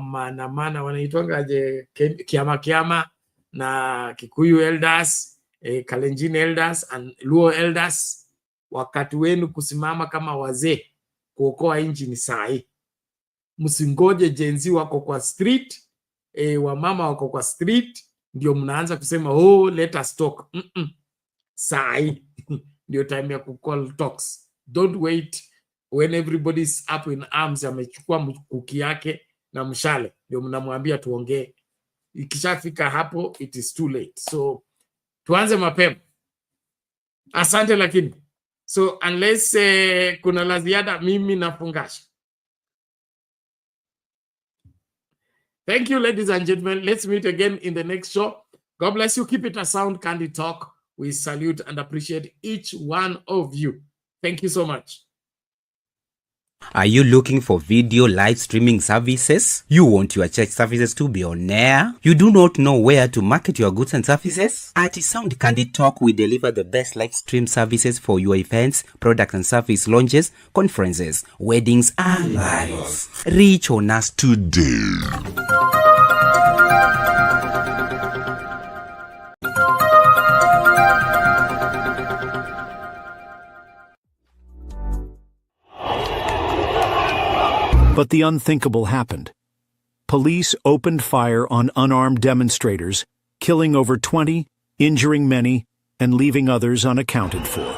maana wanaitwangaje, kiama na Kikuyu elders, Kalenjin elders and Luo elders. Wakati wenu kusimama kama wazee kuokoa nchi ni saa hii. Msingoje jenzi wako kwa street, wamama wako kwa street ndio mnaanza kusema oh let us talk. Saa hii ndio time ya kucall talks. Don't wait when everybody's up in arms, amechukua mkuki yake na mshale ndio mnamwambia tuongee. Ikishafika hapo it is too late. So tuanze mapema. Asante. Lakini so unless kuna la ziada, mimi nafungasha. Thank you, ladies and gentlemen. Let's meet again in the next show. God bless you. Keep it a sound, candid talk. We salute and appreciate each one of you. Thank you so much. Are you looking for video live streaming services? You want your church services to be on air? You do not know where to market your goods and services? At Sound Candid Talk, we deliver the best live stream services for your events, product and service launches, conferences, weddings, and marriages. Reach on us today. But the unthinkable happened. Police opened fire on unarmed demonstrators, killing over 20, injuring many, and leaving others unaccounted for.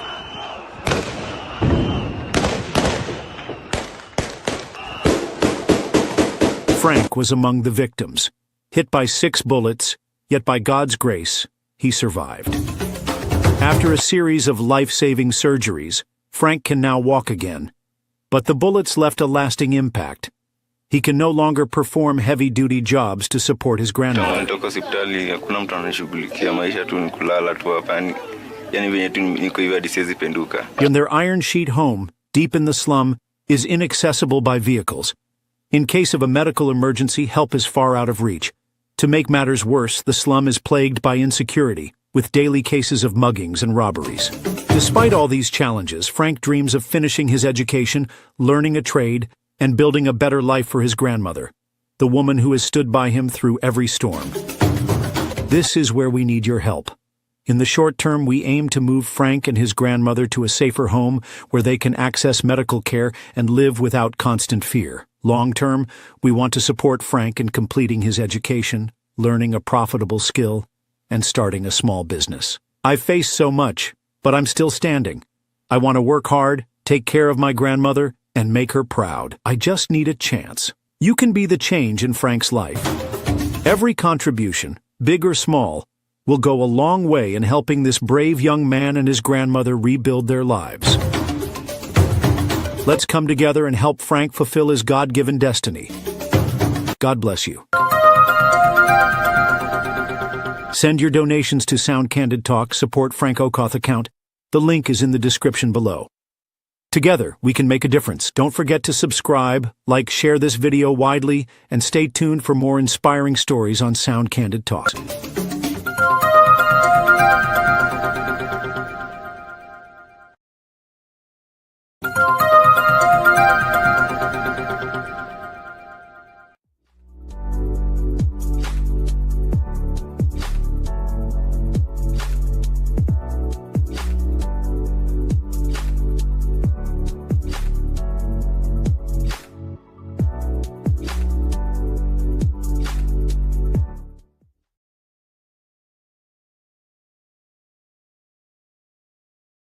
Frank was among the victims, hit by 6 bullets, yet by God's grace, he survived. After a series of life-saving surgeries, Frank can now walk again. But the bullets left a lasting impact. He can no longer perform heavy-duty jobs to support his grandmother. In their iron sheet home, deep in the slum, is inaccessible by vehicles. In case of a medical emergency, help is far out of reach. To make matters worse, the slum is plagued by insecurity, with daily cases of muggings and robberies. Despite all these challenges, Frank dreams of finishing his education, learning a trade, and building a better life for his grandmother, the woman who has stood by him through every storm. This is where we need your help. In the short term, we aim to move Frank and his grandmother to a safer home where they can access medical care and live without constant fear. Long term, we want to support Frank in completing his education, learning a profitable skill, and starting a small business. I've faced so much, but I'm still standing. I want to work hard, take care of my grandmother, and make her proud. I just need a chance. You can be the change in Frank's life. Every contribution, big or small, will go a long way in helping this brave young man and his grandmother rebuild their lives. Let's come together and help Frank fulfill his God-given destiny. God bless you. Send your donations to Sound Candid Talk, support Frank Okoth account. The link is in the description below. Together, we can make a difference. Don't forget to subscribe, like, share this video widely, and stay tuned for more inspiring stories on Sound Candid Talk.